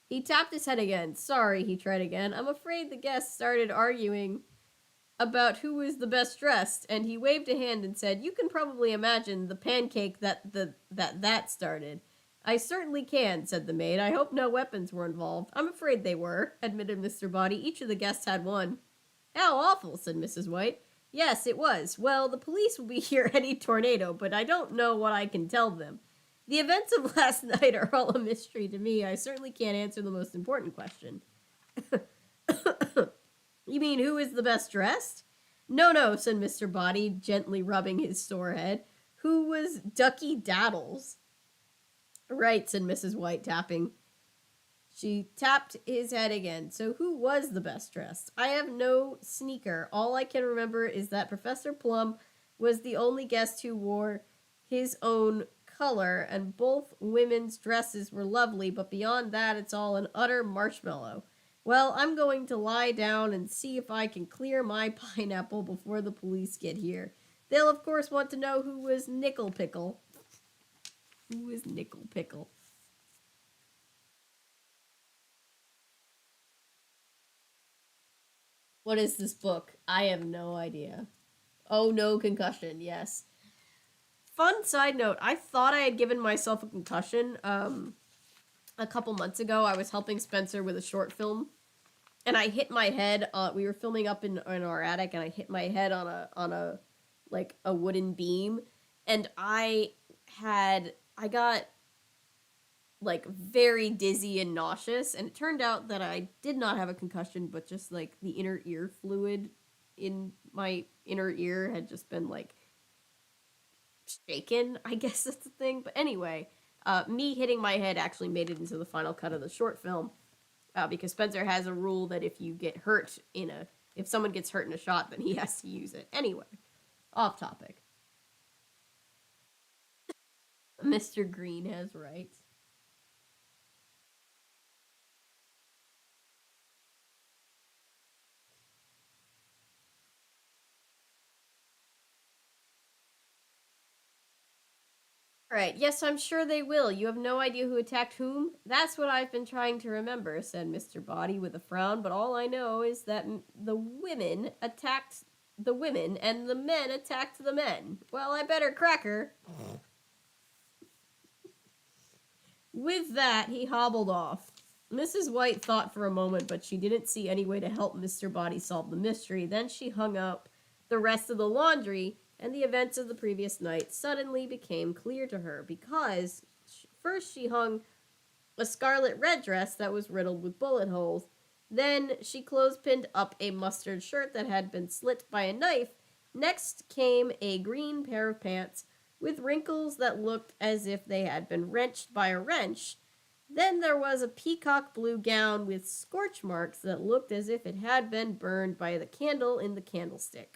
He tapped his head again. Sorry, he tried again. I'm afraid the guests started arguing about who was the best dressed, and he waved a hand and said, You can probably imagine the pancake that started. I certainly can, said the maid. I hope no weapons were involved. I'm afraid they were, admitted Mr. Body. Each of the guests had one. How awful, said Mrs. White. Yes, it was. Well, the police will be here any tornado, but I don't know what I can tell them. The events of last night are all a mystery to me. I certainly can't answer the most important question. You mean who is the best dressed? No, said Mr. Body, gently rubbing his sore head. Who was Ducky Daddles? Right, said Mrs. White, tapping. She tapped his head again. So who was the best dressed? I have no sneaker. All I can remember is that Professor Plum was the only guest who wore his own color, and both women's dresses were lovely, but beyond that, it's all an utter marshmallow. Well, I'm going to lie down and see if I can clear my pineapple before the police get here. They'll, of course, want to know who was Nickel Pickle. Who is Nickel Pickle? What is this book? I have no idea. Oh, no concussion, yes. Fun side note, I thought I had given myself a concussion a couple months ago. I was helping Spencer with a short film, and I hit my head. We were filming up in our attic, and I hit my head on a like a wooden beam, and I got like very dizzy and nauseous, and it turned out that I did not have a concussion, but just like the inner ear fluid in my inner ear had just been like shaken. I guess that's the thing. But anyway, me hitting my head actually made it into the final cut of the short film, because Spencer has a rule that if someone gets hurt in a shot, then he has to use it. Anyway, off topic. Mr. Green has rights. Right, yes, I'm sure they will. You have no idea who attacked whom? That's what I've been trying to remember, said Mr. Body with a frown, but all I know is that the women attacked the women and the men attacked the men. Well, I better crack her. With that, he hobbled off. Mrs. White thought for a moment, but she didn't see any way to help Mr. Body solve the mystery. Then she hung up the rest of the laundry, and the events of the previous night suddenly became clear to her because first she hung a scarlet red dress that was riddled with bullet holes. Then she clothespinned up a mustard shirt that had been slit by a knife. Next came a green pair of pants with wrinkles that looked as if they had been wrenched by a wrench. Then there was a peacock blue gown with scorch marks that looked as if it had been burned by the candle in the candlestick.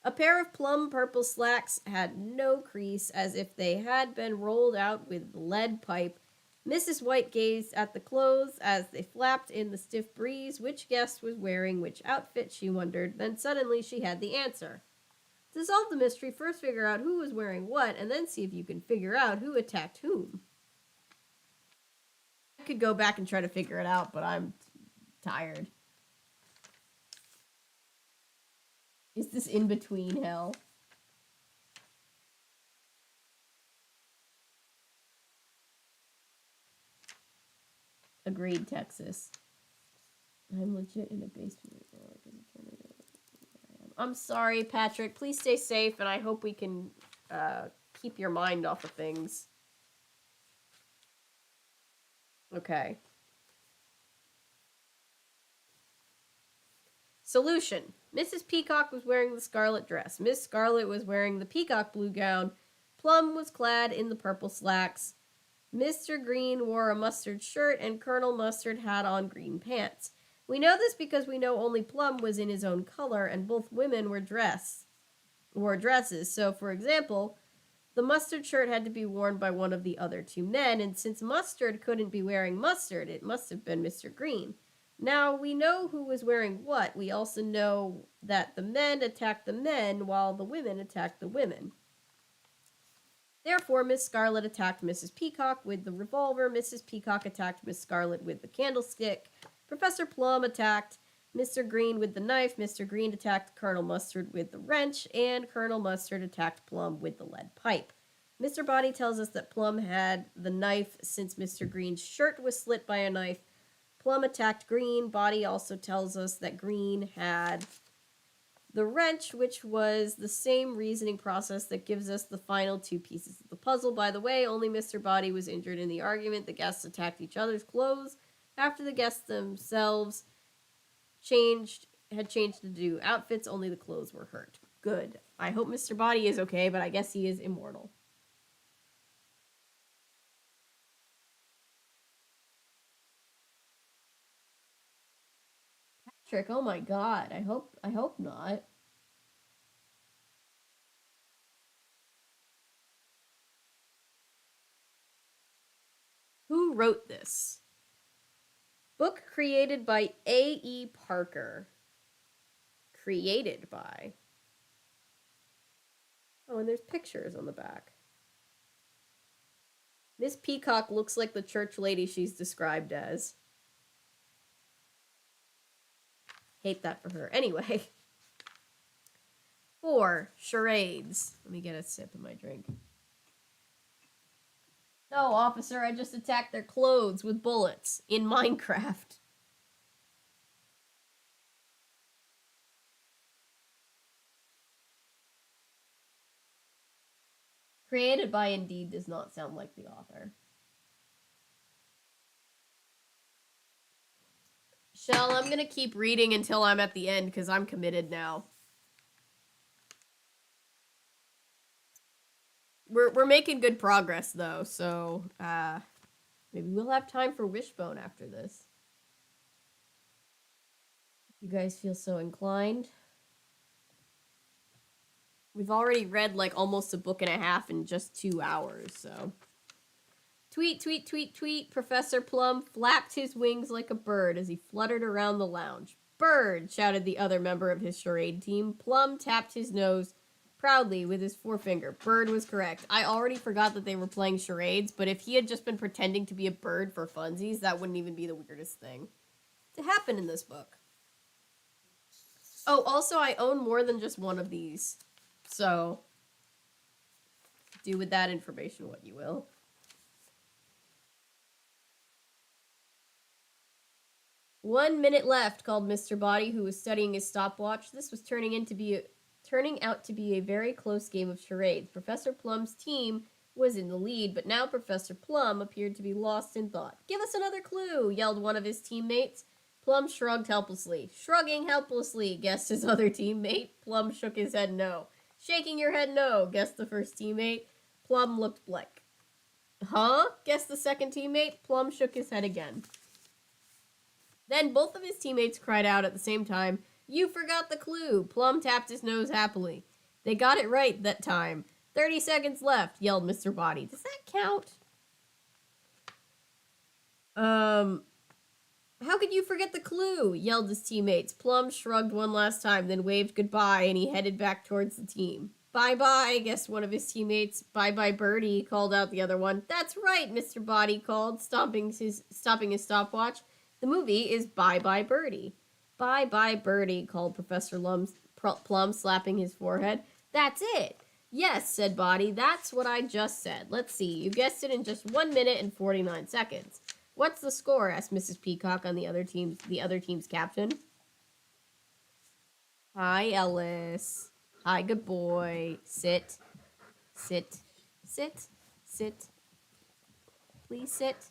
A pair of plum purple slacks had no crease, as if they had been rolled out with lead pipe. Mrs. White gazed at the clothes as they flapped in the stiff breeze. Which guest was wearing which outfit, she wondered. Then suddenly she had the answer. To solve the mystery, first figure out who was wearing what, and then see if you can figure out who attacked whom. I could go back and try to figure it out, but I'm tired. Is this in between hell? Agreed, Texas. I'm legit in a basement right now because a tornado. I'm sorry, Patrick. Please stay safe, and I hope we can keep your mind off of things. Okay. Solution. Mrs. Peacock was wearing the scarlet dress. Miss Scarlet was wearing the peacock blue gown. Plum was clad in the purple slacks. Mr. Green wore a mustard shirt, and Colonel Mustard had on green pants. We know this because we know only Plum was in his own color, and both women wore dresses. So, for example, the mustard shirt had to be worn by one of the other two men, and since Mustard couldn't be wearing mustard, it must have been Mr. Green. Now, we know who was wearing what. We also know that the men attacked the men while the women attacked the women. Therefore, Miss Scarlet attacked Mrs. Peacock with the revolver. Mrs. Peacock attacked Miss Scarlet with the candlestick. Professor Plum attacked Mr. Green with the knife. Mr. Green attacked Colonel Mustard with the wrench. And Colonel Mustard attacked Plum with the lead pipe. Mr. Body tells us that Plum had the knife since Mr. Green's shirt was slit by a knife. Plum attacked Green. Body also tells us that Green had the wrench, which was the same reasoning process that gives us the final two pieces of the puzzle. By the way, only Mr. Body was injured in the argument. The guests attacked each other's clothes after the guests themselves had changed to do outfits. Only the clothes were hurt. Good. I hope Mr. Body is okay, but I guess he is immortal. Patrick, oh my god. I hope not. wrote this? Book created by A.E. Parker. Created by. Oh, and there's pictures on the back. Miss Peacock looks like the church lady she's described as. Hate that for her. Anyway. 4. Charades. Let me get a sip of my drink. No, officer, I just attacked their clothes with bullets in Minecraft. Created by Indeed does not sound like the author. Shell, I'm gonna keep reading until I'm at the end because I'm committed now. We're making good progress though, so maybe we'll have time for Wishbone after this. You guys feel so inclined? We've already read like almost a book and a half in just 2 hours, so. Tweet, tweet, tweet, tweet. Professor Plum flapped his wings like a bird as he fluttered around the lounge. Bird, shouted the other member of his charade team. Plum tapped his nose proudly with his forefinger. Bird was correct. I already forgot that they were playing charades, but if he had just been pretending to be a bird for funsies, that wouldn't even be the weirdest thing to happen in this book. Oh, also, I own more than just one of these, so do with that information what you will. "1 minute left," called Mr. Body, who was studying his stopwatch. This was turning out to be a very close game of charades. Professor Plum's team was in the lead, but now Professor Plum appeared to be lost in thought. "Give us another clue," yelled one of his teammates. Plum shrugged helplessly. "Shrugging helplessly," guessed his other teammate. Plum shook his head no. "Shaking your head no," guessed the first teammate. Plum looked blank. "Huh?" guessed the second teammate. Plum shook his head again. Then both of his teammates cried out at the same time, "You forgot the clue!" Plum tapped his nose happily. "They got it right that time. 30 seconds left," yelled Mr. Body. Does that count? How could you forget the clue? Yelled his teammates. Plum shrugged one last time, then waved goodbye, and he headed back towards the team. "Bye-bye," guessed one of his teammates. "Bye-bye, Birdie," called out the other one. "That's right," Mr. Body called, stopping his stopwatch. "The movie is Bye-bye, Birdie." "Bye-bye, Birdie," called Professor Plum, slapping his forehead. "That's it." "Yes," said Body, "that's what I just said. Let's see, you guessed it in just 1 minute and 49 seconds. "What's the score?" asked Mrs. Peacock on the other team's captain. "Hi, Ellis. Hi, good boy. Sit. Sit. Sit. Sit. Please sit.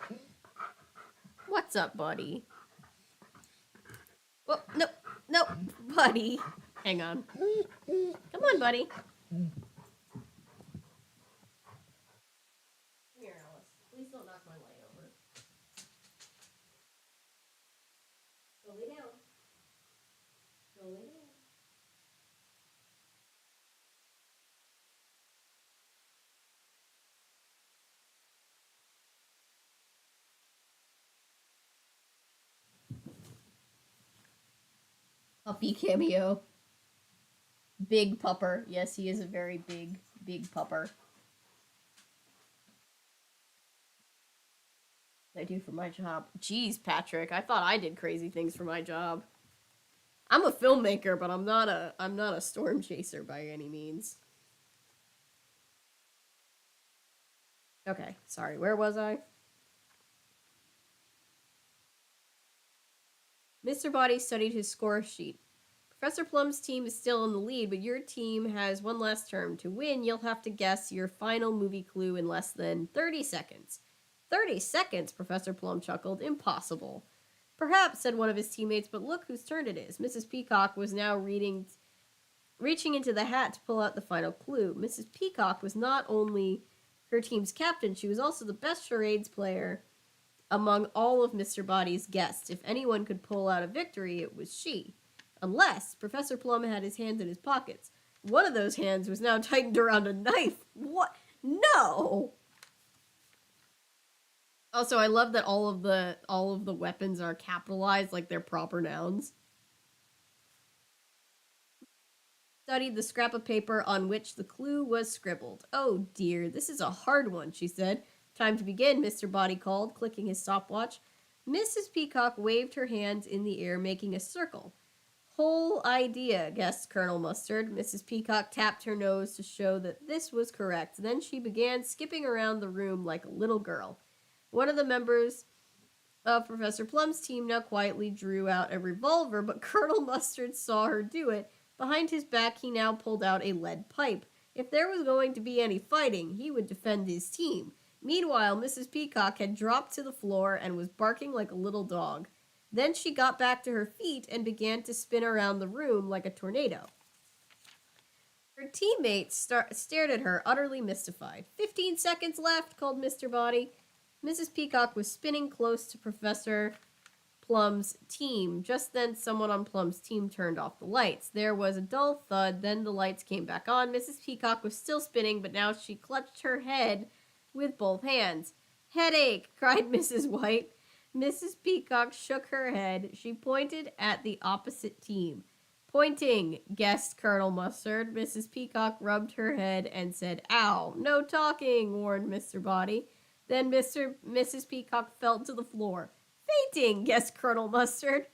What's up, buddy?" "Well, no, buddy. Hang on. Come on, buddy. Come here, Alice. Please don't knock my light over. Go lay down. Go lay down." Puppy cameo. Big pupper. Yes, he is a very big pupper. I do for my job. Jeez, Patrick, I thought I did crazy things for my job. I'm a filmmaker, but I'm not a storm chaser by any means. Okay, sorry, where was I? Mr. Body studied his score sheet. "Professor Plum's team is still in the lead, but your team has one last term. To win, you'll have to guess your final movie clue in less than 30 seconds. 30 seconds, Professor Plum chuckled. "Impossible." "Perhaps," said one of his teammates, "but look whose turn it is." Mrs. Peacock was now reaching into the hat to pull out the final clue. Mrs. Peacock was not only her team's captain, she was also the best charades player among all of Mr. Body's guests. If anyone could pull out a victory, it was she. Unless Professor Plum had his hands in his pockets. One of those hands was now tightened around a knife. What? No! Also, I love that all of the weapons are capitalized like they're proper nouns. Studied the scrap of paper on which the clue was scribbled. Oh dear, this is a hard one, she said. Time to begin, Mr. Body called, clicking his stopwatch. Mrs. Peacock waved her hands in the air, making a circle. Whole idea, guessed Colonel Mustard. Mrs. Peacock tapped her nose to show that this was correct. Then she began skipping around the room like a little girl. One of the members of Professor Plum's team now quietly drew out a revolver, but Colonel Mustard saw her do it. Behind his back, he now pulled out a lead pipe. If there was going to be any fighting, he would defend his team. Meanwhile, Mrs. Peacock had dropped to the floor and was barking like a little dog. Then she got back to her feet and began to spin around the room like a tornado. Her teammates stared at her, utterly mystified. 15 seconds left, called Mr. Body. Mrs. Peacock was spinning close to Professor Plum's team. Just then, someone on Plum's team turned off the lights. There was a dull thud, then the lights came back on. Mrs. Peacock was still spinning, but now she clutched her head with both hands. Headache, cried Mrs. White. Mrs. Peacock shook her head. She pointed at the opposite team. Pointing, guessed Colonel Mustard. Mrs. Peacock rubbed her head and said, Ow, no talking, warned Mr. Body. Then Mrs. Peacock fell to the floor. Fainting, guessed Colonel Mustard.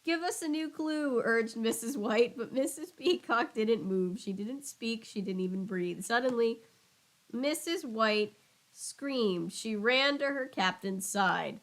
Give us a new clue, urged Mrs. White, but Mrs. Peacock didn't move. She didn't speak. She didn't even breathe. Suddenly, Mrs. White screamed. She ran to her captain's side.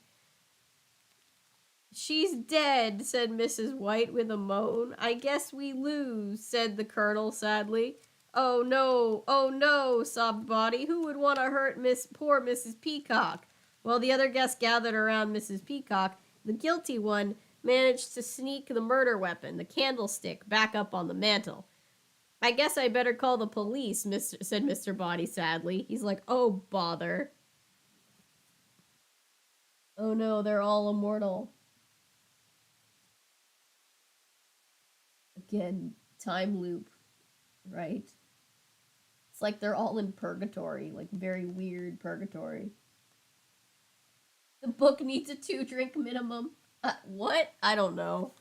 She's dead, said Mrs. White with a moan. I guess we lose, said the colonel sadly. Oh no, sobbed Body. Who would want to hurt poor Mrs. Peacock? While the other guests gathered around Mrs. Peacock, the guilty one managed to sneak the murder weapon, the candlestick, back up on the mantel. I guess I better call the police, said Mr. Body sadly. He's like, oh, bother. Oh no, they're all immortal. Again, time loop, right? It's like they're all in purgatory, like very weird purgatory. The book needs a 2-drink minimum. What? I don't know.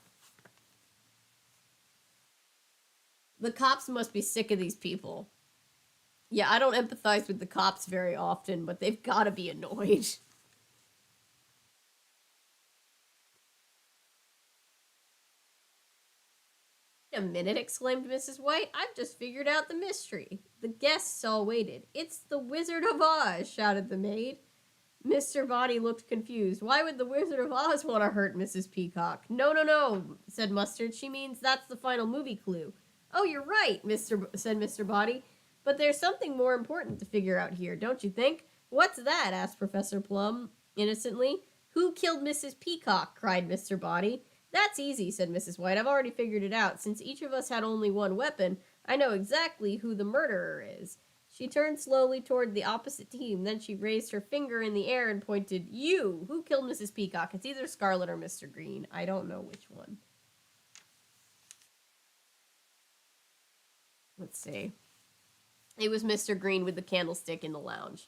The cops must be sick of these people. Yeah, I don't empathize with the cops very often, but they've got to be annoyed. A minute, exclaimed Mrs. White. I've just figured out the mystery. The guests all waited. It's the Wizard of Oz, shouted the maid. Mr. Body looked confused. Why would the Wizard of Oz want to hurt Mrs. Peacock? No, said Mustard. She means that's the final movie clue. Oh, you're right, said Mr. Body. But there's something more important to figure out here, don't you think? What's that? Asked Professor Plum innocently. Who killed Mrs. Peacock? Cried Mr. Body. That's easy, said Mrs. White. I've already figured it out. Since each of us had only one weapon, I know exactly who the murderer is. She turned slowly toward the opposite team. Then she raised her finger in the air and pointed, You! Who killed Mrs. Peacock? It's either Scarlet or Mr. Green. I don't know which one. Let's see. It was Mr. Green with the candlestick in the lounge.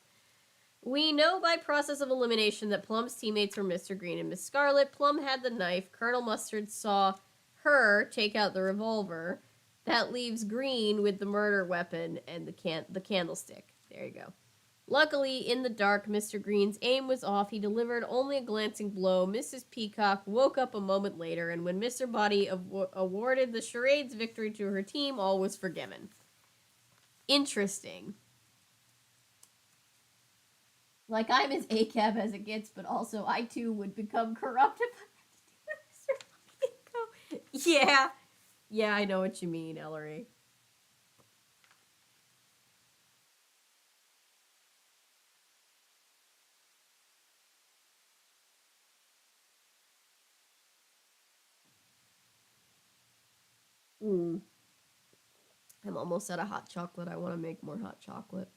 We know by process of elimination that Plum's teammates were Mr. Green and Miss Scarlet. Plum had the knife. Colonel Mustard saw her take out the revolver. That leaves Green with the murder weapon and the candlestick. There you go. Luckily, in the dark, Mr. Green's aim was off. He delivered only a glancing blow. Mrs. Peacock woke up a moment later, and when Mr. Body awarded the charade's victory to her team, all was forgiven. Interesting. Like, I'm as ACAB as it gets, but also I too would become corrupted by Mr. Peacock. Yeah, I know what you mean, Ellery. I'm almost out of hot chocolate. I want to make more hot chocolate.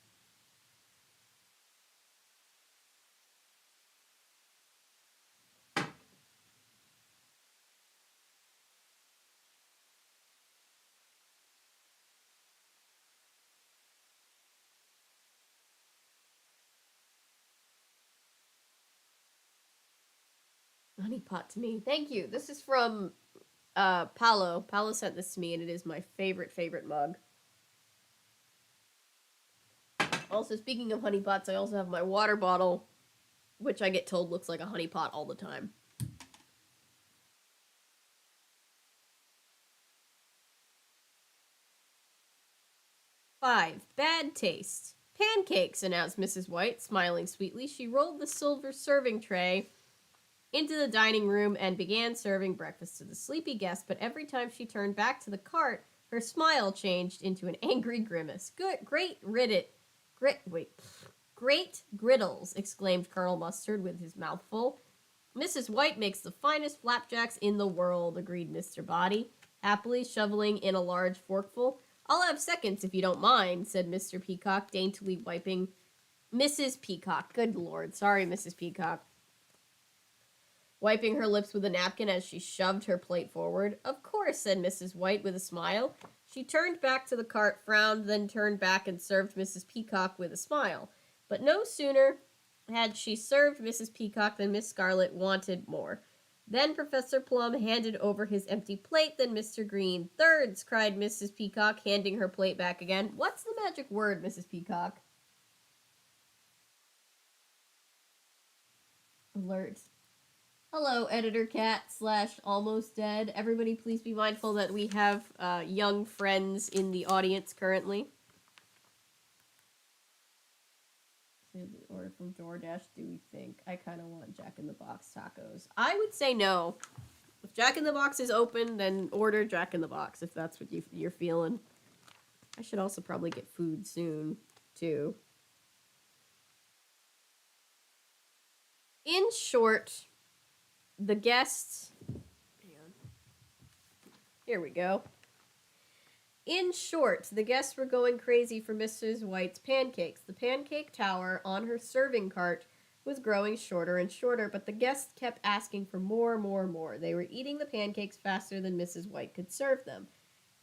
honey pot to me. Thank you. This is from Paolo. Paolo sent this to me, and it is my favorite mug. Also, speaking of honey pots, I also have my water bottle, which I get told looks like a honey pot all the time. Five, bad taste. Pancakes, announced Mrs. White, smiling sweetly. She rolled the silver serving tray into the dining room and began serving breakfast to the sleepy guest, but every time she turned back to the cart, her smile changed into an angry grimace. Great griddles, exclaimed Colonel Mustard with his mouth full. Mrs. White makes the finest flapjacks in the world, agreed Mr. Body, happily shoveling in a large forkful. I'll have seconds if you don't mind, said Mr. Peacock, daintily wiping Mrs. Peacock. Good Lord. Sorry, Mrs. Peacock. Wiping her lips with a napkin as she shoved her plate forward. Of course, said Mrs. White with a smile. She turned back to the cart, frowned, then turned back and served Mrs. Peacock with a smile. But no sooner had she served Mrs. Peacock than Miss Scarlet wanted more. Then Professor Plum handed over his empty plate, then Mr. Green. Thirds, cried Mrs. Peacock, handing her plate back again. What's the magic word, Mrs. Peacock? Alert. Hello, Editor Cat / Almost Dead. Everybody please be mindful that we have young friends in the audience currently. Order from DoorDash, do we think? I kind of want Jack in the Box tacos. I would say no. If Jack in the Box is open, then order Jack in the Box if that's what you're feeling. I should also probably get food soon, too. In short, the guests... Hang on. Here we go. In short, the guests were going crazy for Mrs. White's pancakes. The pancake tower on her serving cart was growing shorter and shorter, but the guests kept asking for more. They were eating the pancakes faster than Mrs. White could serve them.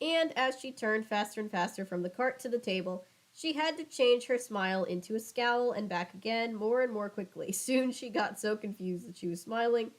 And as she turned faster and faster from the cart to the table, she had to change her smile into a scowl and back again more and more quickly. Soon she got so confused that she was smiling,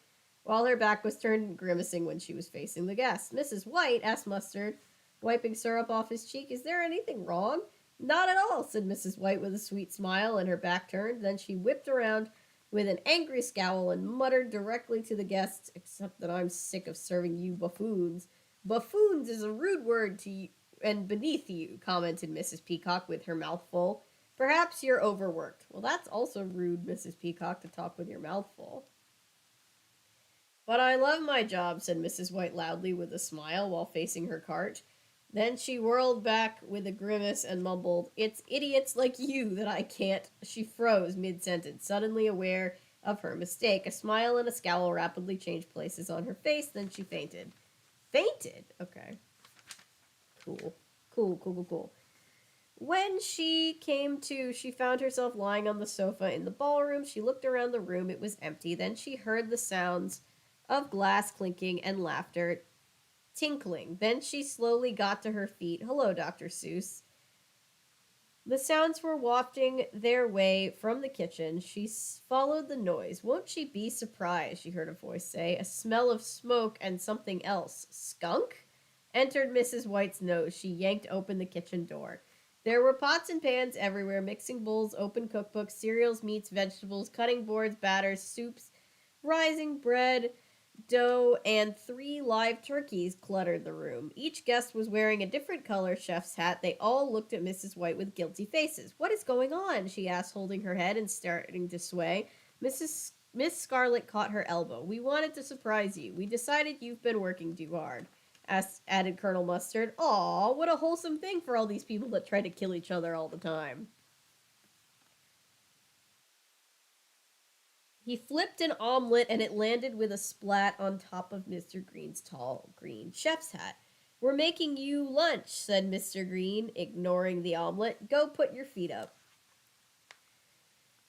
while her back was turned and grimacing when she was facing the guests. Mrs. White, asked Mustard, wiping syrup off his cheek, is there anything wrong? Not at all, said Mrs. White with a sweet smile and her back turned. Then she whipped around with an angry scowl and muttered directly to the guests, except that I'm sick of serving you buffoons. Buffoons is a rude word to you and beneath you, commented Mrs. Peacock with her mouth full. Perhaps you're overworked. Well, that's also rude, Mrs. Peacock, to talk with your mouth full. But I love my job, said Mrs. White loudly with a smile while facing her cart. Then she whirled back with a grimace and mumbled, it's idiots like you that I can't. She froze mid-sentence, suddenly aware of her mistake. A smile and a scowl rapidly changed places on her face, then she fainted. Fainted? Okay. Cool. When she came to, she found herself lying on the sofa in the ballroom. She looked around the room. It was empty. Then she heard the sounds of glass clinking and laughter tinkling. Then she slowly got to her feet. Hello, Dr. Seuss. The sounds were wafting their way from the kitchen. She followed the noise. Won't she be surprised, she heard a voice say. A smell of smoke and something else. Skunk? Entered Mrs. White's nose. She yanked open the kitchen door. There were pots and pans everywhere, mixing bowls, open cookbooks, cereals, meats, vegetables, cutting boards, batters, soups, rising bread, dough, and 3 live turkeys cluttered the room. Each guest was wearing a different color chef's hat. They all looked at Mrs. White with guilty faces. What is going on? She asked, holding her head and starting to sway. Miss Scarlet caught her elbow. We wanted to surprise you. We decided you've been working too hard, added Colonel Mustard. Aw, what a wholesome thing for all these people that try to kill each other all the time. He flipped an omelet and it landed with a splat on top of Mr. Green's tall green chef's hat. We're making you lunch, said Mr. Green, ignoring the omelet. Go put your feet up.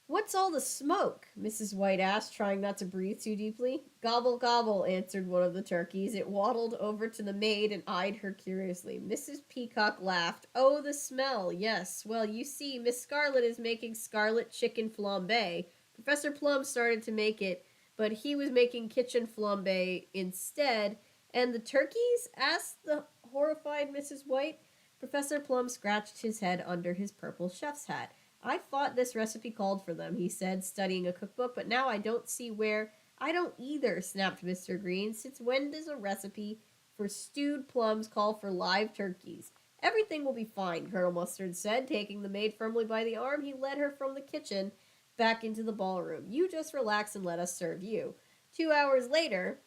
What's all the smoke? Mrs. White asked, trying not to breathe too deeply. Gobble, gobble, answered one of the turkeys. It waddled over to the maid and eyed her curiously. Mrs. Peacock laughed. Oh, the smell, yes. Well, you see, Miss Scarlet is making scarlet chicken flambe. Professor Plum started to make it, but he was making kitchen flambe instead. And the turkeys? Asked the horrified Mrs. White. Professor Plum scratched his head under his purple chef's hat. I thought this recipe called for them, he said, studying a cookbook, but now I don't see where. I don't either, snapped Mr. Green. Since when does a recipe for stewed plums call for live turkeys? Everything will be fine, Colonel Mustard said, taking the maid firmly by the arm. He led her from the kitchen back into the ballroom. You just relax and let us serve you. 2 hours later,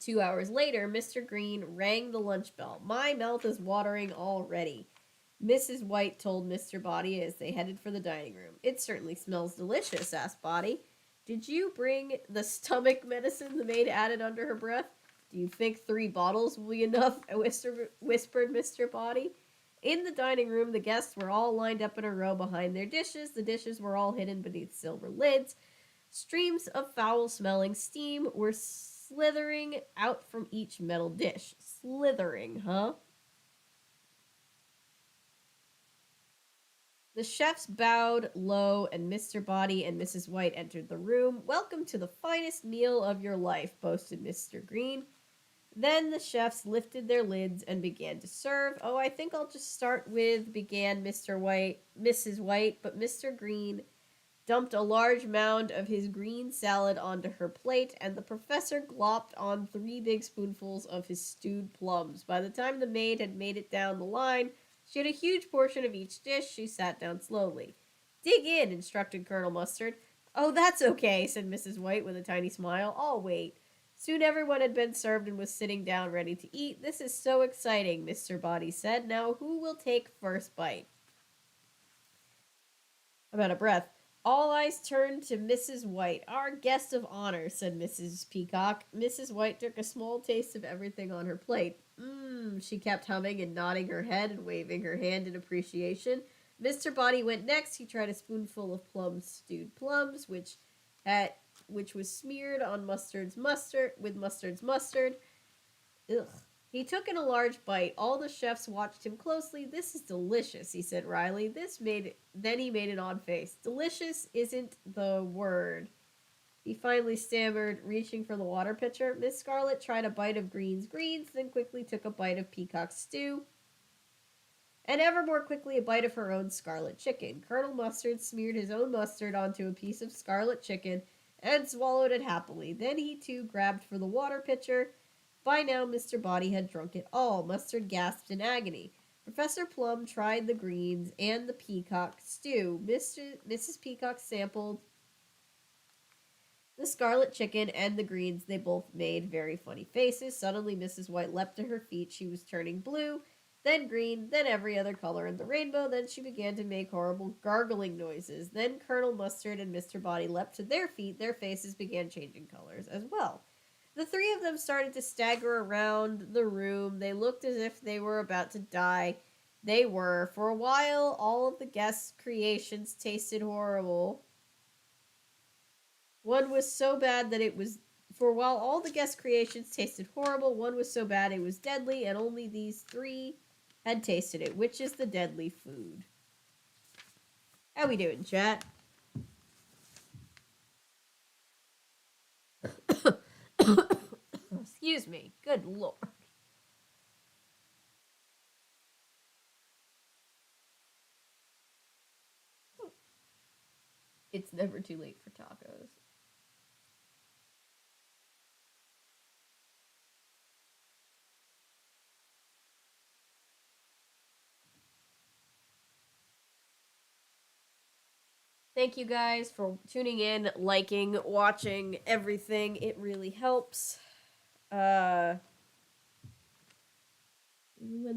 2 hours later, Mr. Green rang the lunch bell. My mouth is watering already, Mrs. White told Mr. Body as they headed for the dining room. It certainly smells delicious, asked Body. Did you bring the stomach medicine? The maid added under her breath. Do you think 3 bottles will be enough? Whispered Mr. Body. In the dining room, the guests were all lined up in a row behind their dishes. The dishes were all hidden beneath silver lids. Streams of foul-smelling steam were slithering out from each metal dish. Slithering, huh? The chefs bowed low, and Mr. Body and Mrs. White entered the room. Welcome to the finest meal of your life, boasted Mr. Green. Then the chefs lifted their lids and began to serve. Oh, I think I'll just start with, began Mrs. White, but Mr. Green dumped a large mound of his green salad onto her plate, and the professor glopped on 3 big spoonfuls of his stewed plums. By the time the maid had made it down the line, she had a huge portion of each dish. She sat down slowly. Dig in, instructed Colonel Mustard. Oh, that's okay, said Mrs. White with a tiny smile. I'll wait. Soon everyone had been served and was sitting down ready to eat. This is so exciting, Mr. Body said. Now who will take first bite? I'm out of breath. All eyes turned to Mrs. White. Our guest of honor, said Mrs. Peacock. Mrs. White took a small taste of everything on her plate. She kept humming and nodding her head and waving her hand in appreciation. Mr. Body went next. He tried a spoonful of stewed plums, which was smeared on Mustard's mustard. Ugh. He took in a large bite. All the chefs watched him closely. This is delicious, he said wryly. Then he made an odd face. Delicious isn't the word, he finally stammered, reaching for the water pitcher. Miss Scarlet tried a bite of greens, then quickly took a bite of peacock stew, and ever more quickly a bite of her own scarlet chicken. Colonel Mustard smeared his own mustard onto a piece of scarlet chicken and swallowed it happily. Then he too grabbed for the water pitcher. By now, Mr. Body had drunk it all. Mustard gasped in agony. Professor Plum tried the greens and the peacock stew. Mrs. Peacock sampled the scarlet chicken and the greens. They both made very funny faces. Suddenly, Mrs. White leapt to her feet. She was turning blue, then green, then every other color in the rainbow. Then she began to make horrible gargling noises. Then Colonel Mustard and Mr. Body leapt to their feet. Their faces began changing colors as well. The 3 of them started to stagger around the room. They looked as if they were about to die. They were. For a while, all of the guests' creations tasted horrible. One was so bad that it was... For while all the guest creations tasted horrible, one was so bad it was deadly, and only these 3 had tasted it. Which is the deadly food? How we doing, chat? Excuse me. Good lord. It's never too late for tacos. Thank you guys for tuning in, liking, watching everything. It really helps. When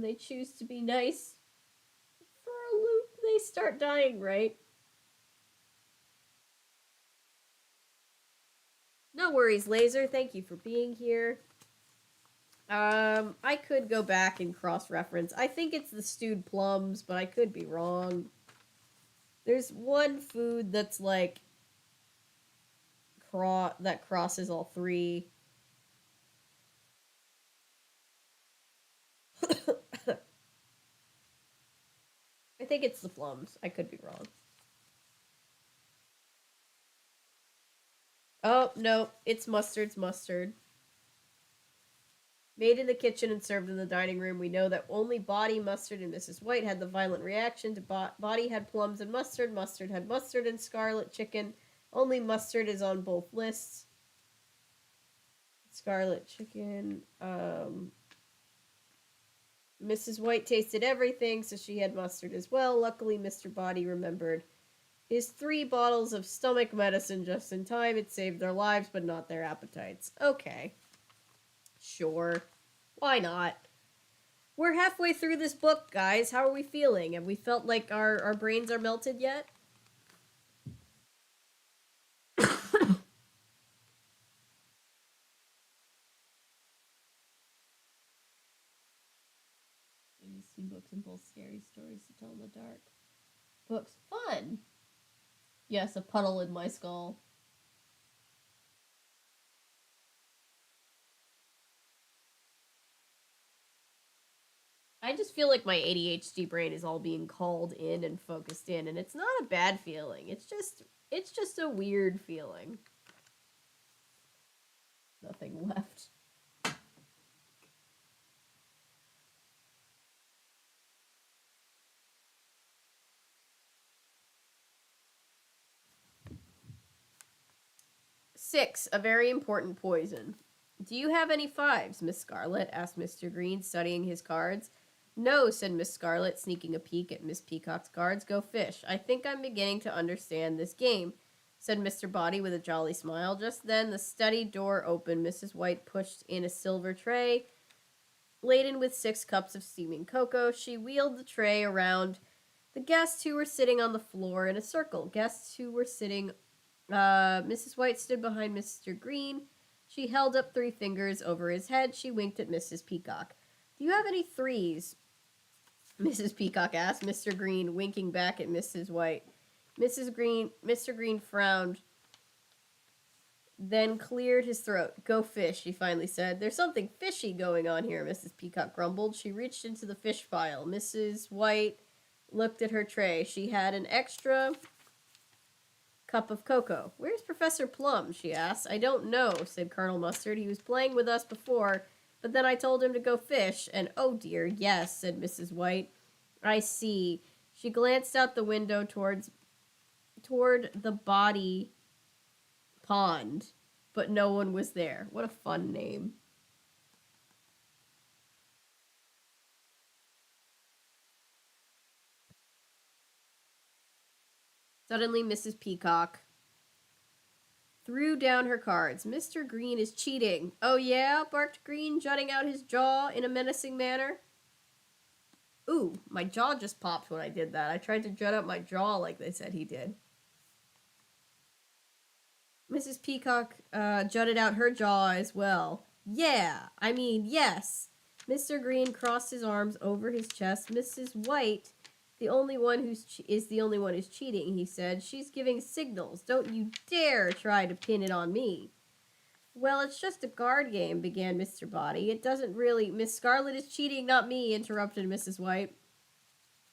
they choose to be nice for a loop, they start dying, right? No worries, Laser. Thank you for being here. I could go back and cross-reference. I think it's the stewed plums, but I could be wrong. There's one food that's like that crosses all 3. I think it's the plums. I could be wrong. Oh, nope. It's mustard's mustard. Made in the kitchen and served in the dining room, we know that only Body, Mustard, and Mrs. White had the violent reaction to Body had plums and mustard, Mustard had mustard and scarlet chicken. Only Mustard is on both lists. Scarlet chicken. Mrs. White tasted everything, so she had mustard as well. Luckily, Mr. Body remembered his 3 bottles of stomach medicine just in time. It saved their lives, but not their appetites. Okay. Sure. Why not? We're halfway through this book, guys. How are we feeling? Have we felt like our brains are melted yet? I've seen books and both scary stories to tell in the dark. Books. Fun! Yes, a puddle in my skull. I just feel like my ADHD brain is all being called in and focused in, and it's not a bad feeling. It's just a weird feeling. Nothing left. Six, a very important poison. Do you have any 5s, Miss Scarlet? Asked Mr. Green, studying his cards. No, said Miss Scarlet, sneaking a peek at Miss Peacock's cards. Go fish. I think I'm beginning to understand this game, said Mr. Body with a jolly smile. Just then, the study door opened. Mrs. White pushed in a silver tray laden with 6 cups of steaming cocoa. She wheeled the tray around the guests who were sitting on the floor in a circle. Mrs. White stood behind Mr. Green. She held up 3 fingers over his head. She winked at Mrs. Peacock. Do you have any 3s? Mrs. Peacock asked. Mr. Green winking back at Mrs. White. Mr. Green frowned, then cleared his throat. Go fish, he finally said. There's something fishy going on here, Mrs. Peacock grumbled. She reached into the fish pile. Mrs. White looked at her tray. She had an extra cup of cocoa. Where's Professor Plum? She asked. I don't know, said Colonel Mustard. He was playing with us before, but then I told him to go fish, and oh dear, yes, said Mrs. White. I see. She glanced out the window toward the Body Pond, but no one was there. What a fun name. Suddenly, Mrs. Peacock threw down her cards. Mr. Green is cheating. Oh yeah? Barked Green, jutting out his jaw in a menacing manner. Ooh, my jaw just popped when I did that. I tried to jut out my jaw like they said he did. Mrs. Peacock jutted out her jaw as well. Yeah, I mean, yes. Mr. Green crossed his arms over his chest. Mrs. White, the only one who's cheating, he said. She's giving signals. Don't you dare try to pin it on me. Well, it's just a card game, began Mr. Body. It doesn't really... Miss Scarlet is cheating, not me, interrupted Mrs. White.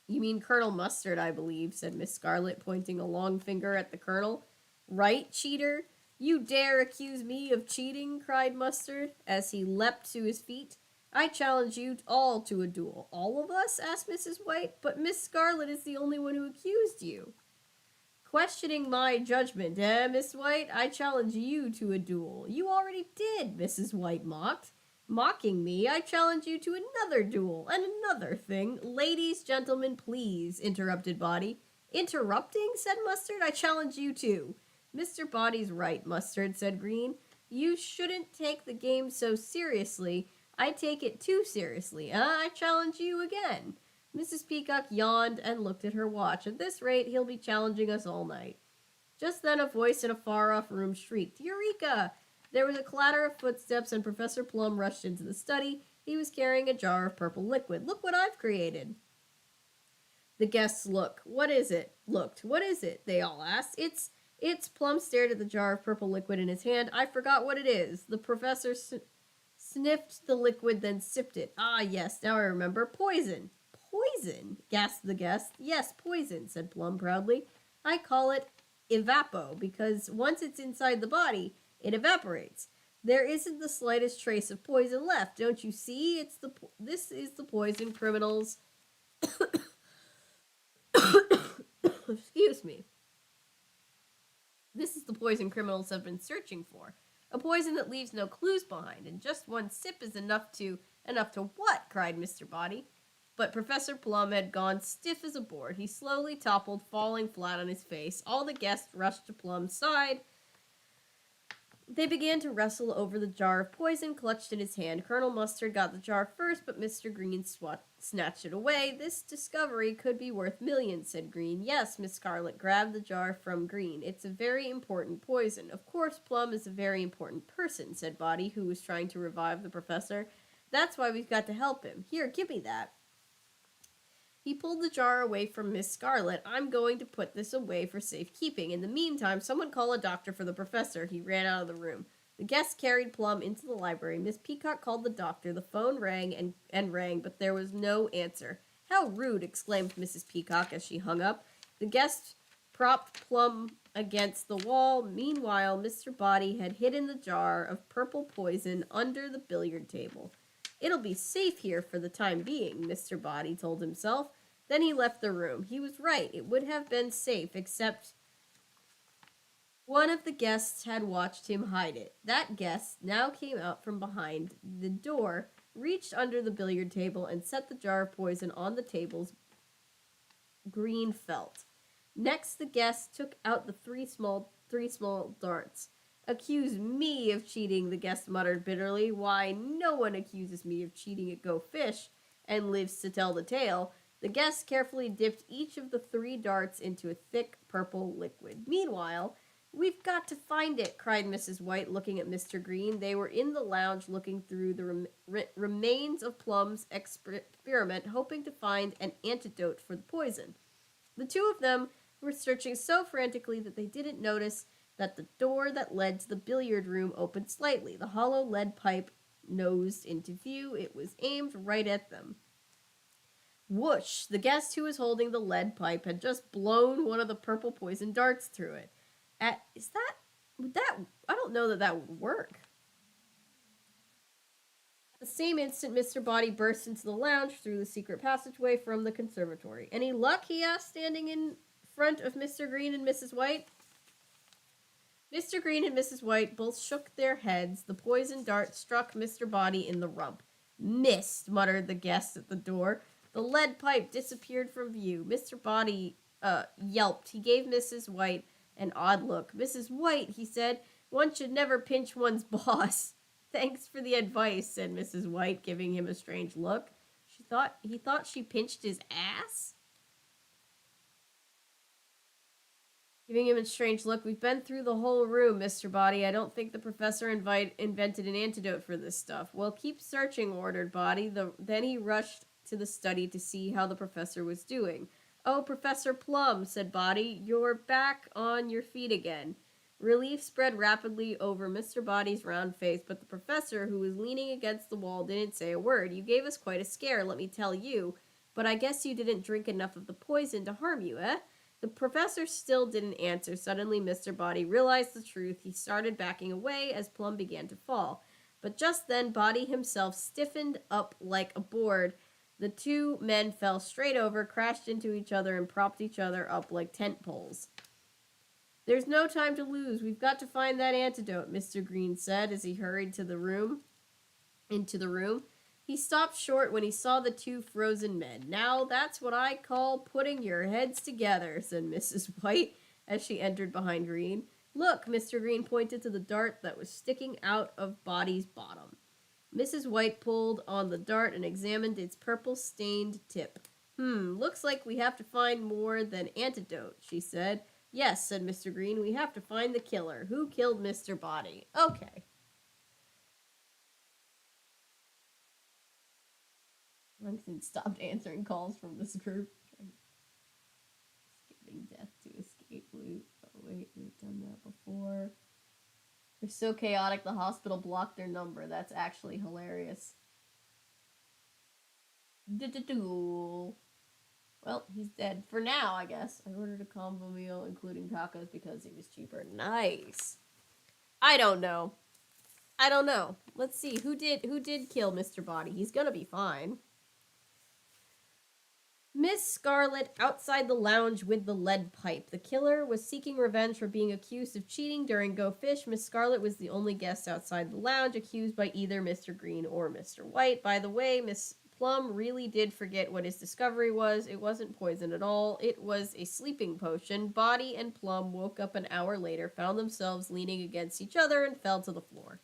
You mean Colonel Mustard, I believe, said Miss Scarlet, pointing a long finger at the Colonel. Right, cheater? You dare accuse me of cheating, cried Mustard, as he leapt to his feet. I challenge you all to a duel. All of us? Asked Mrs. White. But Miss Scarlet is the only one who accused you. Questioning my judgment, Miss White? I challenge you to a duel. You already did, Mrs. White mocked. Mocking me, I challenge you to another duel, and another thing. Ladies, gentlemen, please, interrupted Body. Interrupting, said Mustard. I challenge you too. Mr. Body's right, Mustard, said Green. You shouldn't take the game so seriously. I take it too seriously. I challenge you again. Mrs. Peacock yawned and looked at her watch. At this rate, he'll be challenging us all night. Just then, a voice in a far-off room shrieked, Eureka! There was a clatter of footsteps, and Professor Plum rushed into the study. He was carrying a jar of purple liquid. Look what I've created. The guests looked. What is it? They all asked. It's Plum stared at the jar of purple liquid in his hand. I forgot what it is. The professor sniffed the liquid, then sipped it. Ah, yes, now I remember. Poison. Poison, gasped the guest. Yes, poison, said Plum proudly. I call it evapo, because once it's inside the body, It evaporates. There isn't the slightest trace of poison left. Don't you see? This is the poison criminals. Excuse me. This is the poison criminals have been searching for. A poison that leaves no clues behind, and just one sip is enough to what? Cried Mr. Body. But Professor Plum had gone stiff as a board. He slowly toppled, falling flat on his face. All the guests rushed to Plum's side. They began to wrestle over the jar of poison clutched in his hand. Colonel Mustard got the jar first, but Mr. Green snatched it away. This discovery could be worth millions, said Green. Yes, Miss Scarlet grabbed the jar from Green. It's a very important poison. Of course, Plum is a very important person, said Body, who was trying to revive the professor. That's why we've got to help him. Here, give me that. He pulled the jar away from Miss Scarlet. I'm going to put this away for safekeeping. In the meantime, someone call a doctor for the professor. He ran out of the room. The guests carried Plum into the library. Miss Peacock called the doctor. The phone rang and rang, but there was no answer. How rude, exclaimed Mrs. Peacock as she hung up. The guests propped Plum against the wall. Meanwhile, Mr. Body had hidden the jar of purple poison under the billiard table. It'll be safe here for the time being, Mr. Body told himself. Then he left the room. He was right. It would have been safe, except one of the guests had watched him hide it. That guest now came out from behind the door, reached under the billiard table, and set the jar of poison on the table's green felt. Next, the guest took out the three small darts. Accuse me of cheating, the guest muttered bitterly. Why, no one accuses me of cheating at Go Fish and lives to tell the tale. The guest carefully dipped each of the 3 darts into a thick purple liquid. Meanwhile, we've got to find it, cried Mrs. White, looking at Mr. Green. They were in the lounge looking through the remains of Plum's experiment, hoping to find an antidote for the poison. The two of them were searching so frantically that they didn't notice that the door that led to the billiard room opened slightly. The hollow lead pipe nosed into view. It was aimed right at them. Whoosh! The guest who was holding the lead pipe had just blown one of the purple poison darts through it. I don't know that would work. At the same instant, Mr. Body burst into the lounge through the secret passageway from the conservatory. Any luck? He asked, standing in front of Mr. Green and Mrs. White. Mr. Green and Mrs. White both shook their heads. The poison dart struck Mr. Body in the rump. Missed, muttered the guest at the door. The lead pipe disappeared from view. Mr. Body yelped. He gave Mrs. White an odd look. Mrs. White, he said, one should never pinch one's boss. Thanks for the advice, said Mrs. White, giving him a strange look. He thought she pinched his ass? Giving him a strange look. We've been through the whole room, Mr. Body. I don't think the professor invented an antidote for this stuff. Well, keep searching, ordered Body. Then he rushed to the study to see how the professor was doing. Oh, Professor Plum, said Body, you're back on your feet again. Relief spread rapidly over Mr. Body's round face, but the professor, who was leaning against the wall, didn't say a word. You gave us quite a scare, let me tell you, but I guess you didn't drink enough of the poison to harm you, eh? The professor still didn't answer. Suddenly, Mr. Body realized the truth. He started backing away as Plum began to fall. But just then, Body himself stiffened up like a board. The two men fell straight over, crashed into each other, and propped each other up like tent poles. There's no time to lose. We've got to find that antidote, Mr. Green said as he hurried into the room. He stopped short when he saw the two frozen men. Now that's what I call putting your heads together, said Mrs. White as she entered behind Green. Look, Mr. Green pointed to the dart that was sticking out of Body's bottom. Mrs. White pulled on the dart and examined its purple-stained tip. Looks like we have to find more than antidote, she said. Yes, said Mr. Green, we have to find the killer. Who killed Mr. Body? Okay. Langston stopped answering calls from this group. Skipping death to escape loot. Oh, wait, we've done that before. They're so chaotic, the hospital blocked their number. That's actually hilarious. Well, he's dead. For now, I guess. I ordered a combo meal, including tacos, because it was cheaper. Nice. I don't know. I don't know. Let's see who did kill Mr. Body. He's gonna be fine. Miss Scarlet outside the lounge with the lead pipe. The killer was seeking revenge for being accused of cheating during Go Fish. Miss Scarlet was the only guest outside the lounge accused by either Mr. Green or Mr. White. By the way, Miss Plum really did forget what his discovery was. It wasn't poison at all. It was a sleeping potion. Body and Plum woke up an hour later, found themselves leaning against each other, and fell to the floor.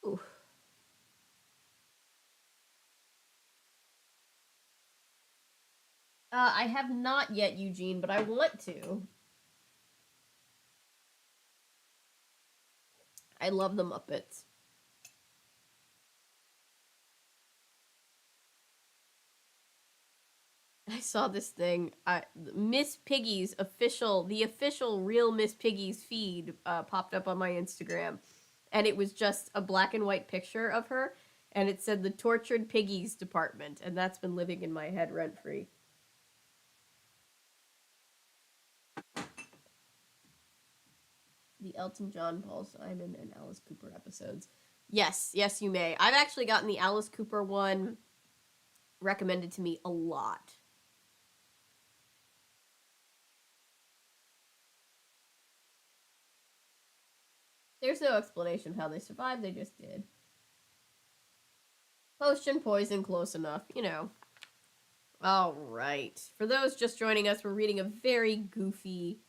Ooh. I have not yet, Eugene, but I want to. I love the Muppets. I saw this thing. Miss Piggy's the official real Miss Piggy's feed popped up on my Instagram, and it was just a black and white picture of her, and it said the tortured piggies department, and that's been living in my head rent free. The Elton John, Paul Simon, and Alice Cooper episodes. Yes, yes, you may. I've actually gotten the Alice Cooper one recommended to me a lot. There's no explanation of how they survived, they just did. Potion, poison, close enough, you know. Alright. For those just joining us, we're reading a very goofy,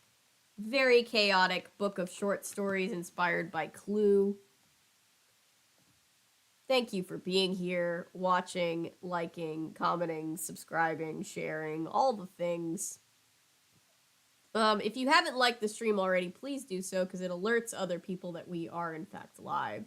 very chaotic book of short stories inspired by Clue. Thank you for being here, watching, liking, commenting, subscribing, sharing, all the things. If you haven't liked the stream already, please do so, because it alerts other people that we are, in fact, live.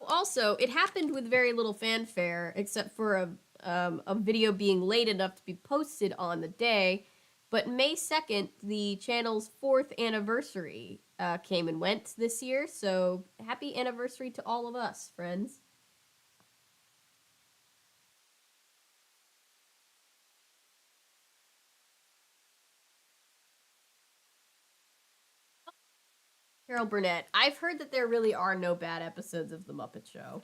Also, it happened with very little fanfare, except for a video being late enough to be posted on the day. But May 2nd, the channel's 4th anniversary came and went this year, so happy anniversary to all of us, friends. Carol Burnett. I've heard that there really are no bad episodes of The Muppet Show.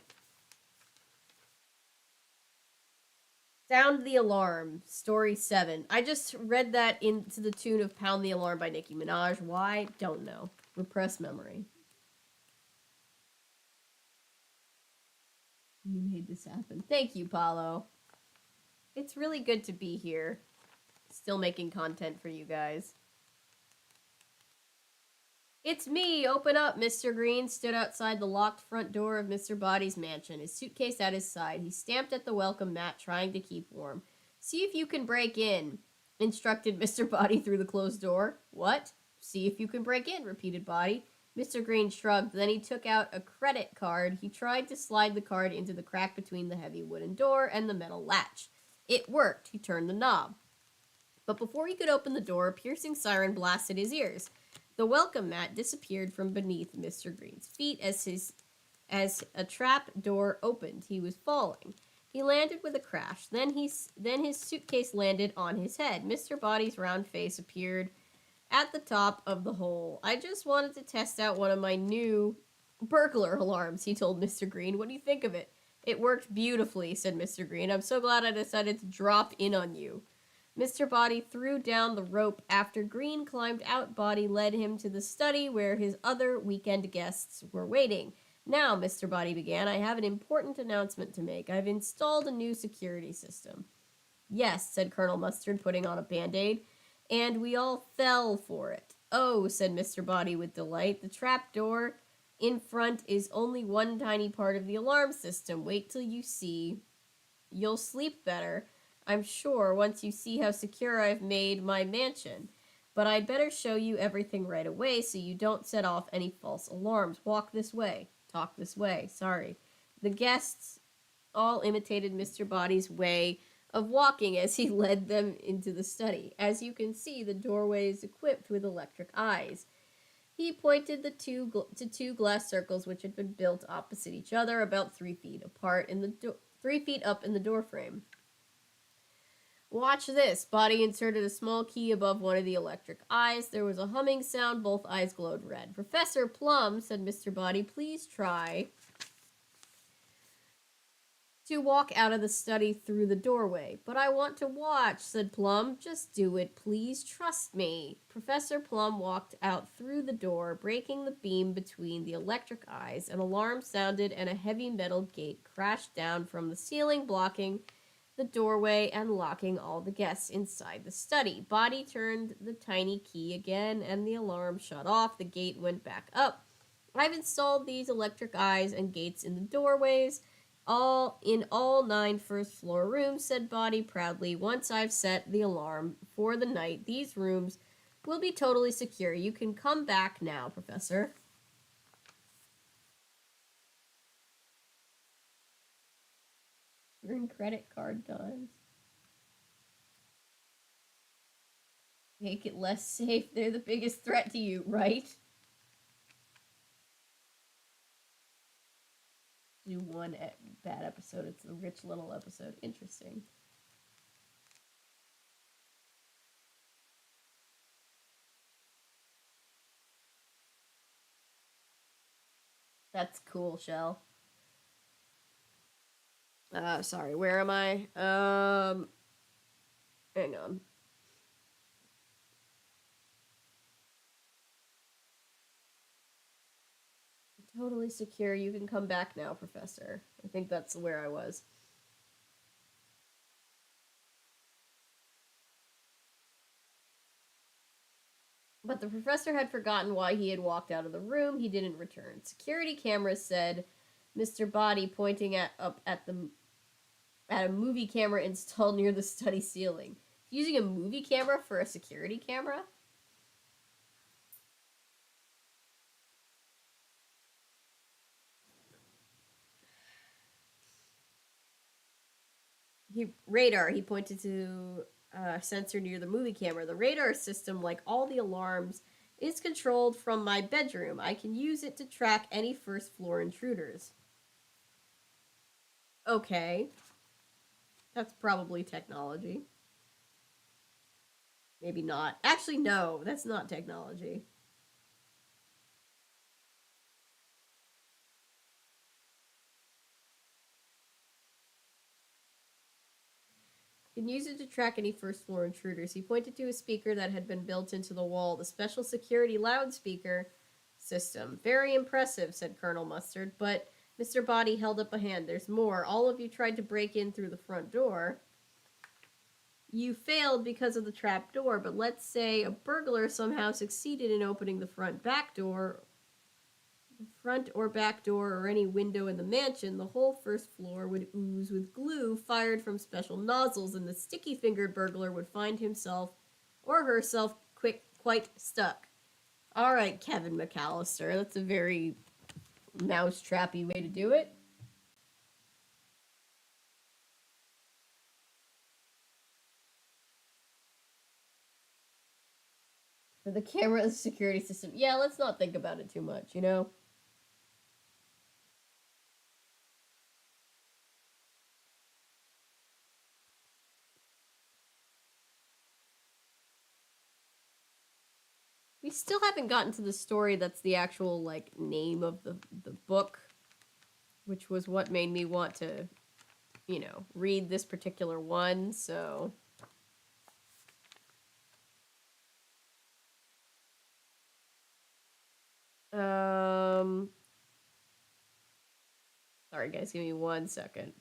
Sound the Alarm, Story 7. I just read that into the tune of Pound the Alarm by Nicki Minaj. Why? Don't know. Repressed memory. You made this happen. Thank you, Paulo. It's really good to be here. Still making content for you guys. It's me! Open up! Mr. Green stood outside the locked front door of Mr. Body's mansion, his suitcase at his side. He stamped at the welcome mat, trying to keep warm. See if you can break in, instructed Mr. Body through the closed door. What? See if you can break in, repeated Body. Mr. Green shrugged. Then he took out a credit card. He tried to slide the card into the crack between the heavy wooden door and the metal latch. It worked. He turned the knob. But before he could open the door, a piercing siren blasted his ears. The welcome mat disappeared from beneath Mr. Green's feet as a trap door opened. He was falling. He landed with a crash. Then his suitcase landed on his head. Mr. Body's round face appeared at the top of the hole. I just wanted to test out one of my new burglar alarms, he told Mr. Green. What do you think of it? It worked beautifully, said Mr. Green. I'm so glad I decided to drop in on you. Mr. Body threw down the rope. After Green climbed out, Body led him to the study where his other weekend guests were waiting. Now, Mr. Body began, I have an important announcement to make. I've installed a new security system. Yes, said Colonel Mustard, putting on a band-aid, and we all fell for it. Oh, said Mr. Body with delight, the trap door in front is only one tiny part of the alarm system. Wait till you see. You'll sleep better, I'm sure, once you see how secure I've made my mansion. But I'd better show you everything right away so you don't set off any false alarms. Walk this way. Talk this way. Sorry. The guests all imitated Mr. Body's way of walking as he led them into the study. As you can see, the doorway is equipped with electric eyes. He pointed to two glass circles which had been built opposite each other, about 3 feet apart, 3 feet up in the doorframe. Watch this. Body inserted a small key above one of the electric eyes. There was a humming sound. Both eyes glowed red. Professor Plum, said Mr. Body, please try to walk out of the study through the doorway. But I want to watch, said Plum. Just do it, please. Trust me. Professor Plum walked out through the door, breaking the beam between the electric eyes. An alarm sounded and a heavy metal gate crashed down from the ceiling, blocking the doorway and locking all the guests inside the study. Body turned the tiny key again and the alarm shut off. The gate went back up. I've installed these electric eyes and gates in the doorways, all 9 first floor rooms, said Body proudly. Once I've set the alarm for the night, these rooms will be totally secure. You can come back now, Professor. Earn credit card times. Make it less safe. They're the biggest threat to you, right? Do one bad episode. It's the rich little episode. Interesting. That's cool, Shell. Sorry, where am I? Hang on. Totally secure. You can come back now, Professor. I think that's where I was. But the professor had forgotten why he had walked out of the room. He didn't return. Security cameras, said Mr. Body, pointing up at a movie camera installed near the study ceiling. Using a movie camera for a security camera? He pointed to a sensor near the movie camera. The radar system, like all the alarms, is controlled from my bedroom. I can use it to track any first floor intruders. Okay. That's probably technology. Maybe not. Actually, no, that's not technology. You can use it to track any first floor intruders. He pointed to a speaker that had been built into the wall, the special security loudspeaker system. Very impressive, said Colonel Mustard, but Mr. Body held up a hand. There's more. All of you tried to break in through the front door. You failed because of the trap door, but let's say a burglar somehow succeeded in opening the front or back door, or any window in the mansion. The whole first floor would ooze with glue fired from special nozzles, and the sticky-fingered burglar would find himself or herself quite stuck. All right, Kevin McAllister, that's a very mousetrappy way to do it. For the camera security system, yeah, let's not think about it too much, you know? We still haven't gotten to the story that's the actual, like, name of the book, which was what made me want to, you know, read this particular one, so... Sorry, guys, give me 1 second.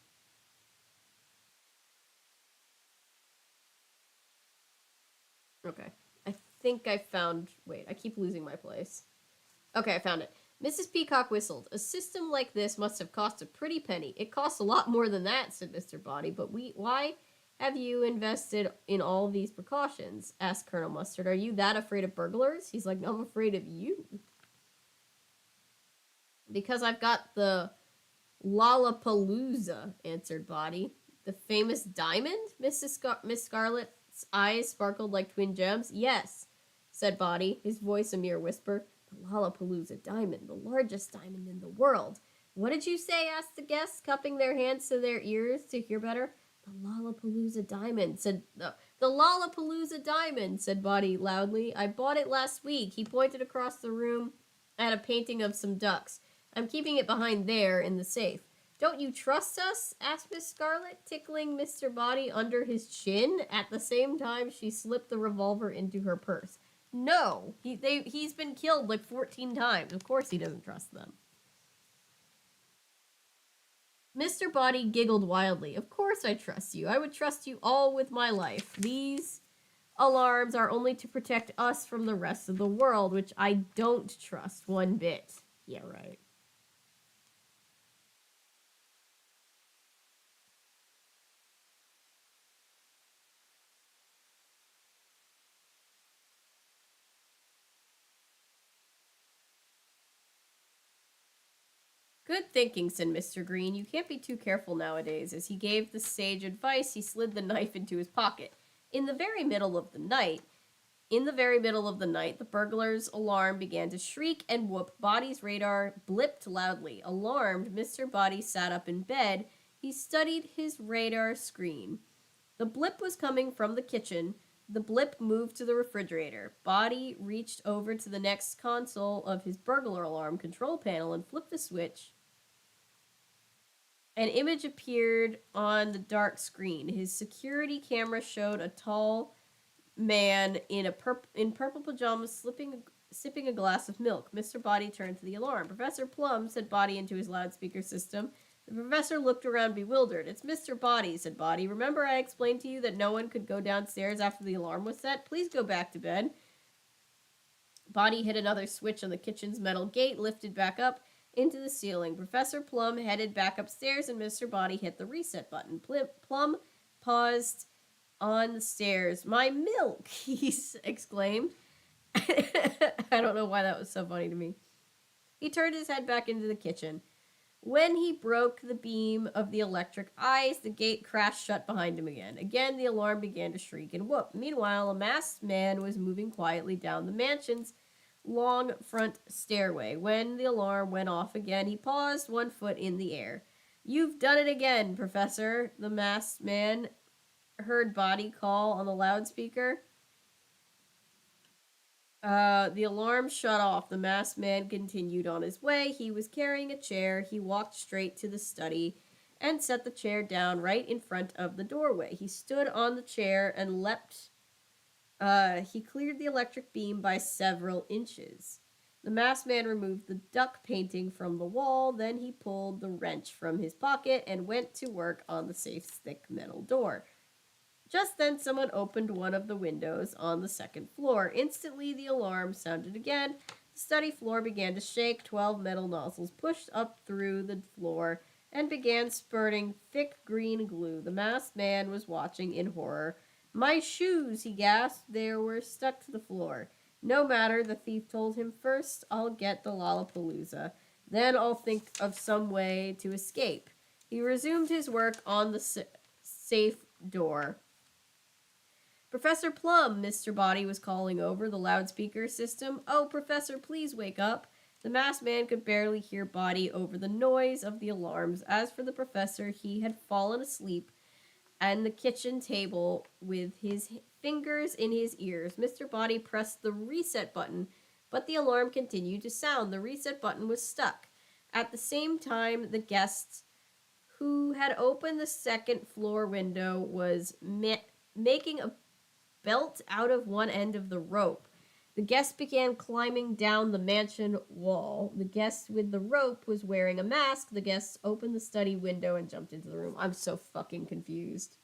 Okay. I think I found... Wait, I keep losing my place. Okay, I found it. Mrs. Peacock whistled. A system like this must have cost a pretty penny. It costs a lot more than that, said Mr. Body, but why have you invested in all these precautions? Asked Colonel Mustard. Are you that afraid of burglars? He's like, no, I'm afraid of you. Because I've got the Lollapalooza, answered Body. The famous diamond? Miss Scarlet's eyes sparkled like twin gems. Yes, said Body, his voice a mere whisper. The Lollapalooza diamond, the largest diamond in the world. What did you say? Asked the guests, cupping their hands to their ears to hear better. The Lollapalooza diamond, said the Lollapalooza diamond, said Buddy loudly. I bought it last week. He pointed across the room at a painting of some ducks. I'm keeping it behind there in the safe. Don't you trust us? Asked Miss Scarlet, tickling Mr. Body under his chin. At the same time, she slipped the revolver into her purse. No, he's been killed like 14 times. Of course he doesn't trust them. Mr. Body giggled wildly. Of course I trust you. I would trust you all with my life. These alarms are only to protect us from the rest of the world, which I don't trust one bit. Yeah, right. Good thinking, said Mr. Green. You can't be too careful nowadays. As he gave the sage advice, he slid the knife into his pocket. In the very middle of the night, the burglar's alarm began to shriek and whoop. Body's radar blipped loudly. Alarmed, Mr. Body sat up in bed. He studied his radar screen. The blip was coming from the kitchen. The blip moved to the refrigerator. Body reached over to the next console of his burglar alarm control panel and flipped the switch. An image appeared on the dark screen. His security camera showed a tall man in purple pajamas sipping a glass of milk. Mr. Body turned to the alarm. Professor Plum, said Body into his loudspeaker system. The professor looked around bewildered. It's Mr. Body, said Body. Remember I explained to you that no one could go downstairs after the alarm was set? Please go back to bed. Body hit another switch on the kitchen's metal gate, lifted back up into the ceiling. Professor Plum headed back upstairs and Mr. Body hit the reset button. Plum paused on the stairs. My milk, he exclaimed. I don't know why that was so funny to me. He turned his head back into the kitchen. When he broke the beam of the electric eyes, the gate crashed shut behind him again. Again, the alarm began to shriek and whoop. Meanwhile, a masked man was moving quietly down the mansion's long front stairway. When the alarm went off again, he paused, one foot in the air. You've done it again, Professor, the masked man heard Body call on the loudspeaker. The alarm shut off. The masked man continued on his way. He was carrying a chair. He walked straight to the study and set the chair down right in front of the doorway. He stood on the chair and leapt. He cleared the electric beam by several inches. The masked man removed the duck painting from the wall. Then he pulled the wrench from his pocket and went to work on the safe's thick metal door. Just then, someone opened one of the windows on the second floor. Instantly, the alarm sounded again. The study floor began to shake. 12 metal nozzles pushed up through the floor and began spurting thick green glue. The masked man was watching in horror. My shoes, he gasped. They were stuck to the floor. No matter, the thief told him. First, I'll get the Lollapalooza. Then I'll think of some way to escape. He resumed his work on the safe door. Professor Plum, Mr. Body was calling over the loudspeaker system. Oh, Professor, please wake up. The masked man could barely hear Body over the noise of the alarms. As for the professor, he had fallen asleep at the kitchen table with his fingers in his ears. Mr. Body pressed the reset button, but the alarm continued to sound. The reset button was stuck. At the same time, the guest who had opened the second floor window was making a belt out of one end of the rope. The guest began climbing down the mansion wall. The guest with the rope was wearing a mask. The guest opened the study window and jumped into the room. I'm so fucking confused.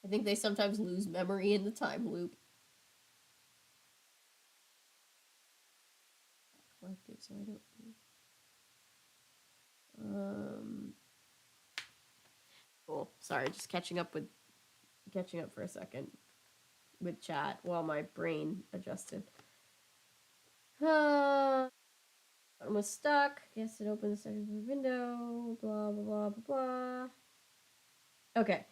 I think they sometimes lose memory in the time loop. Collective, so I don't. Cool. Sorry, just catching up for a second with chat while my brain adjusted. I was stuck. Guess it opened the second floor window. Blah, blah, blah, blah, blah. Okay.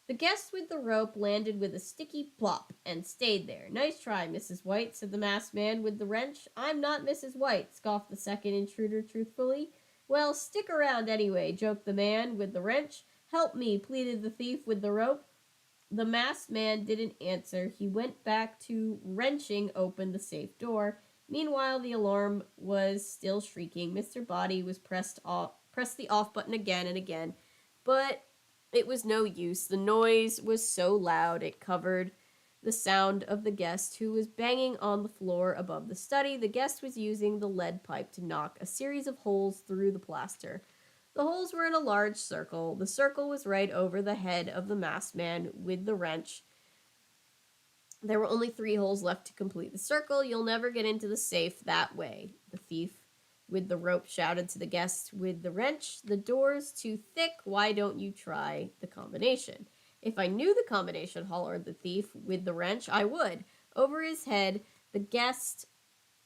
The guest with the rope landed with a sticky plop and stayed there. Nice try, Mrs. White, said the masked man with the wrench. I'm not Mrs. White, scoffed the second intruder truthfully. Well, stick around anyway, joked the man with the wrench. Help me, pleaded the thief with the rope. The masked man didn't answer. He went back to wrenching open the safe door. Meanwhile, the alarm was still shrieking. Mr. Body was pressed the off button again and again, but it was no use. The noise was so loud it covered the sound of the guest, who was banging on the floor above the study. The guest was using the lead pipe to knock a series of holes through the plaster. The holes were in a large circle. The circle was right over the head of the masked man with the wrench. There were only 3 holes left to complete the circle. You'll never get into the safe that way, the thief with the rope shouted to the guest with the wrench. The door's too thick. Why don't you try the combination? If I knew the combination, hollered the thief with the wrench, I would. Over his head, the guest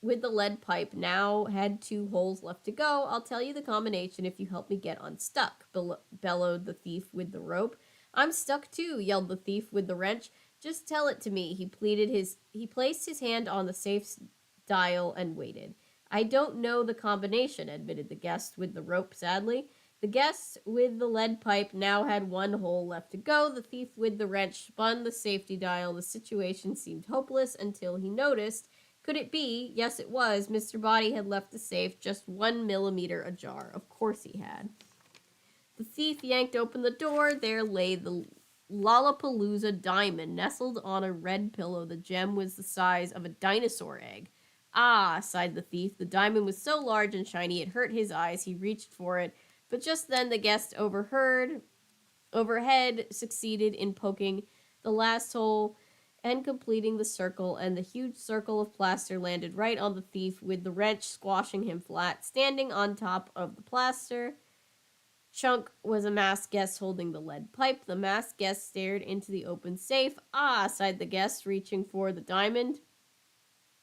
with the lead pipe now had 2 holes left to go. I'll tell you the combination if you help me get unstuck, bellowed the thief with the rope. I'm stuck too, yelled the thief with the wrench. Just tell it to me, he pleaded. He placed his hand on the safe's dial and waited. I don't know the combination, admitted the guest with the rope sadly. The guest with the lead pipe now had 1 hole left to go. The thief with the wrench spun the safety dial. The situation seemed hopeless until he noticed. Could it be? Yes, it was. Mr. Body had left the safe just 1 millimeter ajar. Of course he had. The thief yanked open the door. There lay the Lollapalooza diamond nestled on a red pillow. The gem was the size of a dinosaur egg. Ah, sighed the thief. The diamond was so large and shiny it hurt his eyes. He reached for it, but just then the guest overhead succeeded in poking the last hole and completing the circle, and the huge circle of plaster landed right on the thief with the wrench squashing him flat. Standing on top of the plaster chunk was a masked guest holding the lead pipe. The masked guest stared into the open safe. Ah, sighed the guest, reaching for the diamond.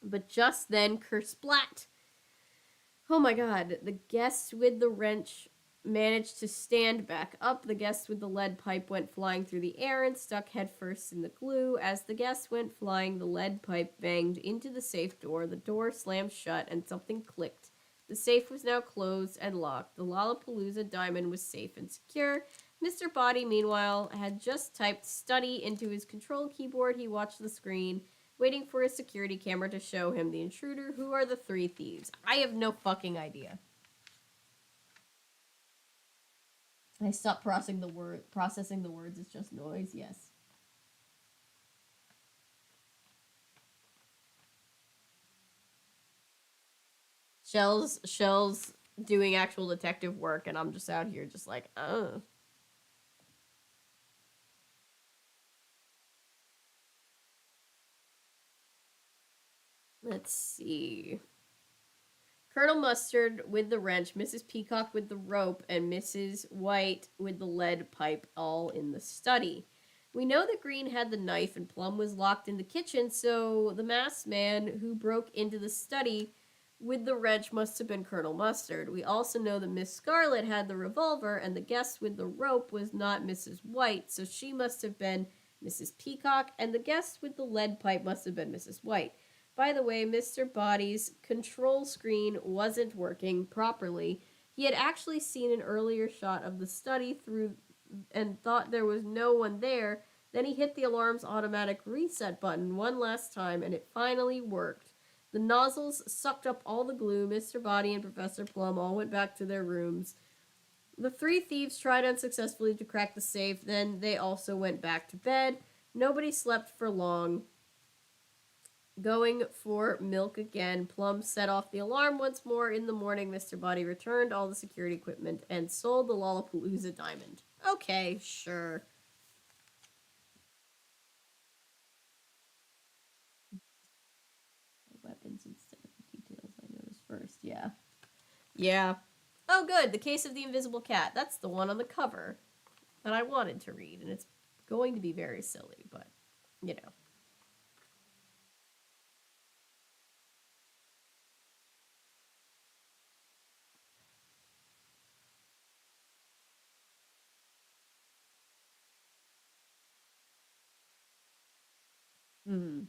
But just then, kersplat! Oh my god, the guest with the wrench managed to stand back up. The guest with the lead pipe went flying through the air and stuck headfirst in the glue. As the guest went flying, the lead pipe banged into the safe door. The door slammed shut and something clicked. The safe was now closed and locked. The Lollapalooza diamond was safe and secure. Mr. Body, meanwhile, had just typed study into his control keyboard. He watched the screen, waiting for his security camera to show him the intruder. Who are the 3 thieves? I have no fucking idea. I stopped processing the words. It's just noise. Yes. Shell's doing actual detective work, and I'm just out here just like, oh. Let's see. Colonel Mustard with the wrench, Mrs. Peacock with the rope, and Mrs. White with the lead pipe, all in the study. We know that Green had the knife and Plum was locked in the kitchen, so the masked man who broke into the study with the wrench must have been Colonel Mustard. We also know that Miss Scarlet had the revolver, and the guest with the rope was not Mrs. White, so she must have been Mrs. Peacock, and the guest with the lead pipe must have been Mrs. White. By the way, Mr. Body's control screen wasn't working properly. He had actually seen an earlier shot of the study through and thought there was no one there. Then he hit the alarm's automatic reset button one last time, and it finally worked. The nozzles sucked up all the glue. Mr. Body and Professor Plum all went back to their rooms. The 3 thieves tried unsuccessfully to crack the safe. Then they also went back to bed. Nobody slept for long. Going for milk again, Plum set off the alarm once more. In the morning, Mr. Body returned all the security equipment and sold the Lollapalooza diamond. Okay, sure. Weapons instead of the details I noticed first. Yeah. Yeah. Oh, good. The Case of the Invisible Cat. That's the one on the cover that I wanted to read, and it's going to be very silly, but, you know. Hmm.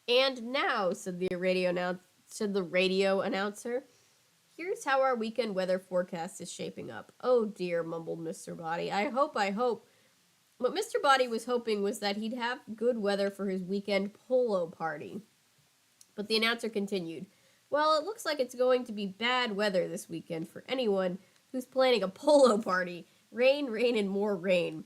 And now, said the radio announcer, here's how our weekend weather forecast is shaping up. Oh dear, mumbled Mr. Body. I hope. What Mr. Body was hoping was that he'd have good weather for his weekend polo party. But the announcer continued, well, it looks like it's going to be bad weather this weekend for anyone who's planning a polo party. Rain, rain, and more rain.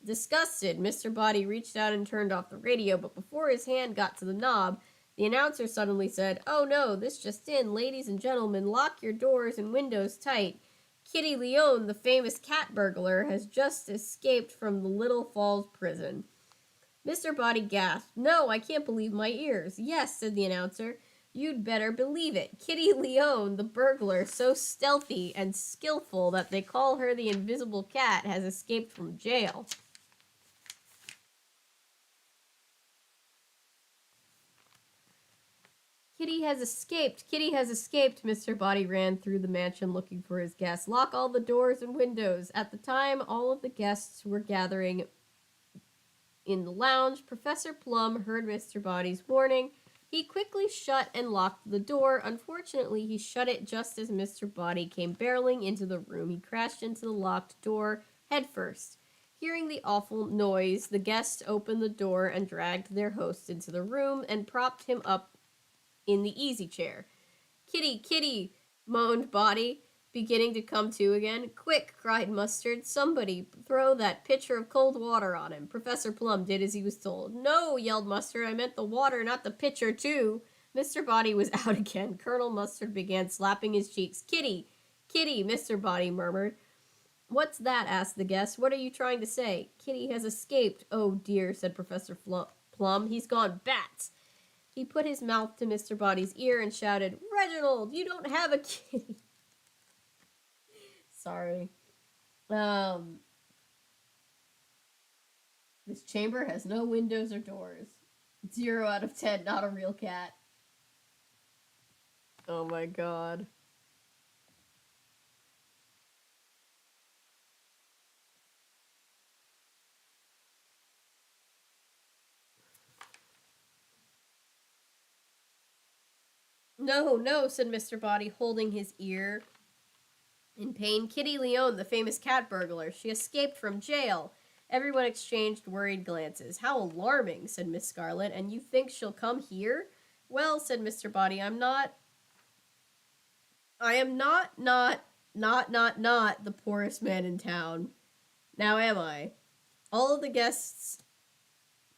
Disgusted, Mr. Body reached out and turned off the radio, but before his hand got to the knob, the announcer suddenly said, oh no, this just in, ladies and gentlemen, lock your doors and windows tight. Kitty Leone, the famous cat burglar, has just escaped from the Little Falls prison. Mr. Body gasped. No, I can't believe my ears. Yes, said the announcer. You'd better believe it. Kitty Leone, the burglar, so stealthy and skillful that they call her the Invisible Cat, has escaped from jail. Kitty has escaped! Kitty has escaped! Mr. Body ran through the mansion looking for his guests. Lock all the doors and windows. At the time, all of the guests were gathering in the lounge. Professor Plum heard Mr. Body's warning. He quickly shut and locked the door. Unfortunately, he shut it just as Mr. Body came barreling into the room. He crashed into the locked door headfirst. Hearing the awful noise, the guests opened the door and dragged their host into the room and propped him up in the easy chair. Kitty, Kitty, moaned Body, beginning to come to again. Quick, cried Mustard. Somebody throw that pitcher of cold water on him. Professor Plum did as he was told. No, yelled Mustard. I meant the water, not the pitcher, too. Mr. Body was out again. Colonel Mustard began slapping his cheeks. Kitty, Kitty, Mr. Body murmured. What's that? Asked the guest. What are you trying to say? Kitty has escaped. Oh, dear, said Professor Plum. He's gone bats. He put his mouth to Mr. Body's ear and shouted, Reginald, you don't have a kitty. Sorry. This chamber has no windows or doors. 0 out of 10, not a real cat. Oh my god. No, no, said Mr. Body, holding his ear in pain. Kitty Leone, the famous cat burglar. She escaped from jail. Everyone exchanged worried glances. How alarming, said Miss Scarlet. And you think she'll come here? Well, said Mr. Body, I am not the poorest man in town. Now am I? All of the guests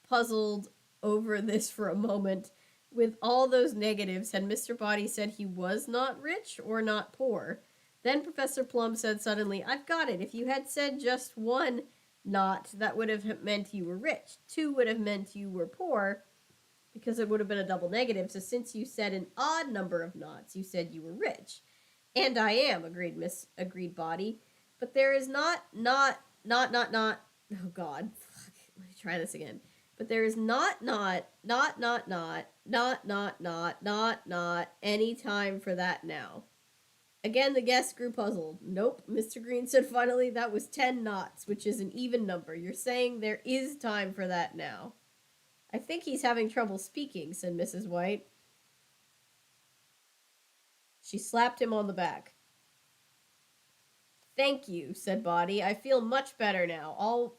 puzzled over this for a moment. With all those negatives, had Mr. Body said he was not rich or not poor? Then Professor Plum said suddenly, I've got it. If you had said just one not, that would have meant you were rich. 2 would have meant you were poor, because it would have been a double negative. So since you said an odd number of nots, you said you were rich. And I am, agreed Body. But there is not, oh God. Fuck. Let me try this again. But there is not any time for that now. Again, the guest grew puzzled. Nope, Mr. Green said finally, that was 10 knots, which is an even number. You're saying there is time for that now. I think he's having trouble speaking, said Mrs. White. She slapped him on the back. Thank you, said Body. I feel much better now.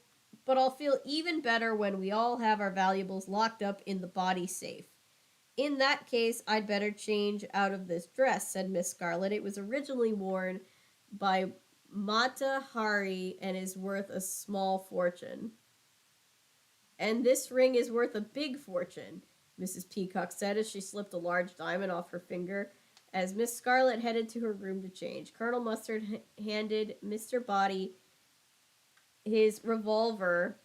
But I'll feel even better when we all have our valuables locked up in the body safe. In that case, I'd better change out of this dress, said Miss Scarlet. It was originally worn by Mata Hari and is worth a small fortune. And this ring is worth a big fortune, Mrs. Peacock said as she slipped a large diamond off her finger. As Miss Scarlet headed to her room to change, Colonel Mustard handed Mr. Body his revolver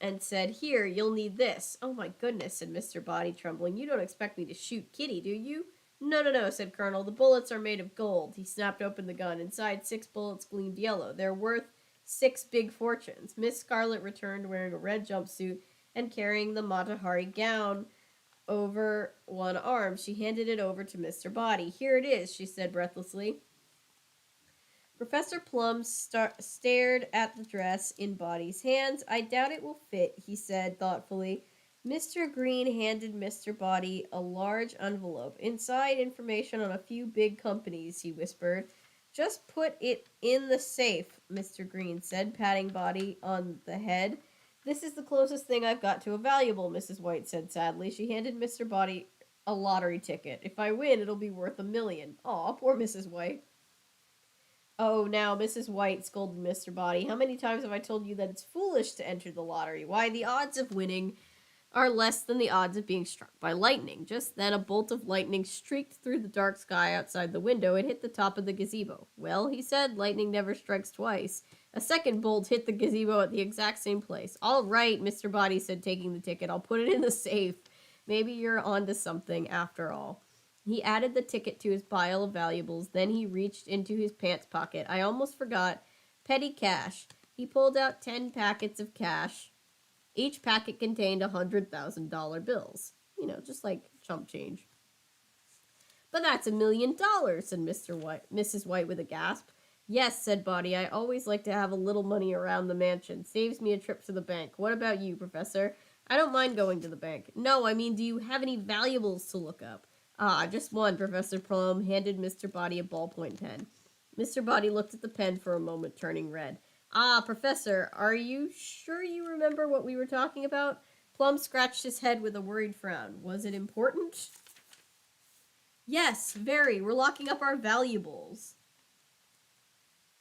and said, Here, you'll need this. Oh my goodness, said Mr. Body, trembling. You don't expect me to shoot Kitty, do you? No, said Colonel. The bullets are made of gold. He snapped open the gun. Inside, 6 bullets gleamed yellow. They're worth 6 big fortunes. Miss Scarlet returned wearing a red jumpsuit and carrying the Mata Hari gown over one arm. She handed it over to Mr. Body. Here it is, she said breathlessly. Professor Plum stared at the dress in Body's hands. I doubt it will fit, he said thoughtfully. Mr. Green handed Mr. Body a large envelope. Inside, information on a few big companies, he whispered. Just put it in the safe, Mr. Green said, patting Body on the head. This is the closest thing I've got to a valuable, Mrs. White said sadly. She handed Mr. Body a lottery ticket. If I win, it'll be worth $1,000,000. Aw, poor Mrs. White. Oh, now, Mrs. White, scolded Mr. Body. How many times have I told you that it's foolish to enter the lottery? Why, the odds of winning are less than the odds of being struck by lightning. Just then, a bolt of lightning streaked through the dark sky outside the window and hit the top of the gazebo. Well, he said, lightning never strikes twice. A second bolt hit the gazebo at the exact same place. All right, Mr. Body said, taking the ticket. I'll put it in the safe. Maybe you're onto something after all. He added the ticket to his pile of valuables. Then he reached into his pants pocket. I almost forgot. Petty cash. He pulled out 10 packets of cash. Each packet contained $100,000 bills. You know, just like chump change. But that's $1,000,000, said Mrs. White with a gasp. Yes, said Body. I always like to have a little money around the mansion. Saves me a trip to the bank. What about you, Professor? I don't mind going to the bank. No, I mean, do you have any valuables to look up? Ah, just one, Professor Plum handed Mr. Body a ballpoint pen. Mr. Body looked at the pen for a moment, turning red. Ah, Professor, are you sure you remember what we were talking about? Plum scratched his head with a worried frown. Was it important? Yes, very. We're locking up our valuables.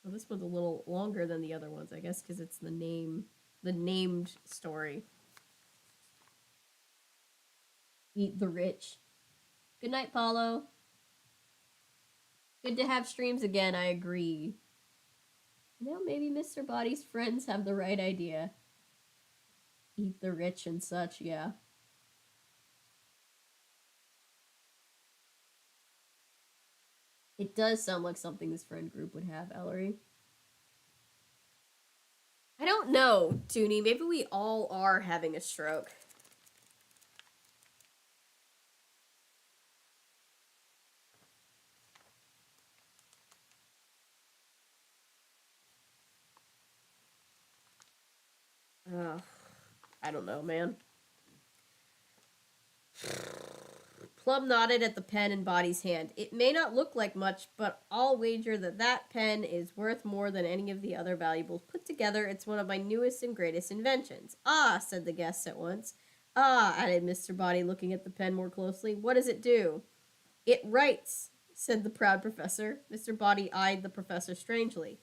Well, this one's a little longer than the other ones, I guess, because it's the named story. Eat the rich. Good night, Paulo. Good to have streams again, I agree. You know, maybe Mr. Body's friends have the right idea. Eat the rich and such, yeah. It does sound like something this friend group would have, Ellery. I don't know, Toonie. Maybe we all are having a stroke. I don't know, man. Plum nodded at the pen in Body's hand. It may not look like much, but I'll wager that that pen is worth more than any of the other valuables put together. It's one of my newest and greatest inventions. Ah, said the guests at once. Ah, added Mr. Body, looking at the pen more closely. What does it do? It writes, said the proud professor. Mr. Body eyed the professor strangely.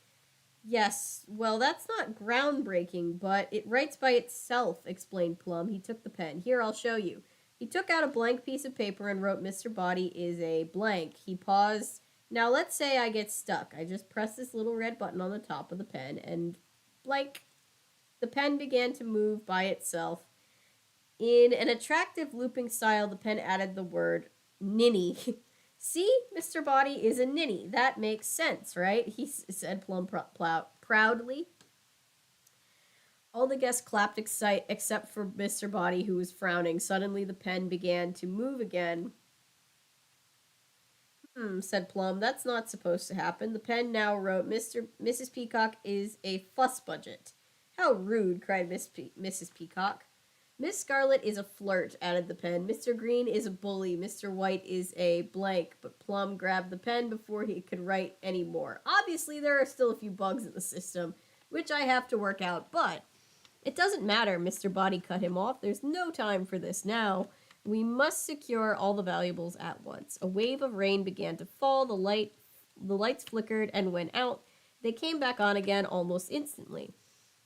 Yes, well, that's not groundbreaking, but it writes by itself, explained Plum. He took the pen. Here, I'll show you. He took out a blank piece of paper and wrote, Mr. Body is a blank. He paused. Now, let's say I get stuck. I just press this little red button on the top of the pen and blank. The pen began to move by itself. In an attractive looping style, the pen added the word ninny. See, Mr. Body is a ninny. That makes sense, right? He said Plum proudly. All the guests clapped except for Mr. Body, who was frowning. Suddenly, the pen began to move again. Said Plum. That's not supposed to happen. The pen now wrote, Mrs. Peacock is a fuss budget. How rude, cried Mrs. Peacock. Miss Scarlet is a flirt, added the pen. Mr. Green is a bully. Mr. White is a blank. But Plum grabbed the pen before he could write any more. Obviously, there are still a few bugs in the system, which I have to work out, but it doesn't matter, Mr. Body cut him off. There's no time for this now. We must secure all the valuables at once. A wave of rain began to fall. The lights flickered and went out. They came back on again almost instantly.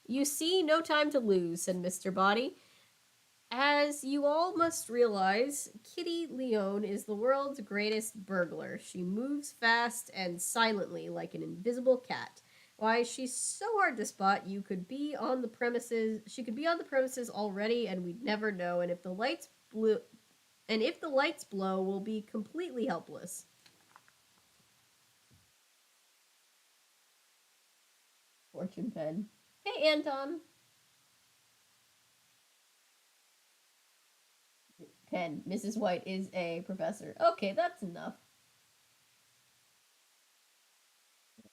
You see, no time to lose, said Mr. Body. As you all must realize, Kitty Leone is the world's greatest burglar. She moves fast and silently like an invisible cat. Why, she's so hard to spot. You could be on the premises. She could be on the premises already, and we'd never know. And if the lights blow, we'll be completely helpless. Fortune pen. Hey, Anton. Pen. Mrs. White is a professor. Okay, that's enough.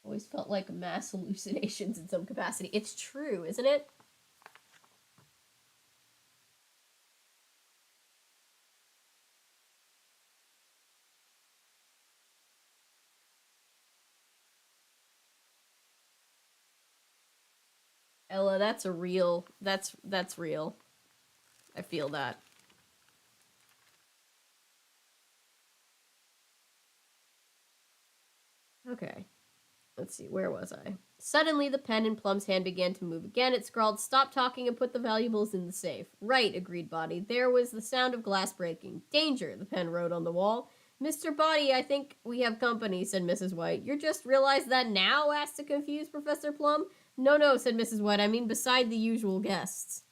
Always felt like mass hallucinations in some capacity. It's true, isn't it? Ella, that's a real. That's real. I feel that. Okay. Let's see, where was I? Suddenly, the pen in Plum's hand began to move again. It scrawled, "Stop talking and put the valuables in the safe." "Right," agreed Body. There was the sound of glass breaking. "Danger," the pen wrote on the wall. "Mr. Body, I think we have company," said Mrs. White. "You just realized that now?" asked the confused Professor Plum. "No, no," said Mrs. White. "I mean beside the usual guests."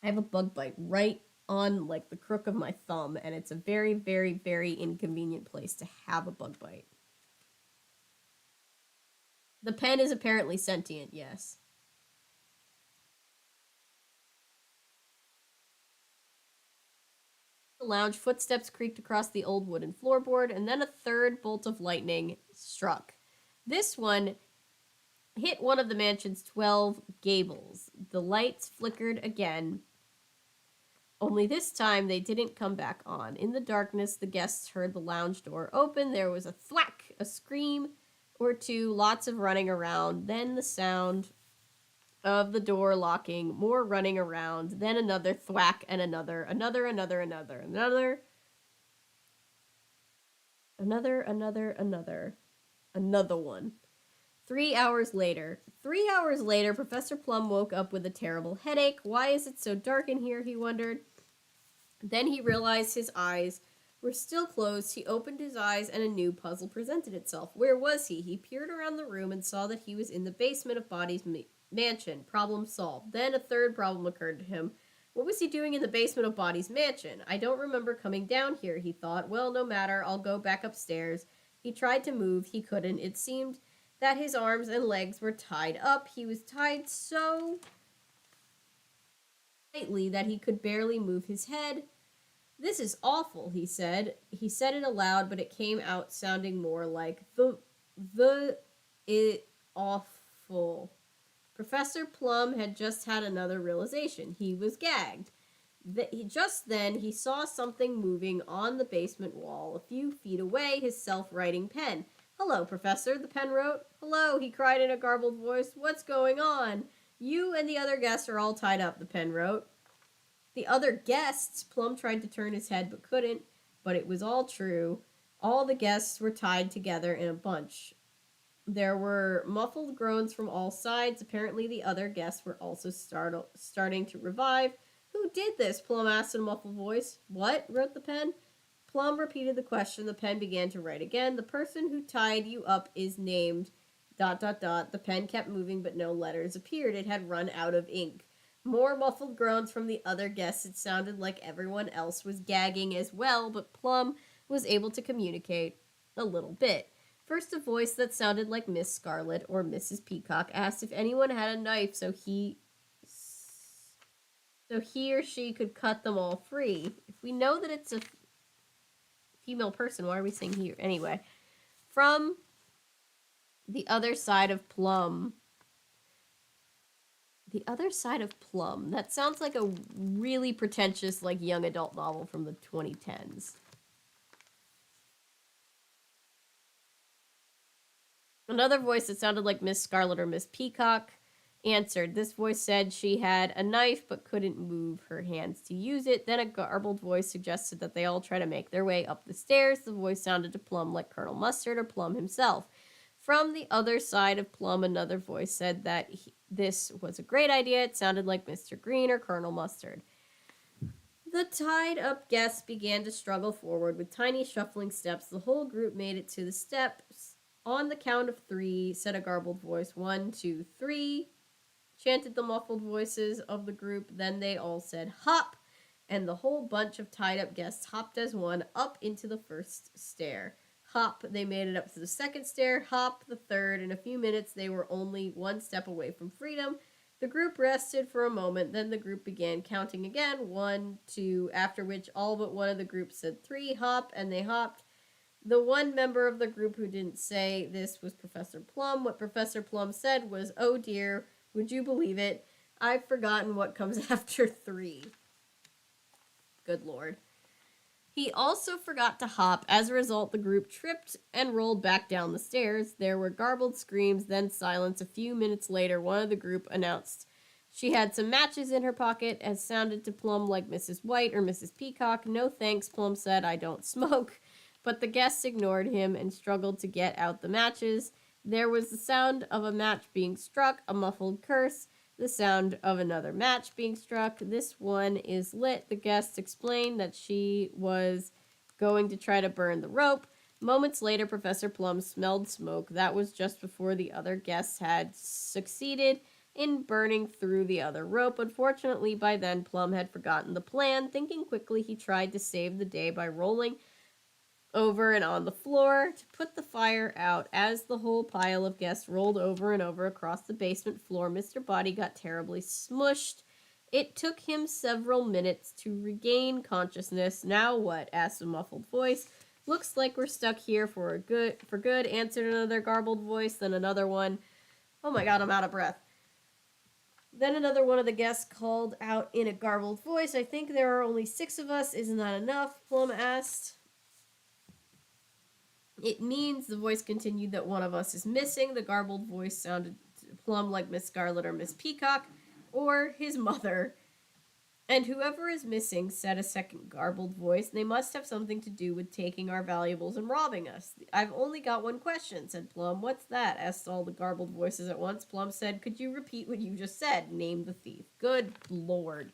I have a bug bite right on like the crook of my thumb, and it's a very, very, very inconvenient place to have a bug bite. The pen is apparently sentient, yes. The lounge, footsteps creaked across the old wooden floorboard, and then a third bolt of lightning struck. This one hit one of the mansion's 12 gables. The lights flickered again, only this time they didn't come back on. In the darkness, the guests heard the lounge door open. There was a thwack, a scream or two, lots of running around, then the sound of the door locking, more running around, then another thwack and another, another one. 3 hours later. 3 hours later, Professor Plum woke up with a terrible headache. Why is it so dark in here, he wondered. Then he realized his eyes were still closed. He opened his eyes and a new puzzle presented itself. Where was he? He peered around the room and saw that he was in the basement of Body's mansion. Problem solved. Then a third problem occurred to him. What was he doing in the basement of Body's mansion? I don't remember coming down here, he thought. Well, no matter. I'll go back upstairs. He tried to move. He couldn't. It seemed that his arms and legs were tied up. He was tied so tightly that he could barely move his head. This is awful, he said. He said it aloud, but it came out sounding more like it awful. Professor Plum had just had another realization. He was gagged. Just then, he saw something moving on the basement wall a few feet away, his self-writing pen. Hello, Professor, the pen wrote. Hello, he cried in a garbled voice. What's going on? You and the other guests are all tied up, the pen wrote. The other guests, Plum tried to turn his head but couldn't, but it was all true. All the guests were tied together in a bunch. There were muffled groans from all sides. Apparently the other guests were also starting to revive. Who did this? Plum asked in a muffled voice. What? Wrote the pen. Plum repeated the question. The pen began to write again. The person who tied you up is named ... The pen kept moving, but no letters appeared. It had run out of ink. More muffled groans from the other guests. It sounded like everyone else was gagging as well, but Plum was able to communicate a little bit. First, a voice that sounded like Miss Scarlet or Mrs. Peacock asked if anyone had a knife so he or she could cut them all free. If we know that it's a female person, why are we saying here? Anyway, from the other side of Plum. The Other Side of Plum. That sounds like a really pretentious, like, young adult novel from the 2010s. Another voice that sounded like Miss Scarlet or Miss Peacock answered. This voice said she had a knife but couldn't move her hands to use it. Then a garbled voice suggested that they all try to make their way up the stairs. The voice sounded to Plum like Colonel Mustard or Plum himself. From the other side of Plum, another voice said that this was a great idea. It sounded like Mr. Green or Colonel Mustard. The tied-up guests began to struggle forward with tiny shuffling steps. The whole group made it to the steps. On the count of 3, said a garbled voice. 1, 2, 3, chanted the muffled voices of the group. Then they all said, hop, and the whole bunch of tied-up guests hopped as one up into the first stair. Hop, they made it up to the second stair. Hop, the third. In a few minutes, they were only one step away from freedom. The group rested for a moment. Then the group began counting again. 1, 2, after which all but one of the group said 3, hop, and they hopped. The one member of the group who didn't say this was Professor Plum. What Professor Plum said was, "Oh dear, would you believe it? I've forgotten what comes after 3." Good lord. He also forgot to hop. As a result, the group tripped and rolled back down the stairs. There were garbled screams, then silence. A few minutes later, one of the group announced she had some matches in her pocket, as sounded to Plum like Mrs. White or Mrs. Peacock. "No thanks," Plum said. "I don't smoke." But the guests ignored him and struggled to get out the matches. There was the sound of a match being struck, a muffled curse, the sound of another match being struck. "This one is lit." The guest explained that she was going to try to burn the rope. Moments later, Professor Plum smelled smoke. That was just before the other guests had succeeded in burning through the other rope. Unfortunately, by then, Plum had forgotten the plan. Thinking quickly, he tried to save the day by rolling over and on the floor to put the fire out. As the whole pile of guests rolled over and over across the basement floor, Mr. Body got terribly smushed. It took him several minutes to regain consciousness. "Now what?" asked a muffled voice. "Looks like we're stuck here for good," answered another garbled voice. Then another one. "Oh my god, I'm out of breath." Then another one of the guests called out in a garbled voice, "I think there are only 6 of us. Isn't that enough?" Plum asked. "It means," the voice continued, "that one of us is missing." The garbled voice sounded to Plum like Miss Scarlet or Miss Peacock or his mother. "And whoever is missing," said a second garbled voice, "they must have something to do with taking our valuables and robbing us." "I've only got one question," said Plum. "What's that?" asked all the garbled voices at once. Plum said, "Could you repeat what you just said? Name the thief." Good lord.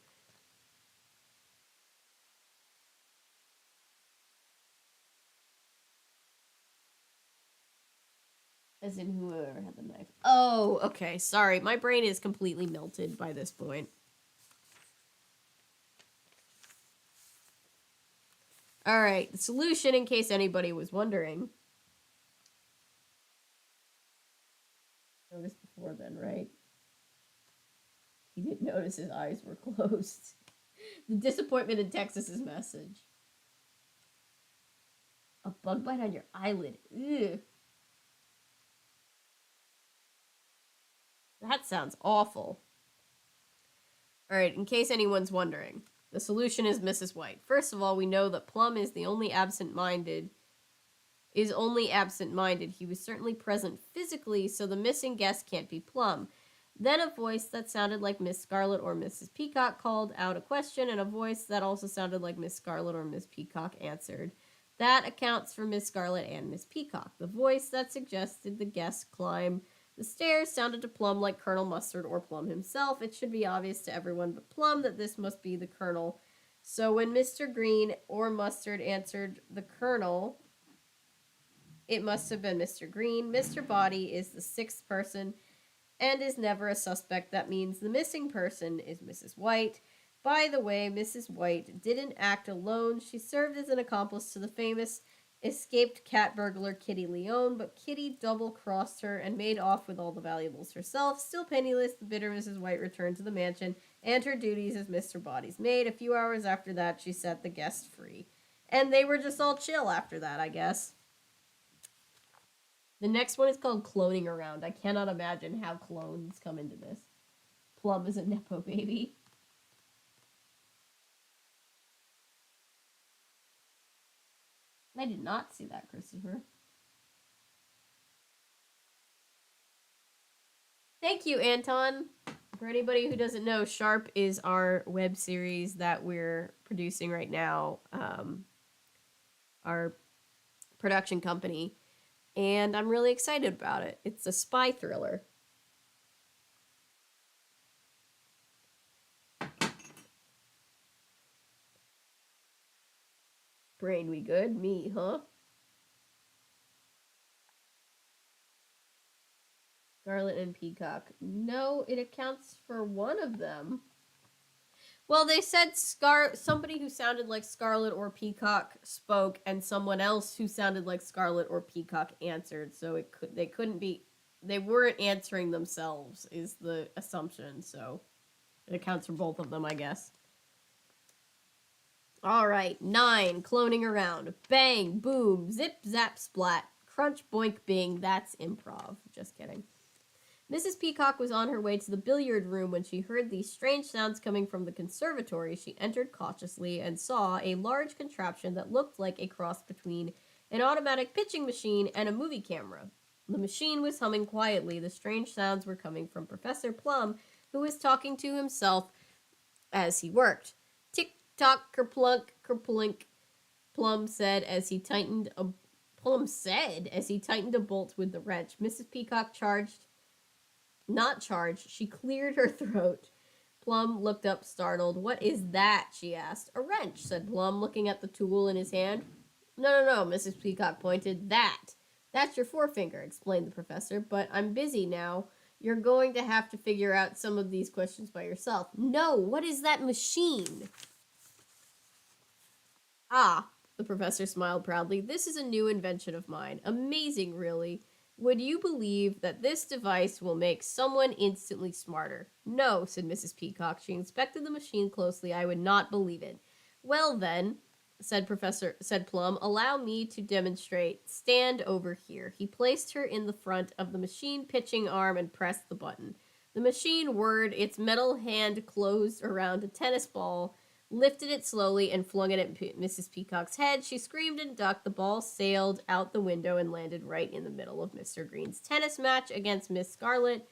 As in whoever had the knife. Oh, okay. Sorry. My brain is completely melted by this point. Alright, the solution, in case anybody was wondering. Noticed before then, right? He didn't notice his eyes were closed. The disappointment in Texas's message. A bug bite on your eyelid. Ugh. That sounds awful. Alright, in case anyone's wondering, the solution is Mrs. White. First of all, we know that Plum is only absent-minded. He was certainly present physically, so the missing guest can't be Plum. Then a voice that sounded like Miss Scarlet or Mrs. Peacock called out a question, and a voice that also sounded like Miss Scarlet or Miss Peacock answered. That accounts for Miss Scarlet and Miss Peacock. The voice that suggested the guests climb the stairs sounded to Plum like Colonel Mustard or Plum himself. It should be obvious to everyone but Plum that this must be the Colonel. So when Mr. Green or Mustard answered the Colonel, it must have been Mr. Green. Mr. Body is the 6th person and is never a suspect. That means the missing person is Mrs. White. By the way, Mrs. White didn't act alone. She served as an accomplice to the famous escaped cat burglar Kitty Leone, but Kitty double-crossed her and made off with all the valuables herself. Still penniless, the bitter Mrs. White returned to the mansion and her duties as Mr. Body's maid. A few hours after that, she set the guests free. And they were just all chill after that, I guess. The next one is called Cloning Around. I cannot imagine how clones come into this. Plum is a Nepo baby. I did not see that, Christopher. Thank you, Anton. For anybody who doesn't know, Sharp is our web series that we're producing right now. Our production company. And I'm really excited about it. It's a spy thriller. Brain we good? Me, huh? Scarlet and Peacock. No, it accounts for one of them. Well, they said somebody who sounded like Scarlet or Peacock spoke, and someone else who sounded like Scarlet or Peacock answered. So they couldn't be. They weren't answering themselves, is the assumption. So it accounts for both of them, I guess. All right, 9, cloning around. Bang, boom, zip, zap, splat. Crunch, boink, bing. That's improv. Just kidding. Mrs. Peacock was on her way to the billiard room when she heard these strange sounds coming from the conservatory. She entered cautiously and saw a large contraption that looked like a cross between an automatic pitching machine and a movie camera. The machine was humming quietly. The strange sounds were coming from Professor Plum, who was talking to himself as he worked. Tick tock, kerplunk, kerplink, Plum said as he tightened a bolt with the wrench. Mrs. Peacock not charged. She cleared her throat. Plum looked up, startled. "What is that?" she asked. "A wrench," said Plum, looking at the tool in his hand. No, Mrs. Peacock pointed. That's your forefinger," explained the professor, "but I'm busy now. You're going to have to figure out some of these questions by yourself." "No, what is that machine?" "Ah," the professor smiled proudly, "this is a new invention of mine. Amazing, really. Would you believe that this device will make someone instantly smarter?" "No," said Mrs. Peacock. She inspected the machine closely. "I would not believe it." "Well then," said Plum, "allow me to demonstrate. Stand over here." He placed her in the front of the machine pitching arm and pressed the button. The machine whirred, its metal hand closed around a tennis ball, lifted it slowly, and flung it at Mrs. Peacock's head. She screamed and ducked. The ball sailed out the window and landed right in the middle of Mr. Green's tennis match against Miss Scarlet.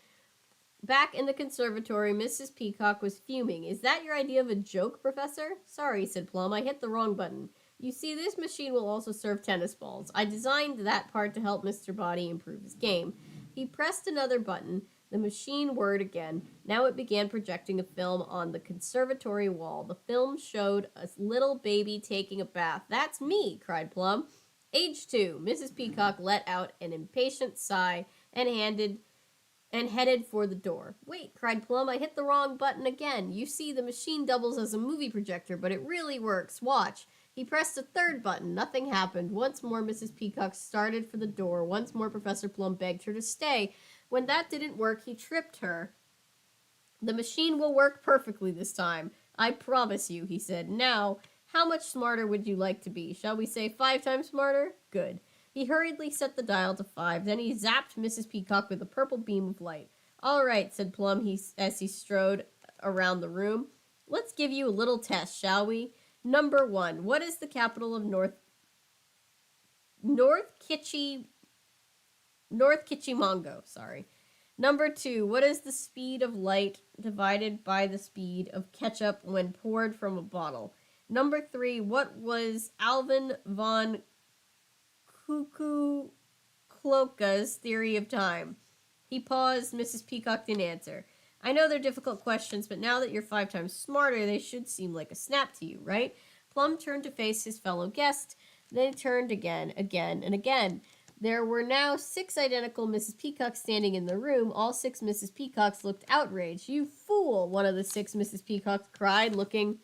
Back in the conservatory, Mrs. Peacock was fuming. "Is that your idea of a joke, Professor?" "Sorry," said Plum. "I hit the wrong button. You see, this machine will also serve tennis balls. I designed that part to help Mr. Body improve his game." He pressed another button. The machine whirred again. Now it began projecting a film on the conservatory wall. The film showed a little baby taking a bath. "That's me," cried Plum. "Age 2. Mrs. Peacock let out an impatient sigh and headed for the door. "Wait," cried Plum, "I hit the wrong button again. You see, the machine doubles as a movie projector, but it really works. Watch." He pressed a third button. Nothing happened. Once more, Mrs. Peacock started for the door. Once more, Professor Plum begged her to stay. When that didn't work, he tripped her. "The machine will work perfectly this time. I promise you," he said. "Now, how much smarter would you like to be? Shall we say 5 times smarter? Good." He hurriedly set the dial to 5. Then he zapped Mrs. Peacock with a purple beam of light. "All right," said Plum as he strode around the room. "Let's give you a little test, shall we? Number 1. What is the capital of North Kitchimongo, sorry. Number 2, what is the speed of light divided by the speed of ketchup when poured from a bottle? Number 3, what was Alvin von Kukucloka's theory of time? He paused. Mrs. Peacock didn't answer. "I know they're difficult questions, but now that you're 5 times smarter, they should seem like a snap to you, right?" Plum turned to face his fellow guest. Then he turned again, and again. There were now 6 identical Mrs. Peacocks standing in the room. All 6 Mrs. Peacocks looked outraged. "You fool!" one of the 6 Mrs. Peacocks cried, looking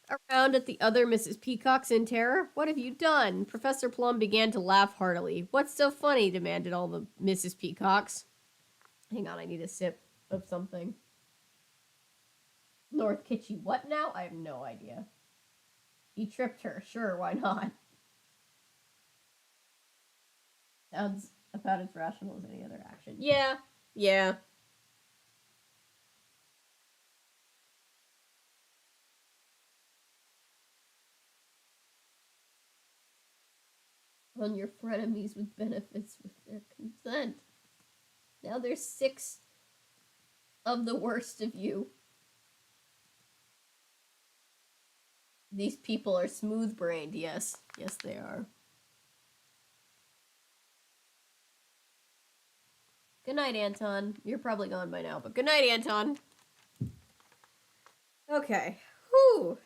around at the other Mrs. Peacocks in terror. "What have you done?" Professor Plum began to laugh heartily. "What's so funny?" demanded all the Mrs. Peacocks. Hang on, I need a sip of something. North Kitchy what now? I have no idea. He tripped her. Sure, why not? Sounds about as rational as any other action. Yeah. On your frenemies with benefits with their consent. Now there's 6 of the worst of you. These people are smooth-brained, yes. Yes, they are. Good night, Anton. You're probably gone by now, but good night, Anton. Okay. Whew.